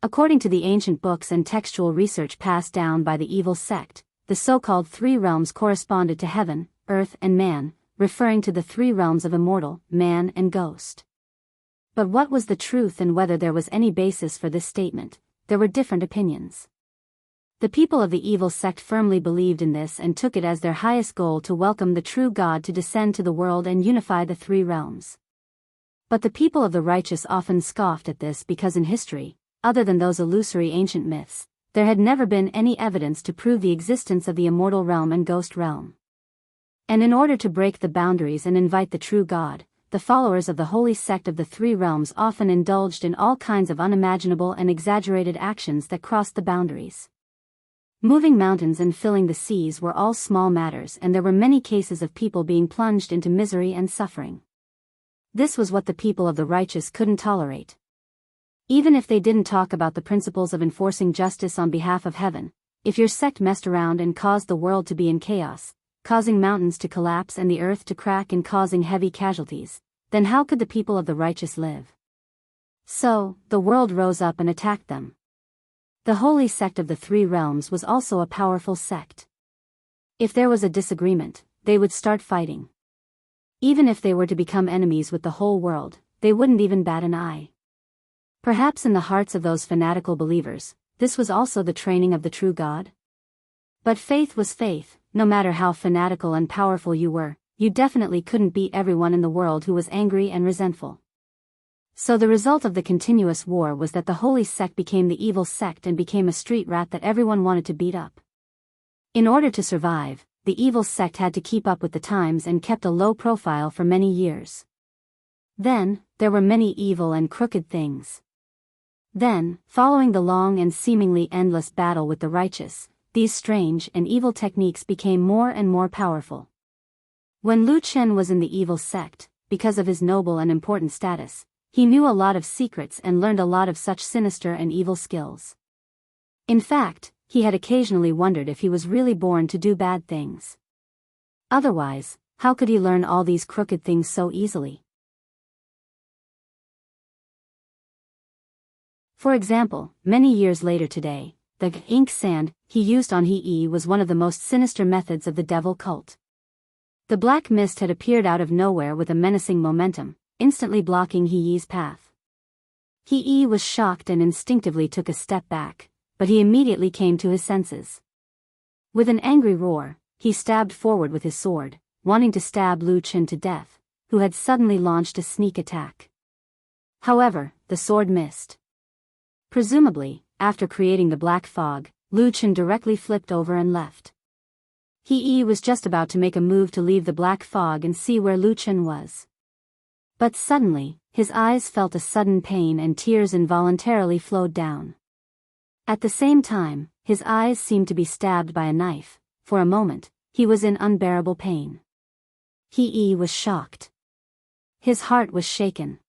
According to the ancient books and textual research passed down by the evil sect, the so-called three realms corresponded to heaven, earth and man, referring to the three realms of immortal, man and ghost. But what was the truth and whether there was any basis for this statement? There were different opinions. The people of the evil sect firmly believed in this and took it as their highest goal to welcome the true God to descend to the world and unify the three realms. But the people of the righteous often scoffed at this because in history, other than those illusory ancient myths, there had never been any evidence to prove the existence of the immortal realm and ghost realm. And in order to break the boundaries and invite the true God, the followers of the holy sect of the three realms often indulged in all kinds of unimaginable and exaggerated actions that crossed the boundaries. Moving mountains and filling the seas were all small matters, and there were many cases of people being plunged into misery and suffering. This was what the people of the righteous couldn't tolerate. Even if they didn't talk about the principles of enforcing justice on behalf of heaven, if your sect messed around and caused the world to be in chaos, causing mountains to collapse and the earth to crack and causing heavy casualties, then how could the people of the righteous live? So, the world rose up and attacked them. The holy sect of the three realms was also a powerful sect. If there was a disagreement, they would start fighting. Even if they were to become enemies with the whole world, they wouldn't even bat an eye. Perhaps in the hearts of those fanatical believers, this was also the training of the true God? But faith was faith. No matter how fanatical and powerful you were, you definitely couldn't beat everyone in the world who was angry and resentful. So the result of the continuous war was that the holy sect became the evil sect and became a street rat that everyone wanted to beat up. In order to survive, the evil sect had to keep up with the times and kept a low profile for many years. Then, there were many evil and crooked things. Then, following the long and seemingly endless battle with the righteous, these strange and evil techniques became more and more powerful. When Lu Chen was in the evil sect, because of his noble and important status, he knew a lot of secrets and learned a lot of such sinister and evil skills. In fact, he had occasionally wondered if he was really born to do bad things. Otherwise, how could he learn all these crooked things so easily? For example, many years later today, the ink sand he used on He Yi was one of the most sinister methods of the devil cult. The black mist had appeared out of nowhere with a menacing momentum, instantly blocking He Yi's path. He Yi was shocked and instinctively took a step back, but he immediately came to his senses. With an angry roar, he stabbed forward with his sword, wanting to stab Lu Chen to death, who had suddenly launched a sneak attack. However, the sword missed. Presumably, after creating the black fog, Lu Chen directly flipped over and left. He Yi was just about to make a move to leave the black fog and see where Lu Chen was. But suddenly, his eyes felt a sudden pain and tears involuntarily flowed down. At the same time, his eyes seemed to be stabbed by a knife. For a moment, he was in unbearable pain. He Yi was shocked. His heart was shaken.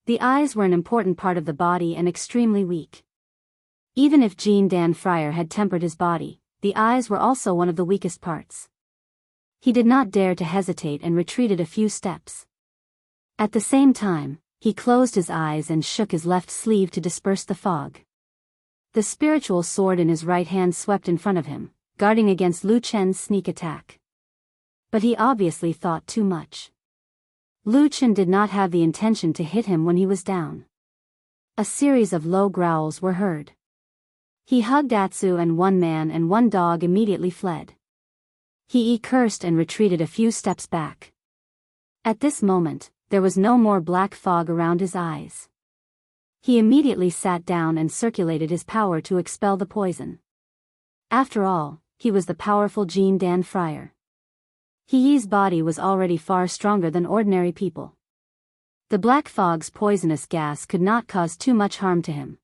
The eyes were an important part of the body and extremely weak. Even if Jean Dan Fryer had tempered his body, the eyes were also one of the weakest parts. He did not dare to hesitate and retreated a few steps. At the same time, he closed his eyes and shook his left sleeve to disperse the fog. The spiritual sword in his right hand swept in front of him, guarding against Lu Chen's sneak attack. But he obviously thought too much. Lu Chen did not have the intention to hit him when he was down. A series of low growls were heard. He hugged Atsu and one man and one dog immediately fled. He cursed and retreated a few steps back. At this moment, there was no more black fog around his eyes. He immediately sat down and circulated his power to expel the poison. After all, he was the powerful Jean Dan Fryer. He Yi's body was already far stronger than ordinary people. The black fog's poisonous gas could not cause too much harm to him.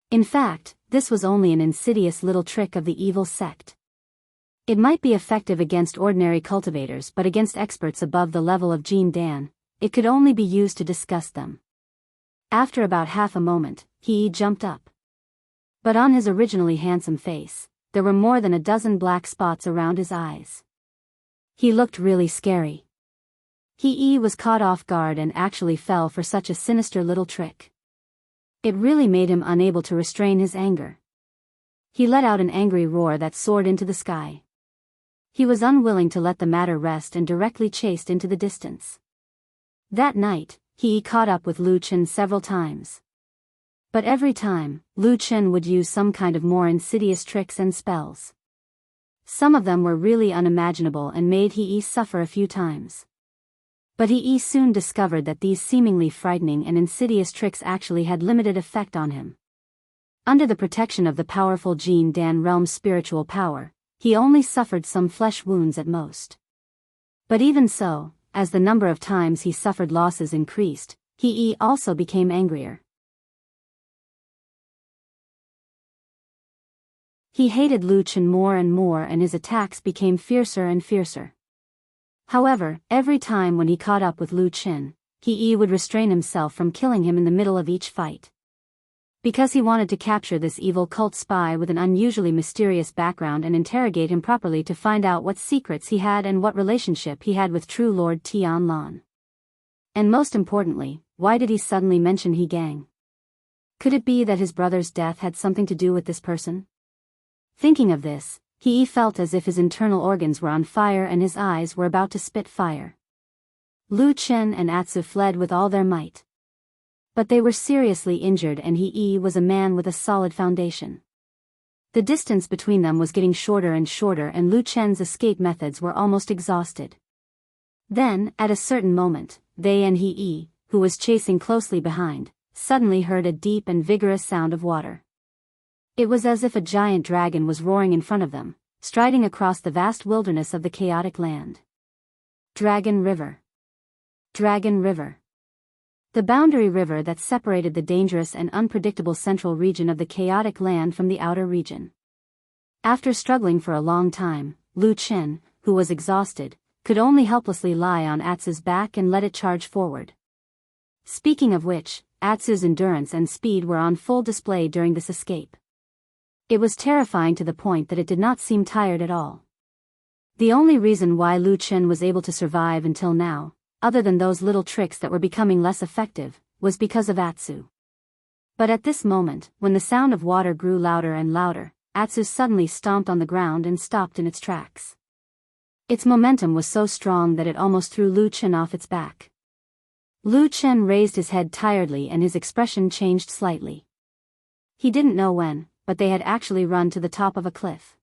In fact, this was only an insidious little trick of the evil sect. It might be effective against ordinary cultivators, but against experts above the level of Jean Dan, it could only be used to disgust them. After about half a moment, he jumped up. But on his originally handsome face, there were more than a dozen black spots around his eyes. He looked really scary. He was caught off guard and actually fell for such a sinister little trick. It really made him unable to restrain his anger. He let out an angry roar that soared into the sky. He was unwilling to let the matter rest and directly chased into the distance. That night, he caught up with Lu Chen several times. But every time, Lu Chen would use some kind of more insidious tricks and spells. Some of them were really unimaginable and made He suffer a few times. But He soon discovered that these seemingly frightening and insidious tricks actually had limited effect on him. Under the protection of the powerful Jean Dan realm's spiritual power, he only suffered some flesh wounds at most. But even so, as the number of times he suffered losses increased, he also became angrier. He hated Lu Chen more and more, and his attacks became fiercer and fiercer. However, every time when he caught up with Lu Chen, he would restrain himself from killing him in the middle of each fight. Because he wanted to capture this evil cult spy with an unusually mysterious background and interrogate him properly to find out what secrets he had and what relationship he had with true Lord Tianlan. And most importantly, why did he suddenly mention He Gang? Could it be that his brother's death had something to do with this person? Thinking of this, he felt as if his internal organs were on fire and his eyes were about to spit fire. Lu Chen and Atsu fled with all their might. But they were seriously injured, and he was a man with a solid foundation. The distance between them was getting shorter and shorter, and Lu Chen's escape methods were almost exhausted. Then, at a certain moment, they and he, who was chasing closely behind, suddenly heard a deep and vigorous sound of water. It was as if a giant dragon was roaring in front of them, striding across the vast wilderness of the chaotic land. Dragon River. Dragon River. The boundary river that separated the dangerous and unpredictable central region of the chaotic land from the outer region. After struggling for a long time, Lu Chen, who was exhausted, could only helplessly lie on Atsu's back and let it charge forward. Speaking of which, Atsu's endurance and speed were on full display during this escape. It was terrifying to the point that it did not seem tired at all. The only reason why Lu Chen was able to survive until now, other than those little tricks that were becoming less effective, was because of Atsu. But at this moment, when the sound of water grew louder and louder, Atsu suddenly stomped on the ground and stopped in its tracks. Its momentum was so strong that it almost threw Lu Chen off its back. Lu Chen raised his head tiredly and his expression changed slightly. He didn't know when, but they had actually run to the top of a cliff.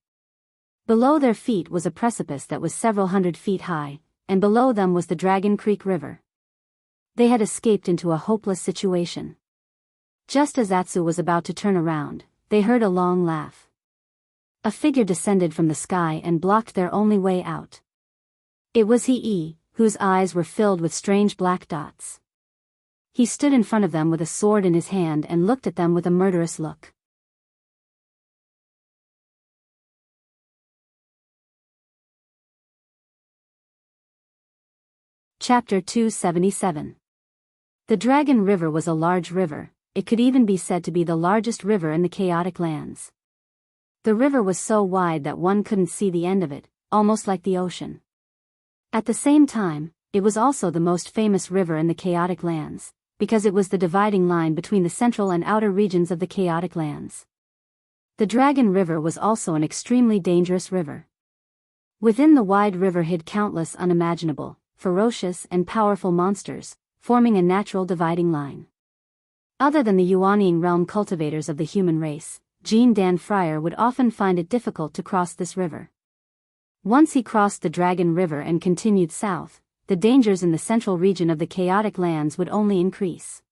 Below their feet was a precipice that was several hundred feet high, and below them was the Dragon Creek River. They had escaped into a hopeless situation. Just as Atsu was about to turn around, they heard a long laugh. A figure descended from the sky and blocked their only way out. It was he, whose eyes were filled with strange black dots. He stood in front of them with a sword in his hand and looked at them with a murderous look. Chapter 277. The Dragon River was a large river. It could even be said to be the largest river in the chaotic lands. The river was so wide that one couldn't see the end of it, almost like the ocean. At the same time, it was also the most famous river in the chaotic lands, because it was the dividing line between the central and outer regions of the chaotic lands. The Dragon River was also an extremely dangerous river. Within the wide river hid countless unimaginable, ferocious and powerful monsters, forming a natural dividing line. Other than the Yuanying realm cultivators of the human race, Jean Dan Friar would often find it difficult to cross this river. Once he crossed the Dragon River and continued south, the dangers in the central region of the chaotic lands would only increase.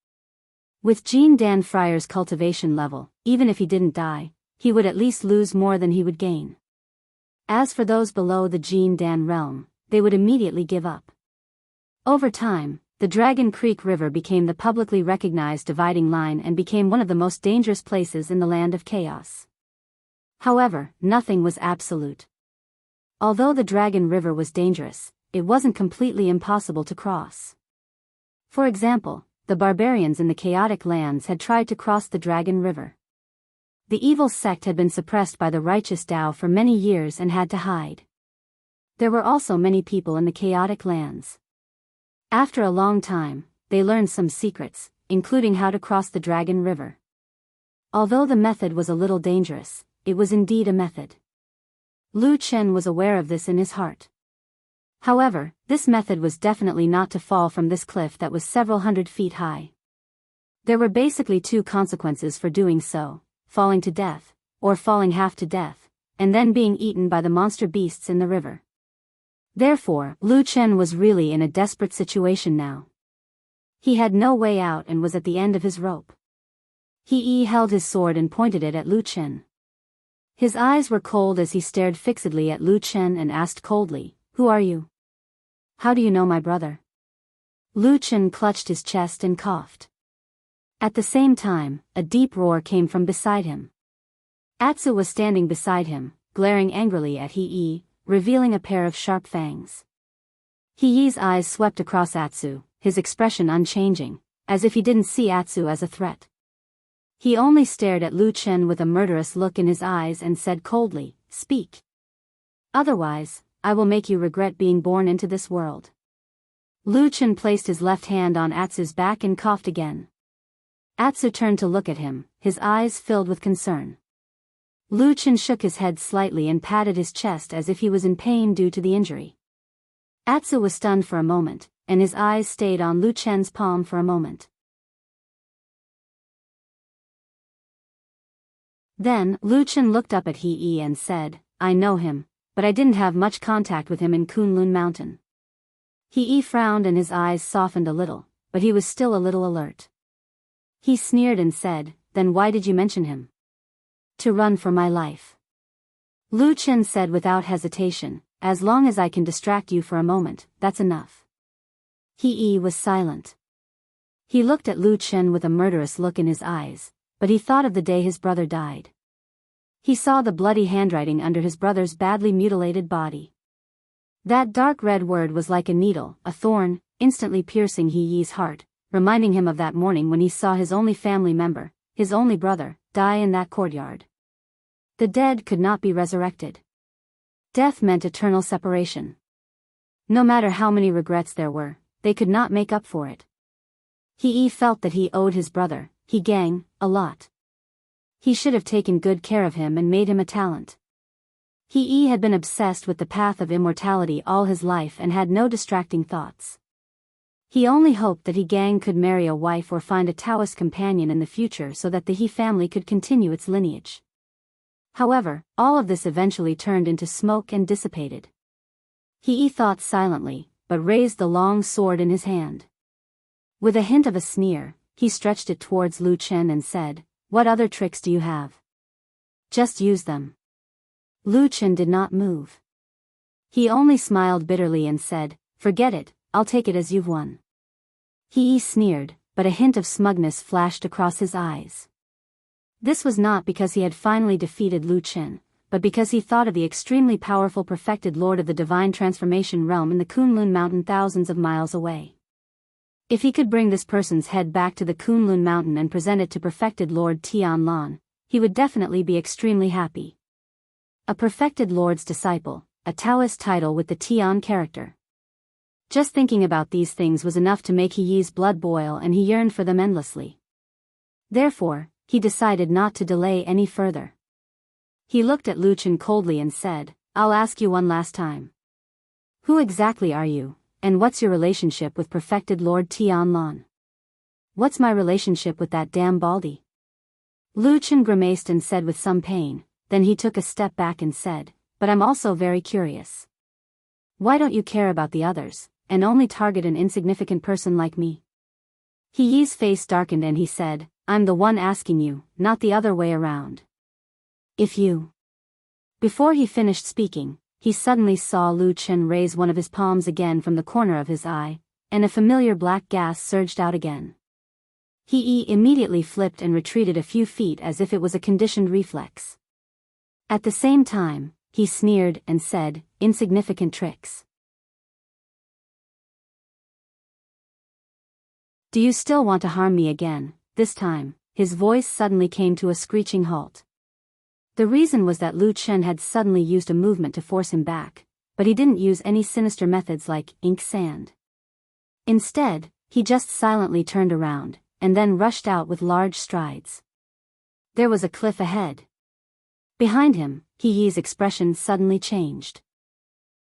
With Jean Dan Friar's cultivation level, even if he didn't die, he would at least lose more than he would gain. As for those below the Jean Dan realm, they would immediately give up. Over time, the Dragon Creek River became the publicly recognized dividing line and became one of the most dangerous places in the Land of Chaos. However, nothing was absolute. Although the Dragon River was dangerous, it wasn't completely impossible to cross. For example, the barbarians in the Chaotic Lands had tried to cross the Dragon River. The evil sect had been suppressed by the righteous Tao for many years and had to hide. There were also many people in the Chaotic Lands. After a long time, they learned some secrets, including how to cross the Dragon River. Although the method was a little dangerous, it was indeed a method. Lu Chen was aware of this in his heart. However, this method was definitely not to fall from this cliff that was several hundred feet high. There were basically two consequences for doing so: falling to death, or falling half to death, and then being eaten by the monster beasts in the river. Therefore, Lu Chen was really in a desperate situation now. He had no way out and was at the end of his rope. He held his sword and pointed it at Lu Chen. His eyes were cold as he stared fixedly at Lu Chen and asked coldly, "Who are you? How do you know my brother?" Lu Chen clutched his chest and coughed. At the same time, a deep roar came from beside him. Atsu was standing beside him, glaring angrily at He, revealing a pair of sharp fangs. He's eyes swept across Atsu, his expression unchanging, as if he didn't see Atsu as a threat. He only stared at Lu Chen with a murderous look in his eyes and said coldly, "Speak. Otherwise, I will make you regret being born into this world." Lu Chen placed his left hand on Atsu's back and coughed again. Atsu turned to look at him, his eyes filled with concern. Lu Chen shook his head slightly and patted his chest as if he was in pain due to the injury. Atsu was stunned for a moment, and his eyes stayed on Lu Chen's palm for a moment. Then, Lu Chen looked up at He and said, "I know him, but I didn't have much contact with him in Kunlun Mountain." He frowned and his eyes softened a little, but he was still a little alert. He sneered and said, "Then why did you mention him?" "To run for my life." Lu Chen said without hesitation, "As long as I can distract you for a moment, that's enough." He was silent. He looked at Lu Chen with a murderous look in his eyes, but he thought of the day his brother died. He saw the bloody handwriting under his brother's badly mutilated body. That dark red word was like a needle, a thorn, instantly piercing He's heart, reminding him of that morning when he saw his only family member, his only brother, die in that courtyard. The dead could not be resurrected. Death meant eternal separation. No matter how many regrets there were, they could not make up for it. He felt that he owed his brother, Gang, a lot. He should have taken good care of him and made him a talent. He had been obsessed with the path of immortality all his life and had no distracting thoughts. He only hoped that Gang could marry a wife or find a Taoist companion in the future so that the He family could continue its lineage. However, all of this eventually turned into smoke and dissipated. He thought silently, but raised the long sword in his hand. With a hint of a sneer, he stretched it towards Lu Chen and said, "What other tricks do you have? Just use them." Lu Chen did not move. He only smiled bitterly and said, "Forget it, I'll take it as you've won." He sneered, but a hint of smugness flashed across his eyes. This was not because he had finally defeated Lu Chen, but because he thought of the extremely powerful perfected Lord of the Divine Transformation Realm in the Kunlun Mountain thousands of miles away. If he could bring this person's head back to the Kunlun Mountain and present it to perfected Lord Tianlan, he would definitely be extremely happy. A perfected Lord's disciple, a Taoist title with the Tian character. Just thinking about these things was enough to make He's blood boil, and he yearned for them endlessly. Therefore, he decided not to delay any further. He looked at Lu Chen coldly and said, "I'll ask you one last time. Who exactly are you, and what's your relationship with perfected Lord Tianlan?" "What's my relationship with that damn Baldy?" Lu Chen grimaced and said with some pain, then he took a step back and said, "But I'm also very curious. Why don't you care about the others, and only target an insignificant person like me?" He's face darkened and he said, "I'm the one asking you, not the other way around. If you..." Before he finished speaking, he suddenly saw Lu Chen raise one of his palms again from the corner of his eye, and a familiar black gas surged out again. He immediately flipped and retreated a few feet as if it was a conditioned reflex. At the same time, he sneered and said, "Insignificant tricks. Do you still want to harm me again?" This time, his voice suddenly came to a screeching halt. The reason was that Lu Chen had suddenly used a movement to force him back, but he didn't use any sinister methods like ink sand. Instead, he just silently turned around, and then rushed out with large strides. There was a cliff ahead. Behind him, He Yi's expression suddenly changed.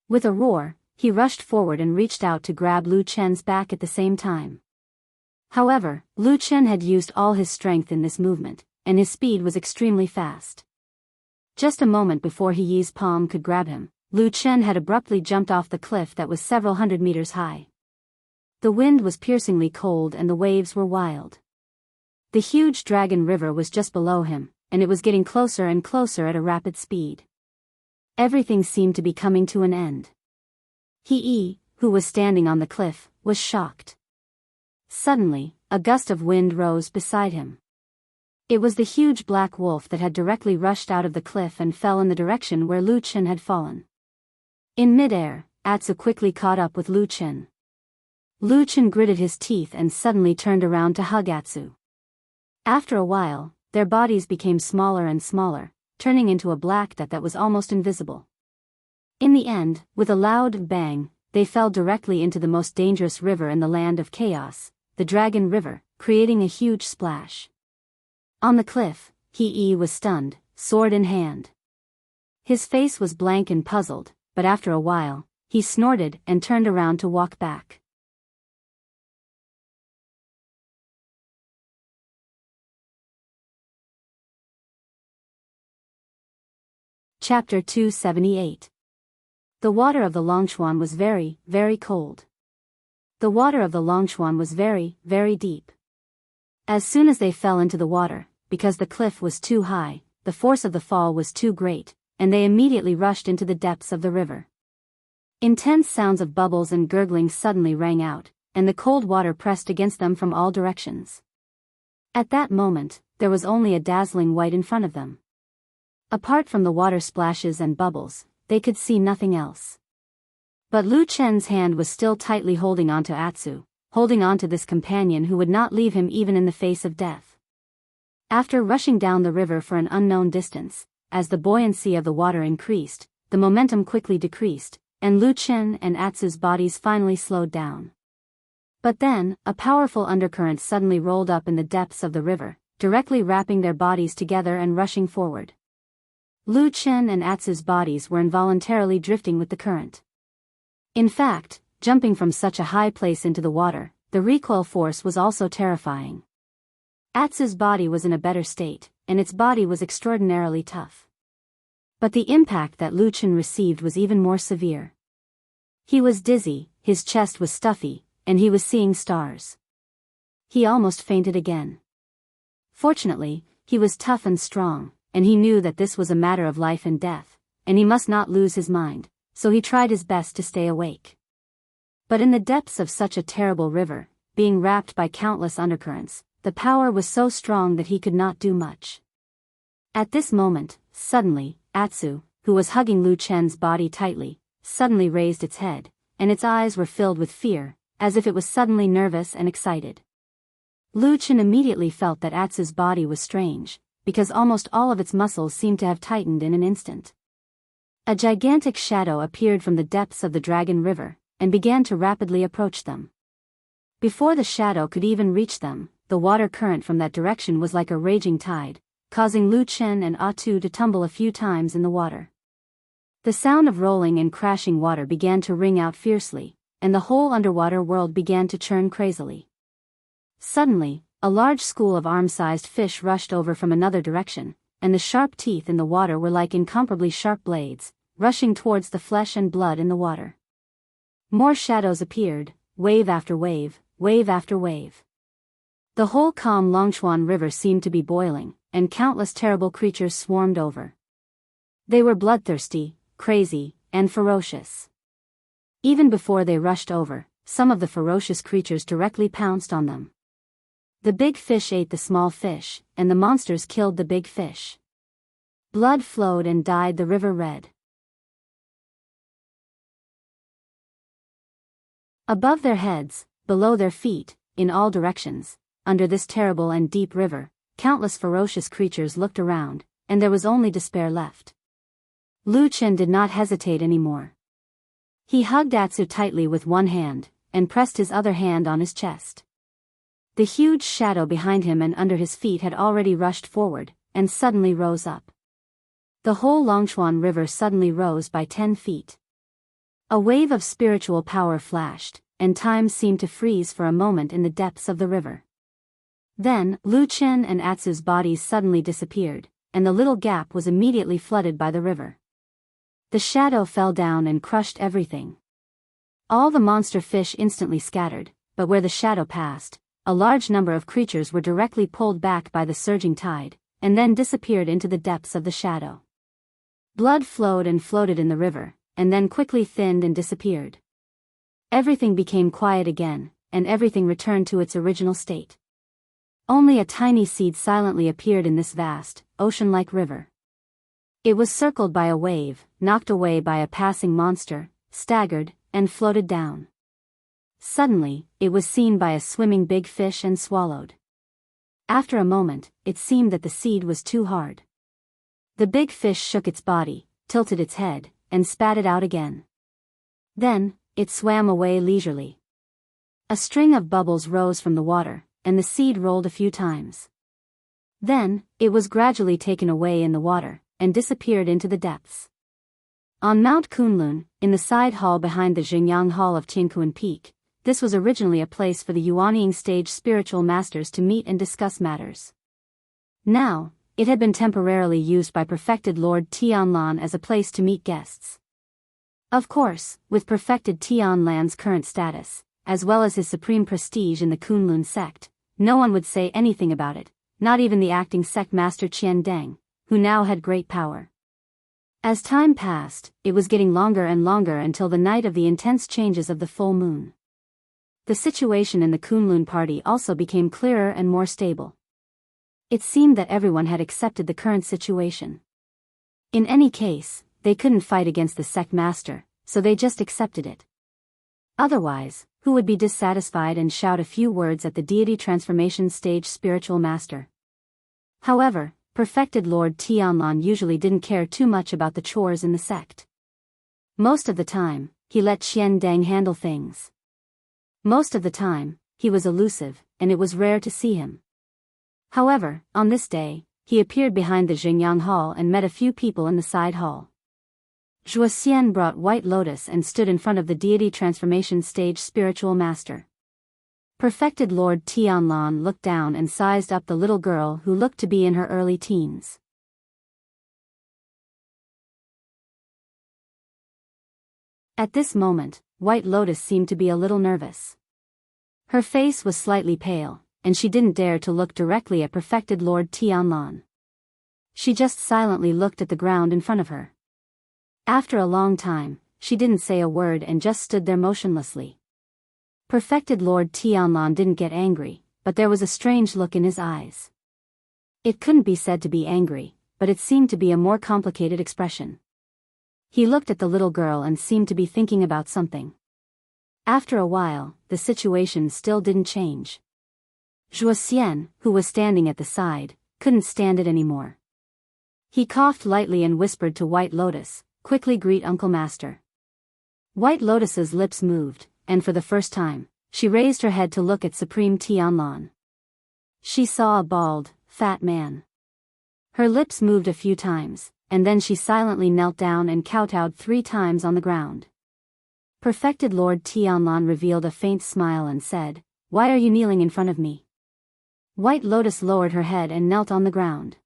With a roar, he rushed forward and reached out to grab Lu Chen's back at the same time. However, Lu Chen had used all his strength in this movement, and his speed was extremely fast. Just a moment before He Yi's palm could grab him, Lu Chen had abruptly jumped off the cliff that was several hundred meters high. The wind was piercingly cold and the waves were wild. The huge Dragon River was just below him, and it was getting closer and closer at a rapid speed. Everything seemed to be coming to an end. He Yi, who was standing on the cliff, was shocked. Suddenly, a gust of wind rose beside him. It was the huge black wolf that had directly rushed out of the cliff and fell in the direction where Lu Chen had fallen. In midair, Atsu quickly caught up with Lu Chen. Lu Chen gritted his teeth and suddenly turned around to hug Atsu. After a while, their bodies became smaller and smaller, turning into a black dot that was almost invisible. In the end, with a loud bang, they fell directly into the most dangerous river in the land of chaos, the Dragon River, creating a huge splash. On the cliff, He Yi was stunned, sword in hand. His face was blank and puzzled, but after a while, he snorted and turned around to walk back. Chapter 278. The water of the Longchuan was very, very cold. The water of the Longchuan was very, very deep. As soon as they fell into the water, because the cliff was too high, the force of the fall was too great, and they immediately rushed into the depths of the river. Intense sounds of bubbles and gurgling suddenly rang out, and the cold water pressed against them from all directions. At that moment, there was only a dazzling white in front of them. Apart from the water splashes and bubbles, they could see nothing else. But Lu Chen's hand was still tightly holding onto Atsu, holding on to this companion who would not leave him even in the face of death. After rushing down the river for an unknown distance, as the buoyancy of the water increased, the momentum quickly decreased, and Lu Chen and Atsu's bodies finally slowed down. But then, a powerful undercurrent suddenly rolled up in the depths of the river, directly wrapping their bodies together and rushing forward. Lu Chen and Atsu's bodies were involuntarily drifting with the current. In fact, jumping from such a high place into the water, the recoil force was also terrifying. Atsu's body was in a better state, and its body was extraordinarily tough. But the impact that Lu Chen received was even more severe. He was dizzy, his chest was stuffy, and he was seeing stars. He almost fainted again. Fortunately, he was tough and strong, and he knew that this was a matter of life and death, and he must not lose his mind, so he tried his best to stay awake. But in the depths of such a terrible river, being wrapped by countless undercurrents, the power was so strong that he could not do much. At this moment, suddenly, Atsu, who was hugging Lu Chen's body tightly, suddenly raised its head, and its eyes were filled with fear, as if it was suddenly nervous and excited. Lu Chen immediately felt that Atsu's body was strange, because almost all of its muscles seemed to have tightened in an instant. A gigantic shadow appeared from the depths of the Dragon River, and began to rapidly approach them. Before the shadow could even reach them, the water current from that direction was like a raging tide, causing Lu Chen and Atsu to tumble a few times in the water. The sound of rolling and crashing water began to ring out fiercely, and the whole underwater world began to churn crazily. Suddenly, a large school of arm-sized fish rushed over from another direction, and the sharp teeth in the water were like incomparably sharp blades, rushing towards the flesh and blood in the water. More shadows appeared, wave after wave, wave after wave. The whole calm Longchuan River seemed to be boiling, and countless terrible creatures swarmed over. They were bloodthirsty, crazy, and ferocious. Even before they rushed over, some of the ferocious creatures directly pounced on them. The big fish ate the small fish, and the monsters killed the big fish. Blood flowed and dyed the river red. Above their heads, below their feet, in all directions, under this terrible and deep river, countless ferocious creatures looked around, and there was only despair left. Lu Chen did not hesitate anymore. He hugged Atsu tightly with one hand, and pressed his other hand on his chest. The huge shadow behind him and under his feet had already rushed forward, and suddenly rose up. The whole Longchuan River suddenly rose by 10 feet. A wave of spiritual power flashed, and time seemed to freeze for a moment in the depths of the river. Then, Lu Chen and Atsu's bodies suddenly disappeared, and the little gap was immediately flooded by the river. The shadow fell down and crushed everything. All the monster fish instantly scattered, but where the shadow passed, a large number of creatures were directly pulled back by the surging tide, and then disappeared into the depths of the shadow. Blood flowed and floated in the river, and then quickly thinned and disappeared. Everything became quiet again, and everything returned to its original state. Only a tiny seed silently appeared in this vast, ocean-like river. It was circled by a wave, knocked away by a passing monster, staggered, and floated down. Suddenly, it was seen by a swimming big fish and swallowed. After a moment, it seemed that the seed was too hard. The big fish shook its body, tilted its head, and spat it out again. Then, it swam away leisurely. A string of bubbles rose from the water, and the seed rolled a few times. Then, it was gradually taken away in the water, and disappeared into the depths. On Mount Kunlun, in the side hall behind the Xingyang Hall of Tiankuan Peak, this was originally a place for the Yuanying stage spiritual masters to meet and discuss matters. Now, it had been temporarily used by perfected Lord Tianlan as a place to meet guests. Of course, with perfected Tianlan's current status, as well as his supreme prestige in the Kunlun sect, no one would say anything about it, not even the acting sect master Qian Deng, who now had great power. As time passed, it was getting longer and longer until the night of the intense changes of the full moon. The situation in the Kunlun party also became clearer and more stable. It seemed that everyone had accepted the current situation. In any case, they couldn't fight against the sect master, so they just accepted it. Otherwise, who would be dissatisfied and shout a few words at the deity transformation stage spiritual master? However, perfected Lord Tianlan usually didn't care too much about the chores in the sect. Most of the time, he let Qian Deng handle things. Most of the time, he was elusive, and it was rare to see him. However, on this day, he appeared behind the Xingyang Hall and met a few people in the side hall. Zhuo Xian brought White Lotus and stood in front of the deity transformation stage spiritual master. Perfected Lord Tianlan looked down and sized up the little girl who looked to be in her early teens. At this moment, White Lotus seemed to be a little nervous. Her face was slightly pale, and she didn't dare to look directly at perfected Lord Tianlan. She just silently looked at the ground in front of her. After a long time, she didn't say a word and just stood there motionlessly. Perfected Lord Tianlan didn't get angry, but there was a strange look in his eyes. It couldn't be said to be angry, but it seemed to be a more complicated expression. He looked at the little girl and seemed to be thinking about something. After a while, the situation still didn't change. Zhuo Xian, who was standing at the side, couldn't stand it anymore. He coughed lightly and whispered to White Lotus, "Quickly greet Uncle Master." White Lotus's lips moved, and for the first time, she raised her head to look at Supreme Tianlan. She saw a bald, fat man. Her lips moved a few times, and then she silently knelt down and kowtowed 3 times on the ground. Perfected Lord Tianlan revealed a faint smile and said, "Why are you kneeling in front of me?" White Lotus lowered her head and knelt on the ground.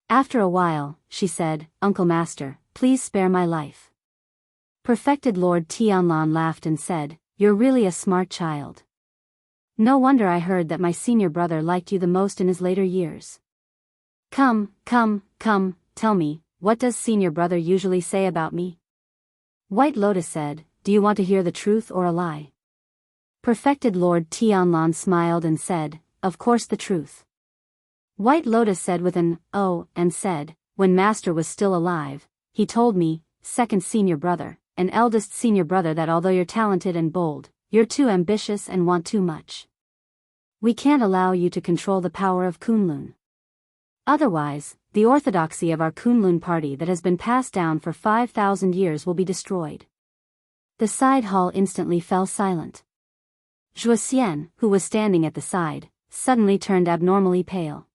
After a while, she said, "Uncle Master, please spare my life." Perfected Lord Tianlan laughed and said, "You're really a smart child. No wonder I heard that my senior brother liked you the most in his later years. Come, tell me, what does senior brother usually say about me?" White Lotus said, "Do you want to hear the truth or a lie?" Perfected Lord Tianlan smiled and said, "Of course the truth." White Lotus said with an "oh," and said, "When Master was still alive, he told me, second senior brother, and eldest senior brother, that although you're talented and bold, you're too ambitious and want too much. We can't allow you to control the power of Kunlun. Otherwise, the orthodoxy of our Kunlun party that has been passed down for 5,000 years will be destroyed." The side hall instantly fell silent. Zhuo Xian, who was standing at the side, suddenly turned abnormally pale.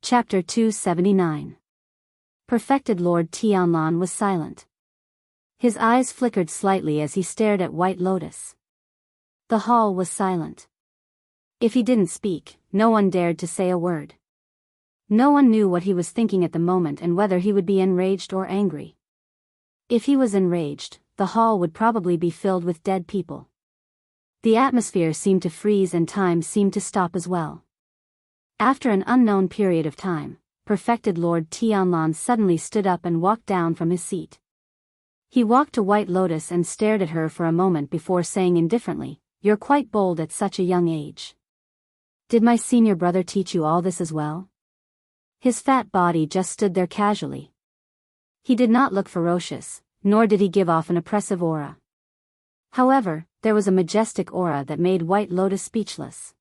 Chapter 279. Perfected Lord Tianlan was silent. His eyes flickered slightly as he stared at White Lotus. The hall was silent. If he didn't speak, no one dared to say a word. No one knew what he was thinking at the moment and whether he would be enraged or angry. If he was enraged, the hall would probably be filled with dead people. The atmosphere seemed to freeze and time seemed to stop as well. After an unknown period of time, Perfected Lord Tianlan suddenly stood up and walked down from his seat. He walked to White Lotus and stared at her for a moment before saying indifferently, "You're quite bold at such a young age. Did my senior brother teach you all this as well?" His fat body just stood there casually. He did not look ferocious, nor did he give off an oppressive aura. However, there was a majestic aura that made White Lotus speechless.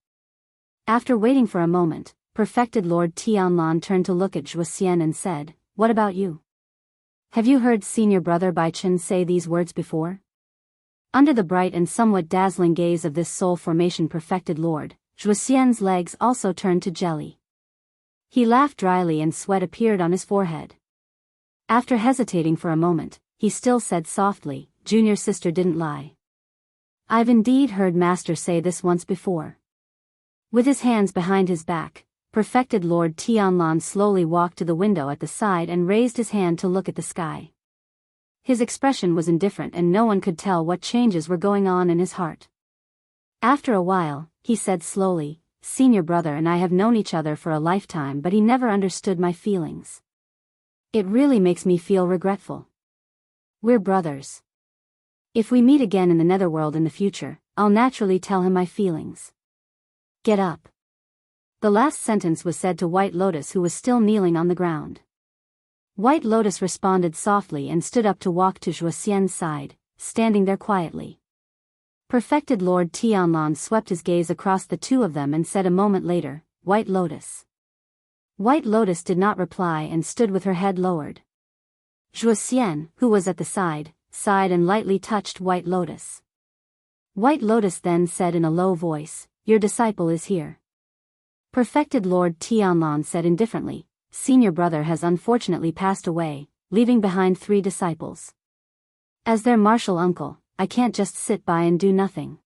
After waiting for a moment, Perfected Lord Tianlan turned to look at Zhuo Xian and said, "What about you? Have you heard senior brother Bai Chen say these words before?" Under the bright and somewhat dazzling gaze of this soul formation perfected lord, Zhuo Xian's legs also turned to jelly. He laughed dryly and sweat appeared on his forehead. After hesitating for a moment, he still said softly, "Junior sister didn't lie. I've indeed heard Master say this once before." With his hands behind his back, Perfected Lord Tianlan slowly walked to the window at the side and raised his hand to look at the sky. His expression was indifferent and no one could tell what changes were going on in his heart. After a while, he said slowly, "Senior brother and I have known each other for a lifetime, but he never understood my feelings. It really makes me feel regretful. We're brothers. If we meet again in the netherworld in the future, I'll naturally tell him my feelings. Get up." The last sentence was said to White Lotus, who was still kneeling on the ground. White Lotus responded softly and stood up to walk to Zhuo Xian's side, standing there quietly. Perfected Lord Tianlan swept his gaze across the two of them and said a moment later, "White Lotus." White Lotus did not reply and stood with her head lowered. Zhuo Xian, who was at the side, sighed and lightly touched White Lotus. White Lotus then said in a low voice, "Your disciple is here." Perfected Lord Tianlan said indifferently, "Senior brother has unfortunately passed away, leaving behind 3 disciples. As their martial uncle, I can't just sit by and do nothing.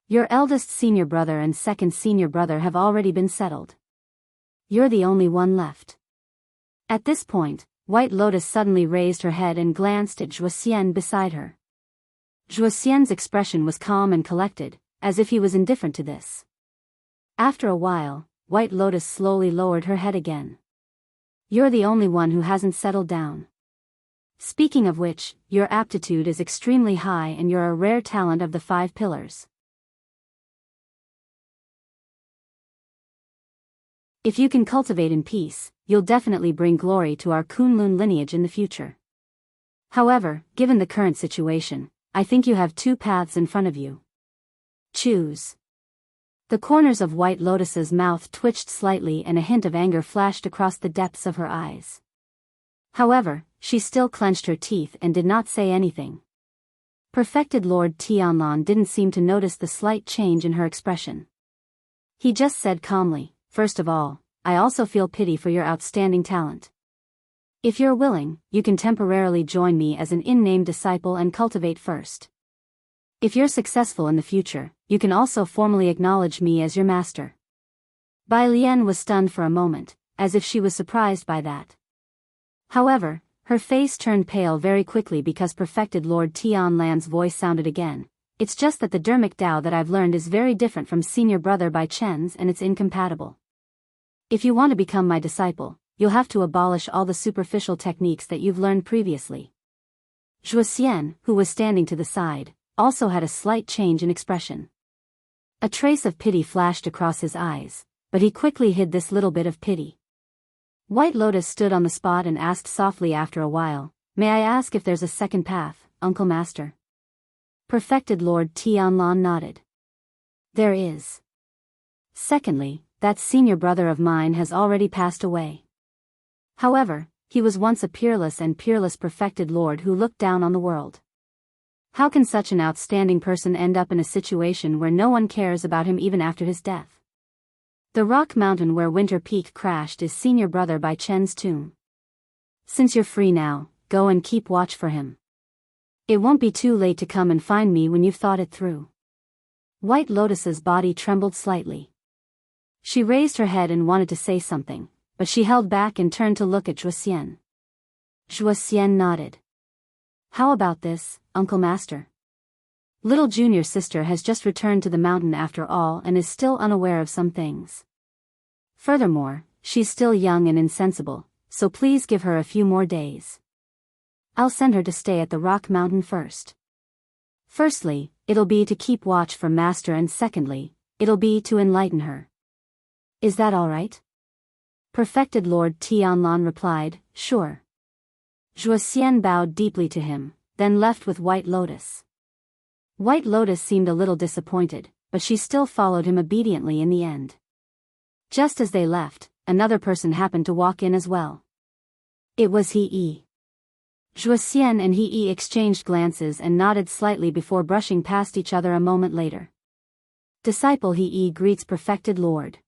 Your eldest senior brother and second senior brother have already been settled. You're the only one left." At this point, White Lotus suddenly raised her head and glanced at Zhuo Xian beside her. Zhuo Xian's expression was calm and collected, as if he was indifferent to this. After a while, White Lotus slowly lowered her head again. "You're the only one who hasn't settled down. Speaking of which, your aptitude is extremely high and you're a rare talent of the 5 pillars. If you can cultivate in peace, you'll definitely bring glory to our Kunlun lineage in the future. However, given the current situation, I think you have 2 paths in front of you. Choose." The corners of White Lotus's mouth twitched slightly and a hint of anger flashed across the depths of her eyes. However, she still clenched her teeth and did not say anything. Perfected Lord Tianlan didn't seem to notice the slight change in her expression. He just said calmly, "First of all, I also feel pity for your outstanding talent. If you're willing, you can temporarily join me as an in-name disciple and cultivate first. If you're successful in the future, you can also formally acknowledge me as your master." Bai Lian was stunned for a moment, as if she was surprised by that. However, her face turned pale very quickly because Perfected Lord Tianlan's voice sounded again. "It's just that the Dermic Tao that I've learned is very different from senior brother Bai Chen's and it's incompatible. If you want to become my disciple, you'll have to abolish all the superficial techniques that you've learned previously. Zhuo who was standing to the side, also had a slight change in expression. A trace of pity flashed across his eyes, but he quickly hid this little bit of pity. White Lotus stood on the spot and asked softly after a while, "May I ask if there's a second path, Uncle Master?" Perfected Lord Tianlan nodded. "There is. Secondly, that senior brother of mine has already passed away. However, he was once a peerless perfected lord who looked down on the world. How can such an outstanding person end up in a situation where no one cares about him even after his death? The rock mountain where Winter Peak crashed is senior brother Bai Chen's tomb. Since you're free now, go and keep watch for him. It won't be too late to come and find me when you've thought it through." White Lotus's body trembled slightly. She raised her head and wanted to say something, but she held back and turned to look at Zhuo. Zhuo nodded. "How about this, Uncle Master? Little junior sister has just returned to the mountain after all and is still unaware of some things. Furthermore, she's still young and insensible, so please give her a few more days. I'll send her to stay at the rock mountain first. Firstly, it'll be to keep watch for Master, and secondly, it'll be to enlighten her. Is that all right?" Perfected Lord Tianlan replied, "Sure." Zhuo bowed deeply to him, then left with White Lotus. White Lotus seemed a little disappointed, but she still followed him obediently in the end. Just as they left, another person happened to walk in as well. It was He. Zhuo and He exchanged glances and nodded slightly before brushing past each other a moment later. Disciple He greets Perfected Lord.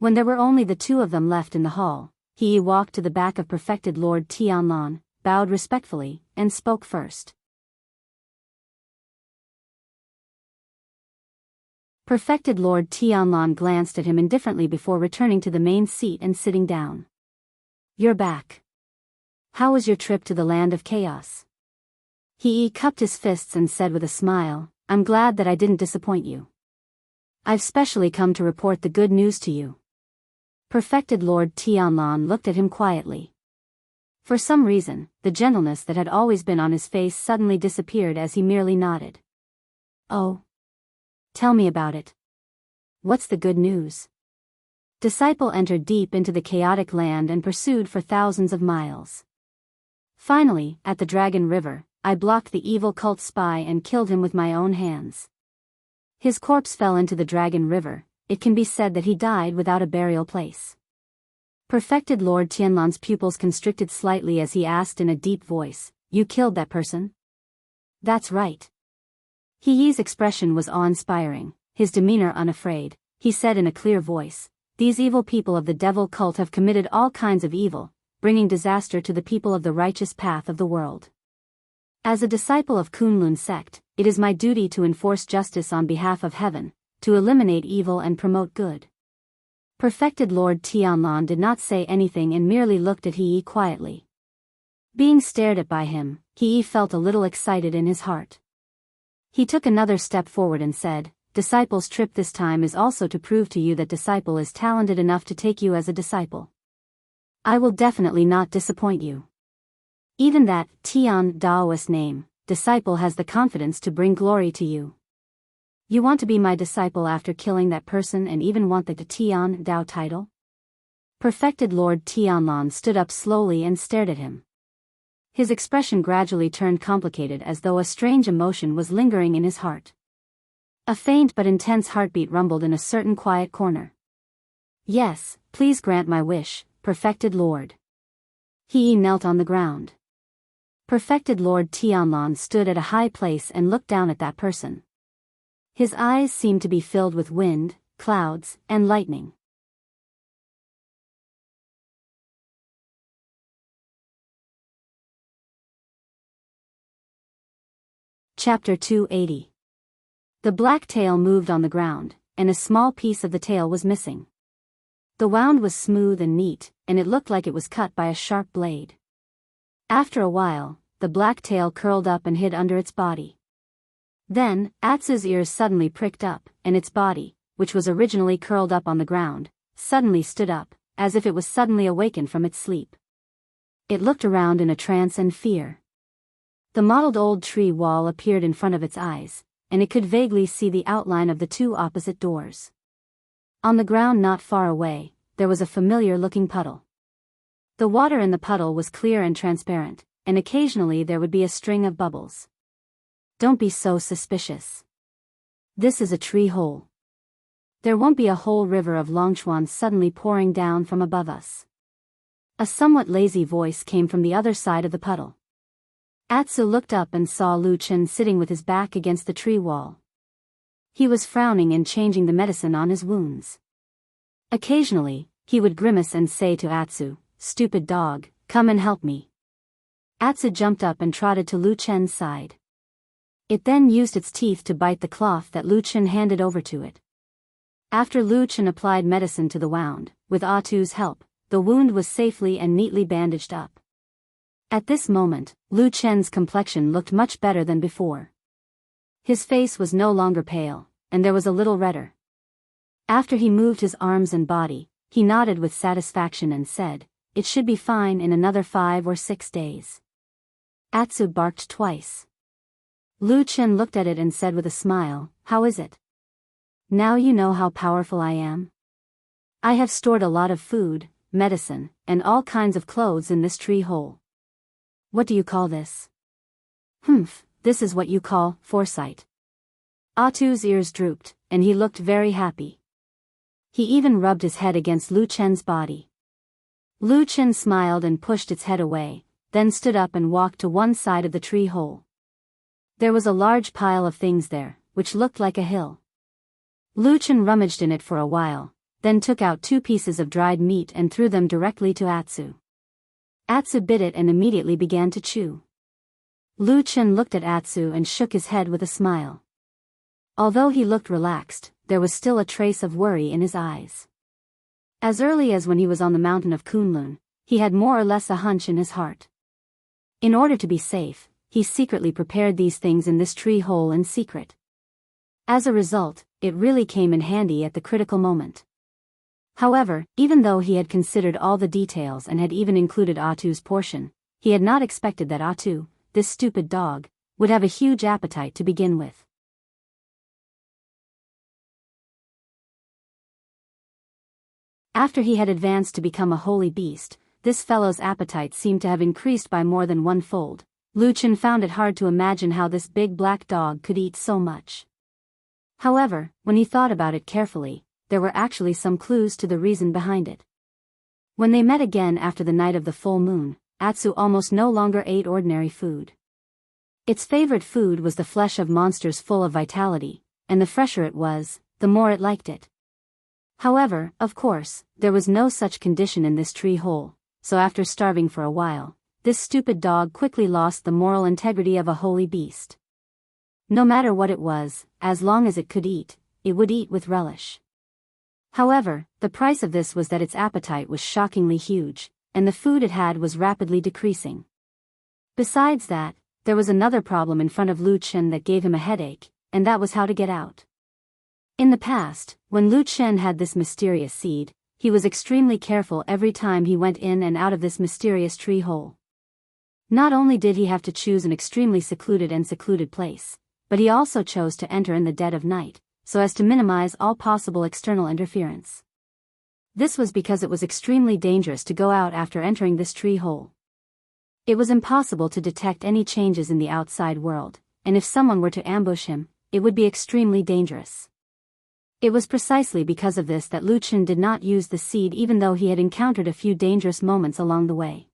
When there were only the two of them left in the hall, He walked to the back of Perfected Lord Tianlan, bowed respectfully, and spoke first. Perfected Lord Tianlan glanced at him indifferently before returning to the main seat and sitting down. "You're back. How was your trip to the land of chaos?" He cupped his fists and said with a smile, "I'm glad that I didn't disappoint you. I've specially come to report the good news to you." Perfected Lord Tianlan looked at him quietly. For some reason, the gentleness that had always been on his face suddenly disappeared as he merely nodded. "Oh? Tell me about it. What's the good news?" Disciple entered deep into the chaotic land and pursued for thousands of miles. Finally, at the Dragon River, I blocked the evil cult spy and killed him with my own hands. His corpse fell into the Dragon River. It can be said that he died without a burial place. Perfected Lord Tianlan's pupils constricted slightly as he asked in a deep voice, "You killed that person?" "That's right." He's expression was awe-inspiring, his demeanor unafraid. He said in a clear voice, "These evil people of the devil cult have committed all kinds of evil, bringing disaster to the people of the righteous path of the world. As a disciple of Kunlun sect, it is my duty to enforce justice on behalf of heaven, to eliminate evil and promote good." Perfected Lord Tianlan did not say anything and merely looked at He quietly. Being stared at by him, He felt a little excited in his heart. He took another step forward and said, "Disciple's trip this time is also to prove to you that Disciple is talented enough to take you as a disciple. I will definitely not disappoint you. Even that Tian Daoist name, Disciple, has the confidence to bring glory to you. You want to be my disciple after killing that person and even want the Tian Dao title?" Perfected Lord Tianlan stood up slowly and stared at him. His expression gradually turned complicated as though a strange emotion was lingering in his heart. A faint but intense heartbeat rumbled in a certain quiet corner. "Yes, please grant my wish, Perfected Lord." He knelt on the ground. Perfected Lord Tianlan stood at a high place and looked down at that person. His eyes seemed to be filled with wind, clouds, and lightning. Chapter 280. The black tail moved on the ground, and a small piece of the tail was missing. The wound was smooth and neat, and it looked like it was cut by a sharp blade. After a while, the black tail curled up and hid under its body. Then, Atsu's ears suddenly pricked up, and its body, which was originally curled up on the ground, suddenly stood up, as if it was suddenly awakened from its sleep. It looked around in a trance and fear. The mottled old tree wall appeared in front of its eyes, and it could vaguely see the outline of the two opposite doors. On the ground not far away, there was a familiar-looking puddle. The water in the puddle was clear and transparent, and occasionally there would be a string of bubbles. Don't be so suspicious. This is a tree hole. There won't be a whole river of Longchuan suddenly pouring down from above us. A somewhat lazy voice came from the other side of the puddle. Atsu looked up and saw Lu Chen sitting with his back against the tree wall. He was frowning and changing the medicine on his wounds. Occasionally, he would grimace and say to Atsu, "Stupid dog, come and help me." Atsu jumped up and trotted to Lu Chen's side. It then used its teeth to bite the cloth that Lu Chen handed over to it. After Lu Chen applied medicine to the wound, with Atsu's help, the wound was safely and neatly bandaged up. At this moment, Lu Chen's complexion looked much better than before. His face was no longer pale, and there was a little redder. After he moved his arms and body, he nodded with satisfaction and said, "It should be fine in another 5 or 6 days." Atsu barked twice. Lu Chen looked at it and said with a smile, "How is it? Now you know how powerful I am? I have stored a lot of food, medicine, and all kinds of clothes in this tree hole. What do you call this?" "Humph, this is what you call foresight." Atsu's ears drooped, and he looked very happy. He even rubbed his head against Lu Chen's body. Lu Chen smiled and pushed its head away, then stood up and walked to one side of the tree hole. There was a large pile of things there, which looked like a hill. Lu Chen rummaged in it for a while, then took out 2 pieces of dried meat and threw them directly to Atsu. Atsu bit it and immediately began to chew. Lu Chen looked at Atsu and shook his head with a smile. Although he looked relaxed, there was still a trace of worry in his eyes. As early as when he was on the mountain of Kunlun, he had more or less a hunch in his heart. In order to be safe, he secretly prepared these things in this tree hole in secret. As a result, it really came in handy at the critical moment. However, even though he had considered all the details and had even included Atsu's portion, he had not expected that Atsu, this stupid dog, would have a huge appetite to begin with. After he had advanced to become a holy beast, this fellow's appetite seemed to have increased by more than 1-fold. Lu Chen found it hard to imagine how this big black dog could eat so much. However, when he thought about it carefully, there were actually some clues to the reason behind it. When they met again after the night of the full moon, Atsu almost no longer ate ordinary food. Its favorite food was the flesh of monsters full of vitality, and the fresher it was, the more it liked it. However, of course, there was no such condition in this tree hole, so after starving for a while, this stupid dog quickly lost the moral integrity of a holy beast. No matter what it was, as long as it could eat, it would eat with relish. However, the price of this was that its appetite was shockingly huge, and the food it had was rapidly decreasing. Besides that, there was another problem in front of Lu Chen that gave him a headache, and that was how to get out. In the past, when Lu Chen had this mysterious seed, he was extremely careful every time he went in and out of this mysterious tree hole. Not only did he have to choose an extremely secluded place, but he also chose to enter in the dead of night, so as to minimize all possible external interference. This was because it was extremely dangerous to go out after entering this tree hole. It was impossible to detect any changes in the outside world, and if someone were to ambush him, it would be extremely dangerous. It was precisely because of this that Lu Chen did not use the seed even though he had encountered a few dangerous moments along the way.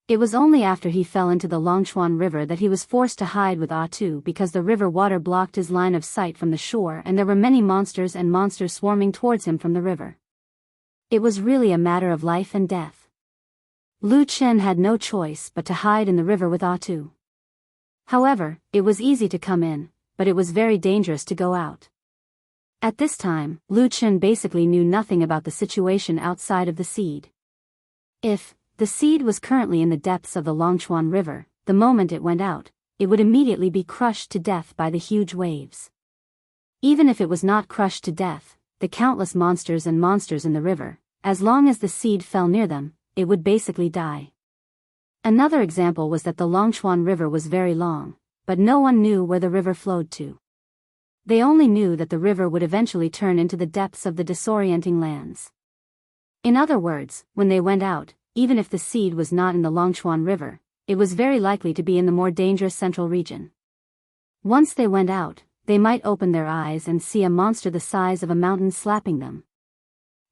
It was only after he fell into the Longchuan River that he was forced to hide with Atsu because the river water blocked his line of sight from the shore and there were many monsters swarming towards him from the river. It was really a matter of life and death. Lu Chen had no choice but to hide in the river with Atsu. However, it was easy to come in, but it was very dangerous to go out. At this time, Lu Chen basically knew nothing about the situation outside of the seed. If the seed was currently in the depths of the Longchuan River, the moment it went out, it would immediately be crushed to death by the huge waves. Even if it was not crushed to death, the countless monsters in the river, as long as the seed fell near them, it would basically die. Another example was that the Longchuan River was very long, but no one knew where the river flowed to. They only knew that the river would eventually turn into the depths of the disorienting lands. In other words, when they went out, even if the seed was not in the Longchuan River, it was very likely to be in the more dangerous central region. Once they went out, they might open their eyes and see a monster the size of a mountain slapping them.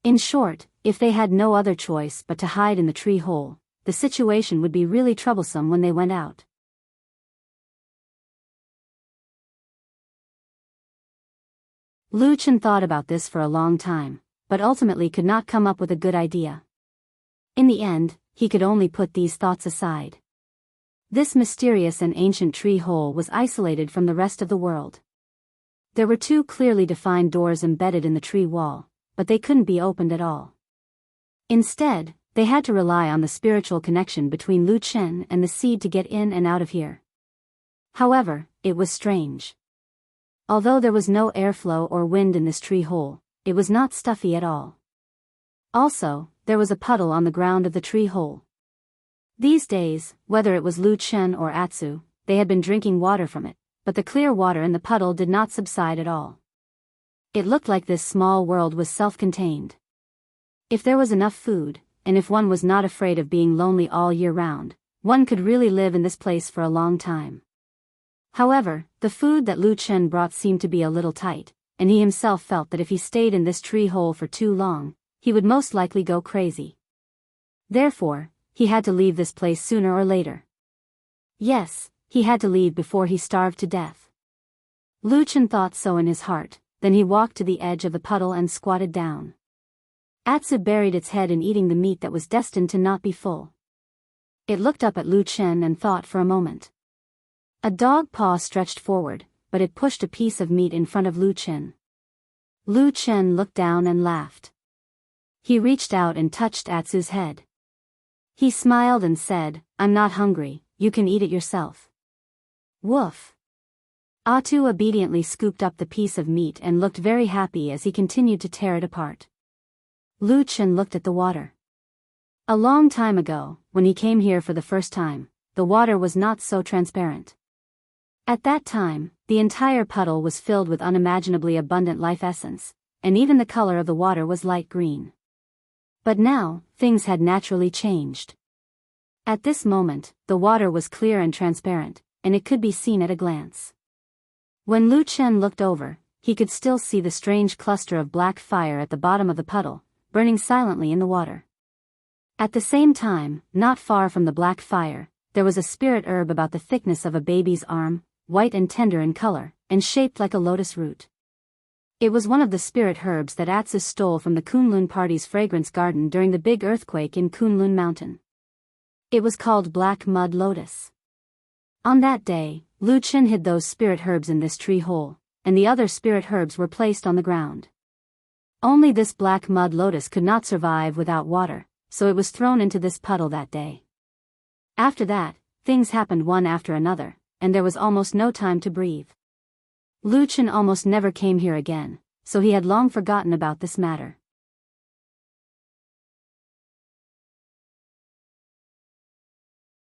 In short, if they had no other choice but to hide in the tree hole, the situation would be really troublesome when they went out. Lu Chen thought about this for a long time, but ultimately could not come up with a good idea. In the end, he could only put these thoughts aside. This mysterious and ancient tree hole was isolated from the rest of the world. There were two clearly defined doors embedded in the tree wall, but they couldn't be opened at all. Instead, they had to rely on the spiritual connection between Lu Chen and the seed to get in and out of here. However, it was strange. Although there was no airflow or wind in this tree hole, it was not stuffy at all. Also, there was a puddle on the ground of the tree hole. These days, whether it was Lu Chen or Atsu, they had been drinking water from it, but the clear water in the puddle did not subside at all. It looked like this small world was self-contained. If there was enough food, and if one was not afraid of being lonely all year round, one could really live in this place for a long time. However, the food that Lu Chen brought seemed to be a little tight, and he himself felt that if he stayed in this tree hole for too long, he would most likely go crazy. Therefore, he had to leave this place sooner or later. Yes, he had to leave before he starved to death. Lu Chen thought so in his heart, then he walked to the edge of the puddle and squatted down. Atsu buried its head in eating the meat that was destined to not be full. It looked up at Lu Chen and thought for a moment. A dog paw stretched forward, but it pushed a piece of meat in front of Lu Chen. Lu Chen looked down and laughed. He reached out and touched Atsu's head. He smiled and said, "I'm not hungry, you can eat it yourself." Woof. Atsu obediently scooped up the piece of meat and looked very happy as he continued to tear it apart. Lu Chen looked at the water. A long time ago, when he came here for the first time, the water was not so transparent. At that time, the entire puddle was filled with unimaginably abundant life essence, and even the color of the water was light green. But now, things had naturally changed. At this moment, the water was clear and transparent, and it could be seen at a glance. When Lu Chen looked over, he could still see the strange cluster of black fire at the bottom of the puddle, burning silently in the water. At the same time, not far from the black fire, there was a spirit herb about the thickness of a baby's arm, white and tender in color, and shaped like a lotus root. It was one of the spirit herbs that Atsu stole from the Kunlun party's fragrance garden during the big earthquake in Kunlun Mountain. It was called black mud lotus. On that day, Lu Chen hid those spirit herbs in this tree hole, and the other spirit herbs were placed on the ground. Only this black mud lotus could not survive without water, so it was thrown into this puddle that day. After that, things happened one after another, and there was almost no time to breathe. Lu Chen almost never came here again, so he had long forgotten about this matter.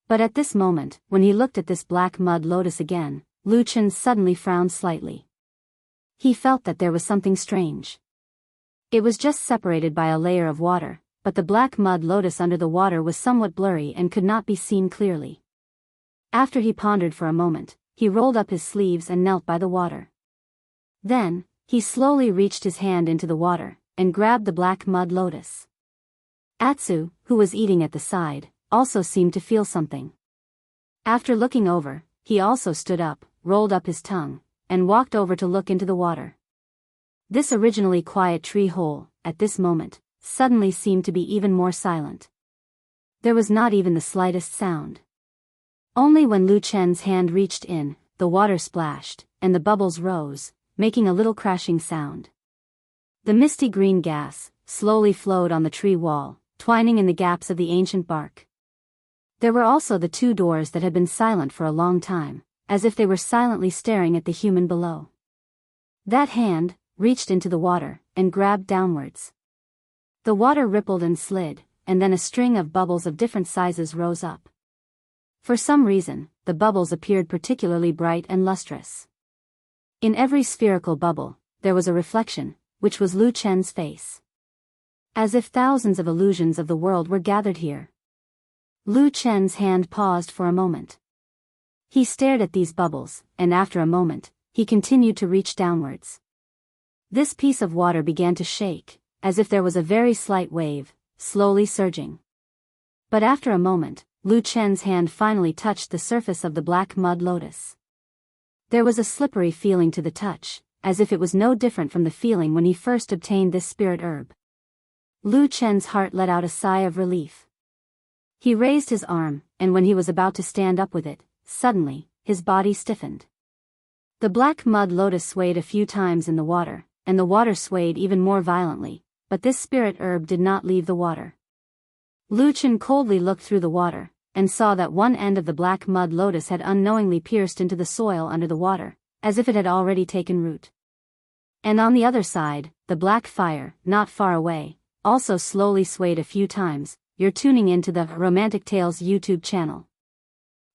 But at this moment, when he looked at this black mud lotus again, Lu Chen suddenly frowned slightly. He felt that there was something strange. It was just separated by a layer of water, but the black mud lotus under the water was somewhat blurry and could not be seen clearly. After he pondered for a moment, he rolled up his sleeves and knelt by the water. Then, he slowly reached his hand into the water, and grabbed the black mud lotus. Atsu, who was eating at the side, also seemed to feel something. After looking over, he also stood up, rolled up his tongue, and walked over to look into the water. This originally quiet tree hole, at this moment, suddenly seemed to be even more silent. There was not even the slightest sound. Only when Lu Chen's hand reached in, the water splashed, and the bubbles rose, making a little crashing sound. The misty green gas slowly flowed on the tree wall, twining in the gaps of the ancient bark. There were also the two doors that had been silent for a long time, as if they were silently staring at the human below. That hand reached into the water, and grabbed downwards. The water rippled and slid, and then a string of bubbles of different sizes rose up. For some reason, the bubbles appeared particularly bright and lustrous. In every spherical bubble, there was a reflection, which was Lu Chen's face. As if thousands of illusions of the world were gathered here. Lu Chen's hand paused for a moment. He stared at these bubbles, and after a moment, he continued to reach downwards. This piece of water began to shake, as if there was a very slight wave, slowly surging. But after a moment, Lu Chen's hand finally touched the surface of the black mud lotus. There was a slippery feeling to the touch, as if it was no different from the feeling when he first obtained this spirit herb. Lu Chen's heart let out a sigh of relief. He raised his arm, and when he was about to stand up with it, suddenly, his body stiffened. The black mud lotus swayed a few times in the water, and the water swayed even more violently, but this spirit herb did not leave the water. Lu Chen coldly looked through the water, and saw that one end of the black mud lotus had unknowingly pierced into the soil under the water, as if it had already taken root. And on the other side, the black fire, not far away, also slowly swayed a few times. You're tuning into the Romantic Tales YouTube channel.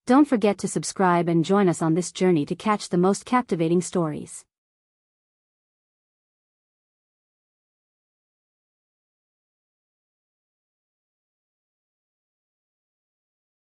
Don't forget to subscribe and join us on this journey to catch the most captivating stories.